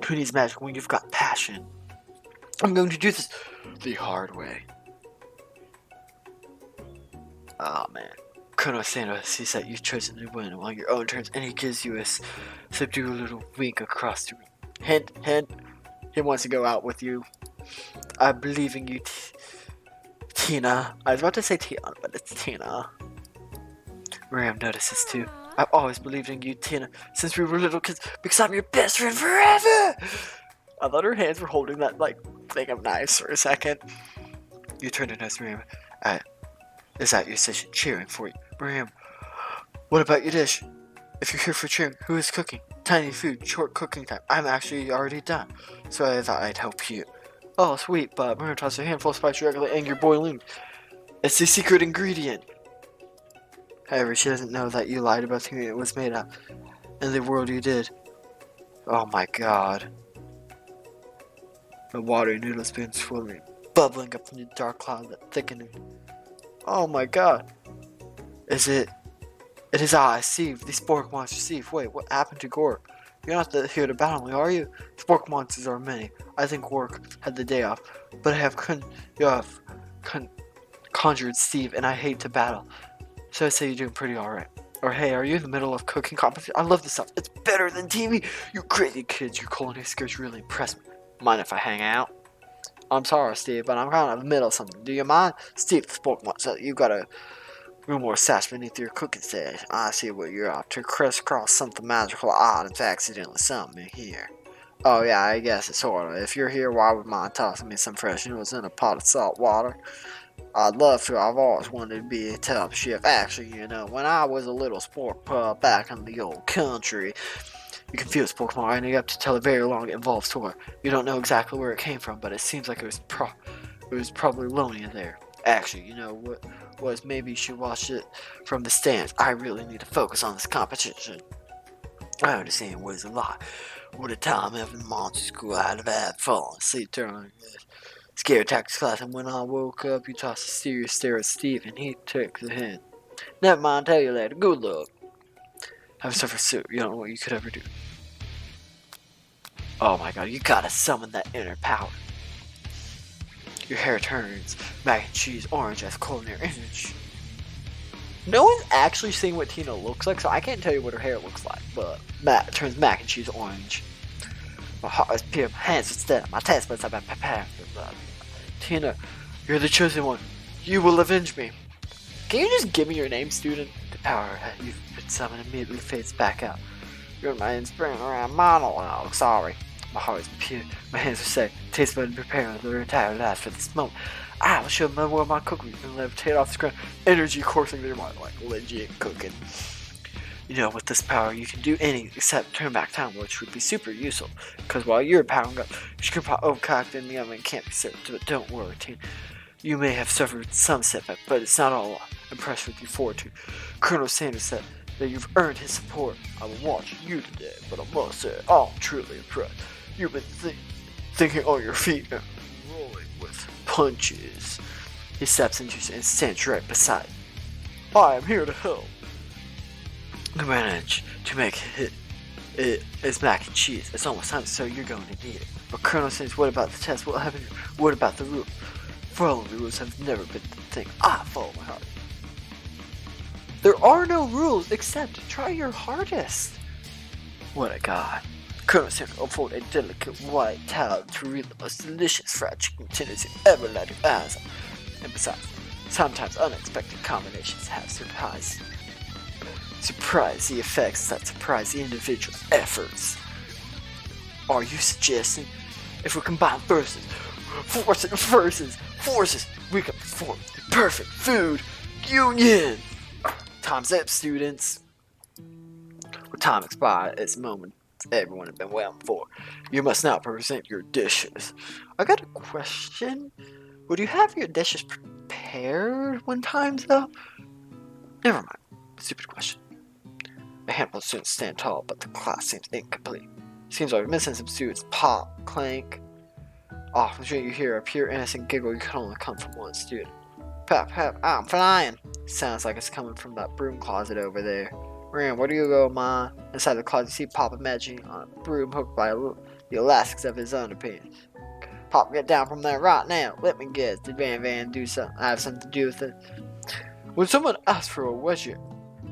S1: Who needs magic when you've got passion? I'm going to do this the hard way. Oh man. Colonel Sanders sees that you've chosen to win while your own turns, and he gives you a subdued little wink across the room. Hint. He wants to go out with you. I believe in you, Tina. I was about to say Tina, but it's Tina. Miriam notices too. I've always believed in you, Tina, since we were little kids, because I'm your best friend forever! I thought her hands were holding that, like, thing of knives for a second. You turned to nurse Miriam. Is that your station cheering for you? Miriam, what about your dish? If you're here for cheering, who is cooking? Tiny food, short cooking time. I'm actually already done, so I thought I'd help you. Oh, sweet, but Miriam tossed a handful of spice regularly and you're boiling. It's the secret ingredient. However, she doesn't know that you lied about the ingredient it was made of, and the world you did. Oh my god. The watery noodles began swirling, bubbling up from the dark cloud that thickening. Oh my god. It is I, Steve, the Spork Monster Steve. Wait, what happened to Gork? You're not here to battle me, are you? Spork monsters are many. I think Gork had the day off, but I have conjured Steve, and I hate to battle. So I say you're doing pretty alright. Or hey, are you in the middle of cooking competition? I love this stuff. It's better than TV. You crazy kids, your culinary skills really impress me. Mind if I hang out? I'm sorry, Steve, but I'm kind of in the middle of something. Do you mind? Steve, the Spork Monster, you've got a room more sash beneath your cooking stash. I see what you're up to. Crisscross something magical items accidentally something here. Oh yeah, I guess it's sorta. If you're here, why would mind tossing me some fresh noodles in a pot of salt water? I'd love to. I've always wanted to be a top chef. Actually, you know, when I was a little sport pup back in the old country, you can feel it's Pokemon winding up to tell a very long, involved story. You don't know exactly where it came from, but it seems like it was probably lonely in there. Actually, you know what was? Maybe you should watch it from the stands. I really need to focus on this competition. I understand what is a lot. What a time having monster school. I'd have had fallen asleep during this scare tactics class, and when I woke up, you tossed a serious stare at Steve, and he took the hint. Never mind, tell you later. Good luck. Have a suffer suit. You don't know what you could ever do. Oh my god, you gotta summon that inner power. Your hair turns mac and cheese orange as culinary energy. No one's actually seeing what Tina looks like, so I can't tell you what her hair looks like, but it turns mac and cheese orange. My heart is pure, my hands are steady, my taste buds have been prepared for blood. Tina, you're the chosen one. You will avenge me. Can you just give me your name, student? The power you've been summoned immediately fades back out. You're my inspiring around monologue. Sorry. My heart is pure. My hands are set. Taste buds preparing their entire lives for this moment. I will show them where my cookery can levitate off the ground. Energy coursing through your mind like legit cooking. You know, with this power, you can do anything except turn back time, which would be super useful. Because while you're powering up, your screw pot overcocked in the oven can't be served. But don't worry, team. You may have suffered some setback, but it's not all. I'm impressed with your fortitude. Colonel Sanders said that you've earned his support. I've been watching you today, but I must say, I'm truly impressed. You've been thinking on your feet and rolling with punches. He steps into you and stands right beside you. I am here to help. You managed to make it's mac and cheese. It's almost time, so you're going to need it. But Colonel says, what about the test? What happened? What about the rule? Following the rules have never been the thing. I follow my heart. There are no rules except try your hardest. What a god. Colonel Sanders unfolded a delicate white towel to reveal the most delicious fried chicken tenders you ever let your eyes on. And besides, sometimes unexpected combinations have surprise the effects that surprise the individual's efforts. Are you suggesting if we combine forces, we can form the perfect food union? Time's up, students. With time expired, it's a moment everyone has been waiting for. You must now present your dishes. I got a question. Would you have your dishes prepared when time's up? Never mind. Stupid question. A handful of students stand tall, but the class seems incomplete. Seems like we're missing some students. Pop, clank. Off the street you hear a pure innocent giggle. You can only come from one student. Pap, pap, I'm flying. Sounds like it's coming from that broom closet over there. Ram, where do you go, Ma? Inside the closet, you see Pop imagining on a broom hooked by the elastics of his underpants. Pop, get down from there right now. Let me guess. Did Van Van have something to do with it? When someone asks for a wedgie,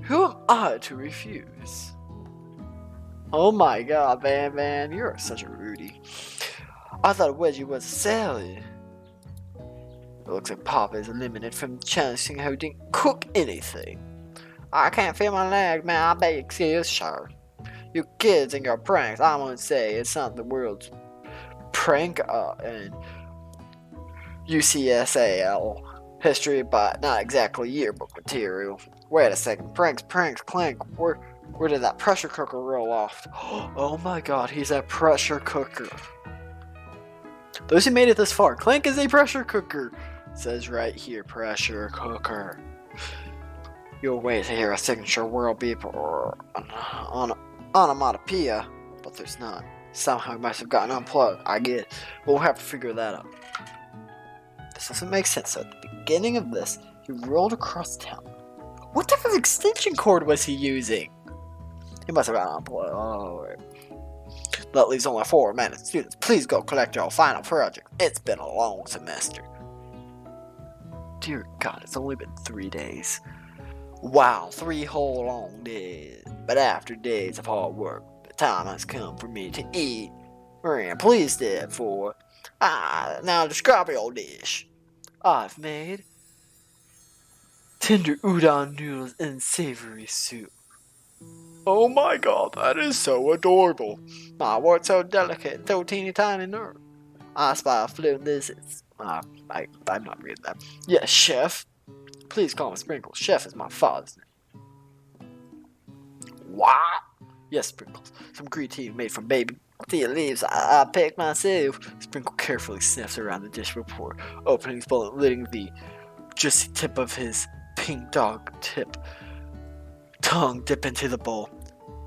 S1: who am I to refuse? Oh my god, Van Van, you're such a Rudy. I thought a wedgie was a salad. It looks like Pop is eliminated from challenging how he didn't cook anything. I can't feel my leg, man. I beg excuse, sir. You kids and your pranks, I won't say it's not the world's prank in UCSAL history, but not exactly yearbook material. Wait a second. Pranks, clank. Where did that pressure cooker roll off? Oh my god, he's a pressure cooker. Those who made it this far, Clank is a pressure cooker. It says right here, pressure cooker. You'll wait to hear a signature world beep or an onomatopoeia, but there's none. Somehow it must have gotten unplugged. I get it. We'll have to figure that out. This doesn't make sense. So at the beginning of this, he rolled across town. What type of extension cord was he using? He must have gotten unplugged. Oh, right. That leaves only 4 minutes. Students, please go collect your final project. It's been a long semester. Dear God, it's only been 3 days. Wow, 3 whole long days. But after days of hard work, the time has come for me to eat. Maria, please step forward. Now describe your dish. I've made tender udon noodles and savory soup. Oh my god, that is so adorable. My what's so delicate, so teeny tiny nerve. I spy a fluent lizards. I'm not reading that. Yes, chef. Please call me Sprinkles. Chef is my father's name. What? Yes, Sprinkles. Some green tea made from baby tea leaves I picked myself. Sprinkle carefully sniffs around the dish before opening his bowl and letting the juicy tip of his pink dog tongue dip into the bowl.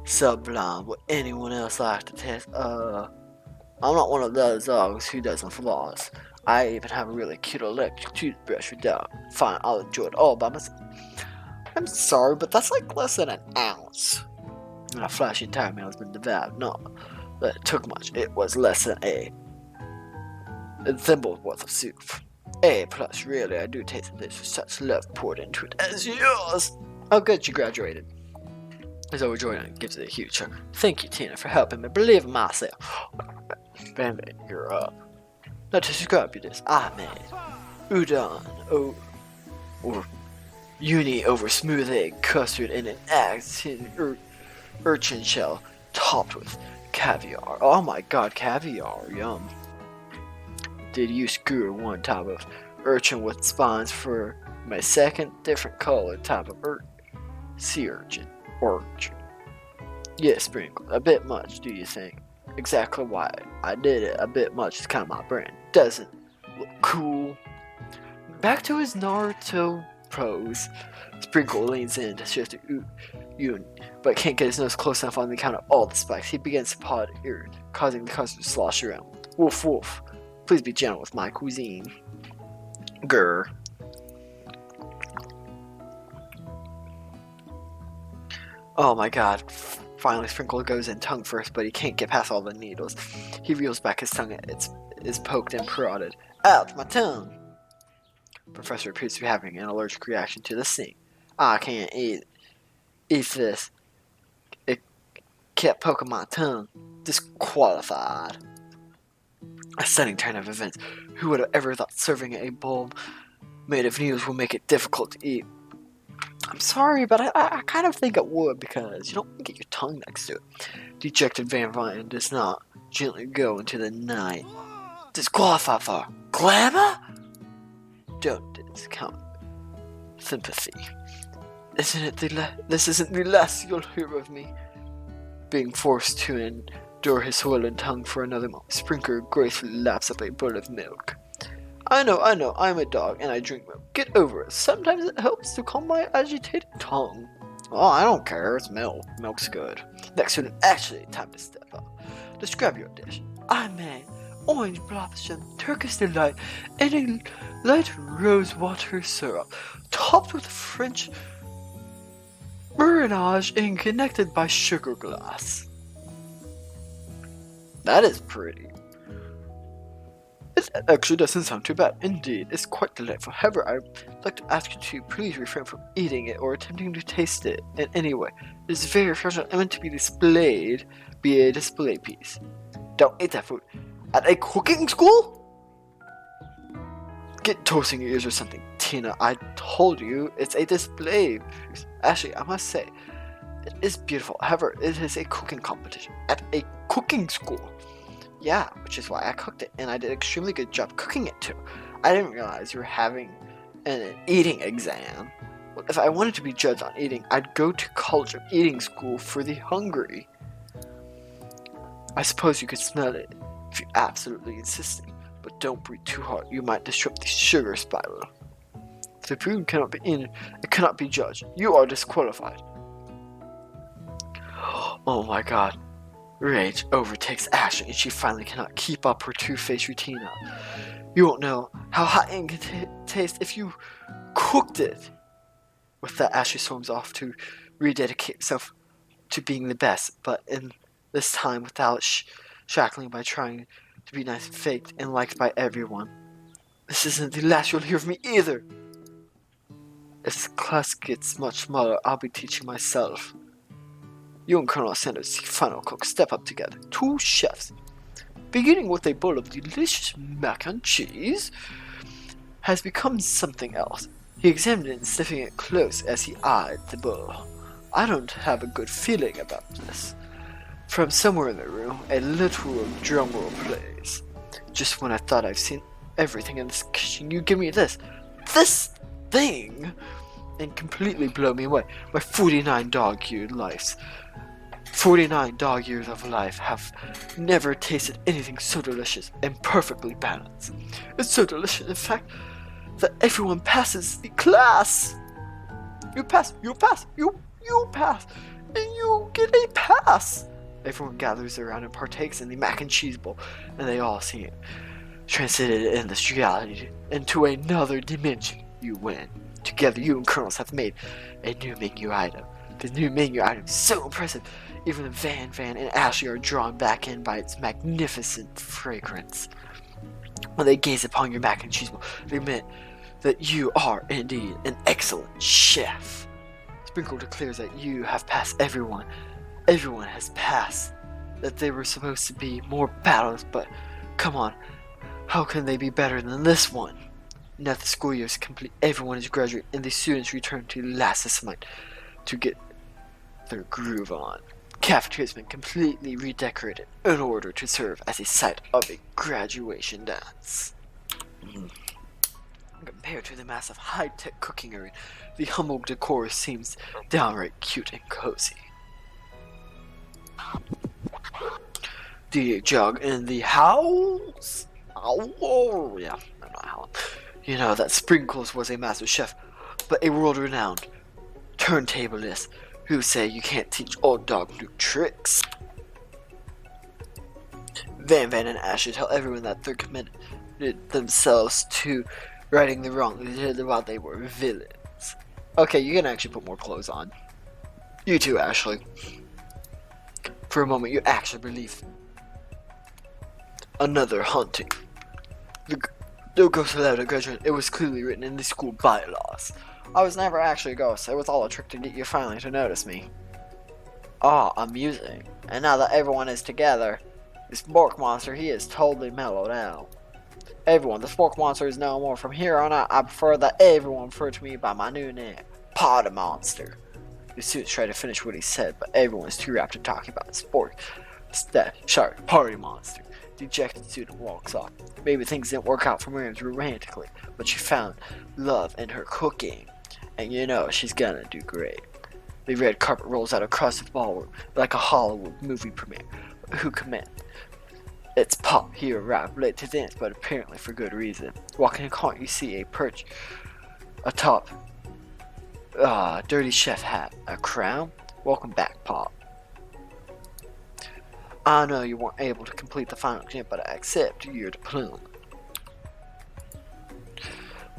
S1: Sublime. Would anyone else like to test? I'm not one of those dogs who doesn't floss. I even have a really cute electric toothbrush for dog. Fine, I'll enjoy it all by myself. I'm sorry, but that's like less than an ounce. And a flashy entire meal has been devoured. No, that it took much. It was less than a thimble's worth of soup. A plus, really, I do taste this with such love poured into it as yours. Oh, good, you graduated. As overjoyed and gives it a huge hug. Thank you, Tina, for helping me believe in myself. Bambi, you're up. Now to describe you this, I made udon or uni over smooth egg custard in an actin urchin shell topped with caviar. Oh my god, caviar, yum. Did you skewer one type of urchin with spines for my second different colored type of sea urchin? Yes, Sprinkle. A bit much, do you think? Exactly why I did it. A bit much is kind of my brand. Doesn't look cool. Back to his Naruto pose. Sprinkle leans in to shift to Yoon, but can't get his nose close enough on the account of all the spikes. He begins to paw at ear, causing the custard to slosh around. Woof woof. Please be gentle with my cuisine. Grr. Oh my god. Finally, Sprinkle goes in tongue first, but he can't get past all the needles. He reels back his tongue. It is poked and prodded. Ouch, my tongue! Professor appears to be having an allergic reaction to the sting. I can't eat this. It kept poking my tongue. Disqualified. A stunning turn of events. Who would have ever thought serving a bowl made of needles will make it difficult to eat? I'm sorry, but I kind of think it would, because you don't want to get your tongue next to it. Dejected Van Vine does not gently go into the night. Disqualified for glamour? Don't discount sympathy. This isn't the last you'll hear of me. Being forced to endure his swollen tongue for another moment, Sprinkler gracefully laps up a bowl of milk. I know, I'm a dog and I drink milk. Get over it. Sometimes it helps to calm my agitated tongue. Oh, I don't care. It's milk. Milk's good. Next student, actually, time to step up. Describe your dish. I made orange blossom, Turkish delight, and a light rose water syrup, topped with French marinage and connected by sugar glass. That is pretty. It actually doesn't sound too bad. Indeed, it's quite delightful. However, I'd like to ask you to please refrain from eating it or attempting to taste it in any way. It is very fragile and meant to be displayed, be a display piece. Don't eat that food. At a cooking school? Get toast in your ears or something. Tina, I told you it's a display. Actually, I must say, it is beautiful. However, it is a cooking competition at a cooking school. Yeah, which is why I cooked it, and I did an extremely good job cooking it too. I didn't realize you were having an eating exam. Well, if I wanted to be judged on eating, I'd go to college or eating school for the hungry. I suppose you could smell it if you absolutely insisted, but don't breathe too hard. You might disrupt the sugar spiral. If the food cannot be eaten, it cannot be judged. You are disqualified. Oh my god. Rage overtakes Ashley and she finally cannot keep up her two-faced routine now. You won't know how hot it can taste if you cooked it. With that, Ashley storms off to rededicate herself to being the best, but in this time without shackling by trying to be nice and faked and liked by everyone. This isn't the last you'll hear of me either. As class gets much smaller, I'll be teaching myself. You and Colonel Sanders, the final cook, step up together. Two chefs. Beginning with a bowl of delicious mac and cheese, has become something else. He examined it and sniffing it close as he eyed the bowl. I don't have a good feeling about this. From somewhere in the room, a literal drumroll plays. Just when I thought I've seen everything in this kitchen, you give me this thing, and completely blow me away. My 49 dog-year lives. 49 dog years of life have never tasted anything so delicious and perfectly balanced. It's so delicious, in fact, that everyone passes the class. You pass, you pass, you pass, and you get a pass. Everyone gathers around and partakes in the mac and cheese bowl, and they all see it transcended in this reality into another dimension. You win. Together, you and Colonels have made a new menu item. The new menu item is so impressive. Even Van and Ashley are drawn back in by its magnificent fragrance. When they gaze upon your mac and cheese bowl, they admit that you are indeed an excellent chef. Sprinkle declares that you have passed everyone. Everyone has passed. That they were supposed to be more battles, but come on, how can they be better than this one? Now the school year is complete, everyone is graduated, and the students return to last assignment to get their groove on. Cafeteria has been completely redecorated in order to serve as a site of a graduation dance. Compared to the massive high-tech cooking area, the humble decor seems downright cute and cozy. The jug in the house? Oh, yeah, I'm not howling. You know that Sprinkles was a master chef, but a world-renowned turntablist who say you can't teach old dog new tricks. Van and Ashley tell everyone that they're committed themselves to righting the wrong they did while they were villains. Okay, you can actually put more clothes on. You too, Ashley. For a moment, you actually believe another haunting. The ghost without a graduate. It was clearly written in the school bylaws. I was never actually a ghost. It was all a trick to get you finally to notice me. Ah, amusing. And now that everyone is together, this Spork Monster, he is totally mellowed out. Everyone, the Spork Monster is no more. From here on out, I prefer that everyone refer to me by my new name, Potter Monster. The students tried to finish what he said, but everyone's too rapt to talking about Spork. Instead, Party Monster. Dejected student walks off. Maybe things didn't work out for Miriam romantically, but she found love in her cooking. And you know she's gonna do great. The red carpet rolls out across the ballroom like a Hollywood movie premiere. Who command? It's Pop. He arrived late to dance, but apparently for good reason. Walking in the corner, you see a perch atop dirty chef hat. A crown? Welcome back, Pop. I know you weren't able to complete the final exam, but I accept your diploma.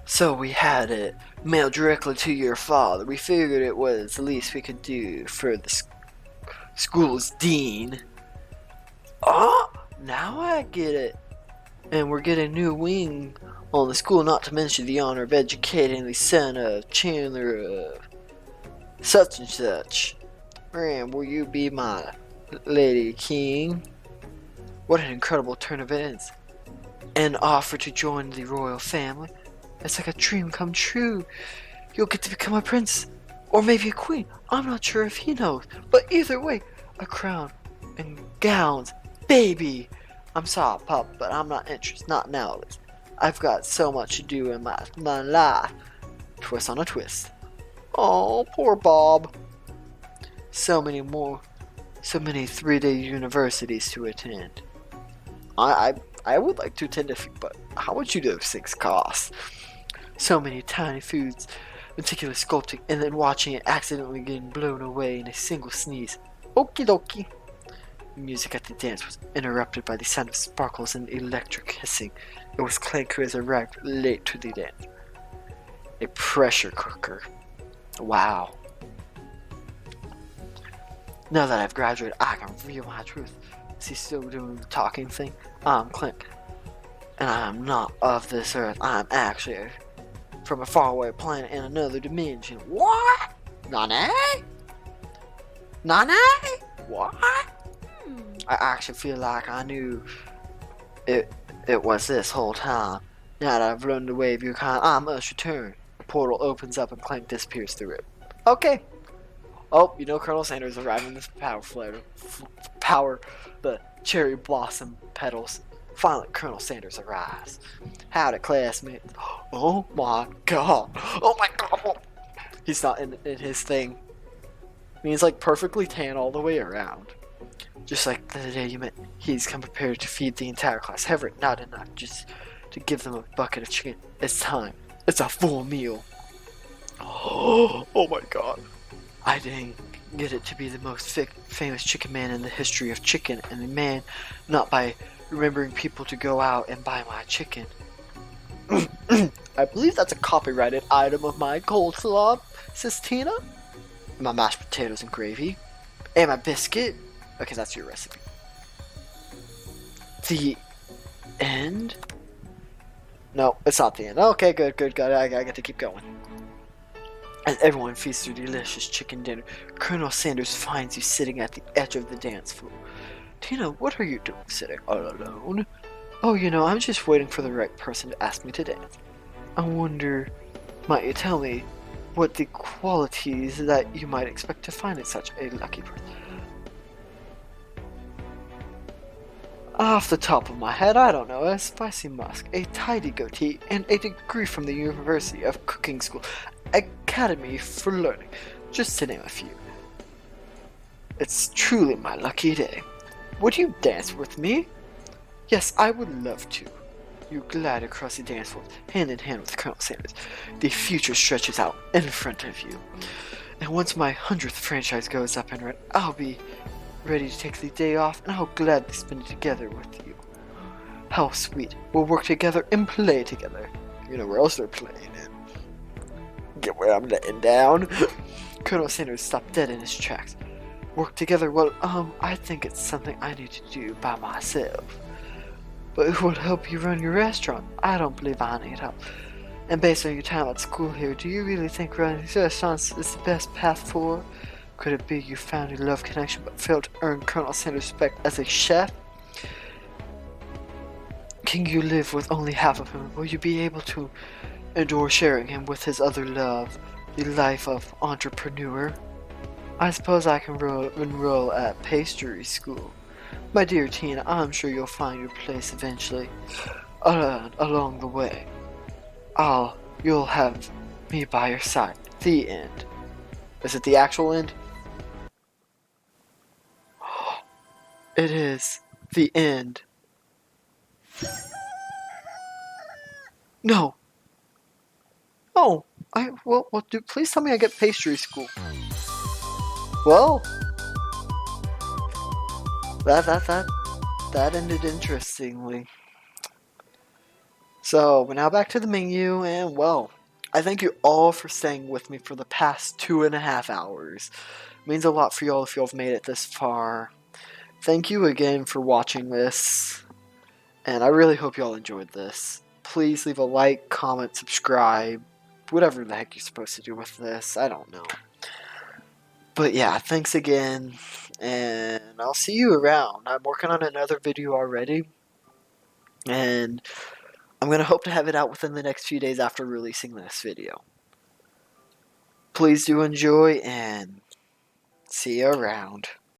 S1: So we had it mailed directly to your father. We figured it was the least we could do for the school's dean. Oh, now I get it. And we're getting a new wing on the school, not to mention the honor of educating the son of Chandler of such and such. Miriam, will you be my Lady King? What an incredible turn of events. An offer to join the royal family. It's like a dream come true. You'll get to become a prince, or maybe a queen. I'm not sure if he knows, but either way, a crown and gowns, baby. I'm sorry, Pop, but I'm not interested. Not now, at least. I've got so much to do in my life. Twist on a twist. Oh, poor Bob. So many 3-day universities to attend. I would like to attend a few, but how much do those things cost? So many tiny foods, meticulous sculpting, and then watching it accidentally getting blown away in a single sneeze. Okie dokie. Music at the dance was interrupted by the sound of sparkles and electric hissing. It was Clank who has arrived late to the dance. A pressure cooker. Wow. Now that I've graduated, I can reveal my truth. Is he still doing the talking thing? I'm Clank. And I'm not of this earth. I'm actually from a faraway planet in another dimension. What? Nane? Nane? What? I actually feel like I knew it was this whole time. Now that I've learned the way of your kind, I must return. The portal opens up and Clank disappears through it. Okay. Oh, you know Colonel Sanders arrived in this the cherry blossom petals. Finally, Colonel Sanders arrives. Howdy, classmates. Oh my god. Oh my god. He's not in his thing. I mean, he's like perfectly tan all the way around. Just like the day you met, he's come prepared to feed the entire class. However, not enough just to give them a bucket of chicken. It's time. It's a full meal. Oh my god. I didn't get it to be the most famous chicken man in the history of chicken, and the man not by remembering people to go out and buy my chicken. I believe that's a copyrighted item of my coleslaw, says Tina. My mashed potatoes and gravy. And my biscuit. Okay, that's your recipe. The end? No, it's not the end. Okay, good. I get to keep going. As everyone feasts their delicious chicken dinner, Colonel Sanders finds you sitting at the edge of the dance floor. Tina, what are you doing sitting all alone? Oh, I'm just waiting for the right person to ask me to dance. I wonder, might you tell me what the qualities that you might expect to find in such a lucky person? Off the top of my head, I don't know. A spicy musk, a tidy goatee, and a degree from the University of Cooking School Academy for Learning, just to name a few. It's truly my lucky day. Would you dance with me? Yes, I would love to. You glide across the dance floor, hand in hand with Colonel Sanders. The future stretches out in front of you. And once my 100th franchise goes up and running, I'll be ready to take the day off, and I'll gladly spend it together with you. How sweet. We'll work together and play together. You know where else they're playing it. Get where I'm letting down. Colonel Sanders stopped dead in his tracks. Work together? Well, I think it's something I need to do by myself. But who would help you run your restaurant? I don't believe I need help. And based on your time at school here, do you really think running restaurants is the best path forward? Could it be you found a love connection but failed to earn Colonel Sanders' respect as a chef? Can you live with only half of him? Will you be able to endure sharing him with his other love, the life of entrepreneur? I suppose I can enroll at pastry school. My dear Tina, I'm sure you'll find your place eventually. Along the way. You'll have me by your side. The end. Is it the actual end? It is the end. No. Oh, please tell me I get pastry school. Well, that ended interestingly. So, we're now back to the menu, and well, I thank you all for staying with me for the past 2.5 hours. It means a lot for y'all if y'all have made it this far. Thank you again for watching this, and I really hope y'all enjoyed this. Please leave a like, comment, subscribe, whatever the heck you're supposed to do with this, I don't know. But yeah, thanks again, and I'll see you around. I'm working on another video already, and I'm going to hope to have it out within the next few days after releasing this video. Please do enjoy, and see you around.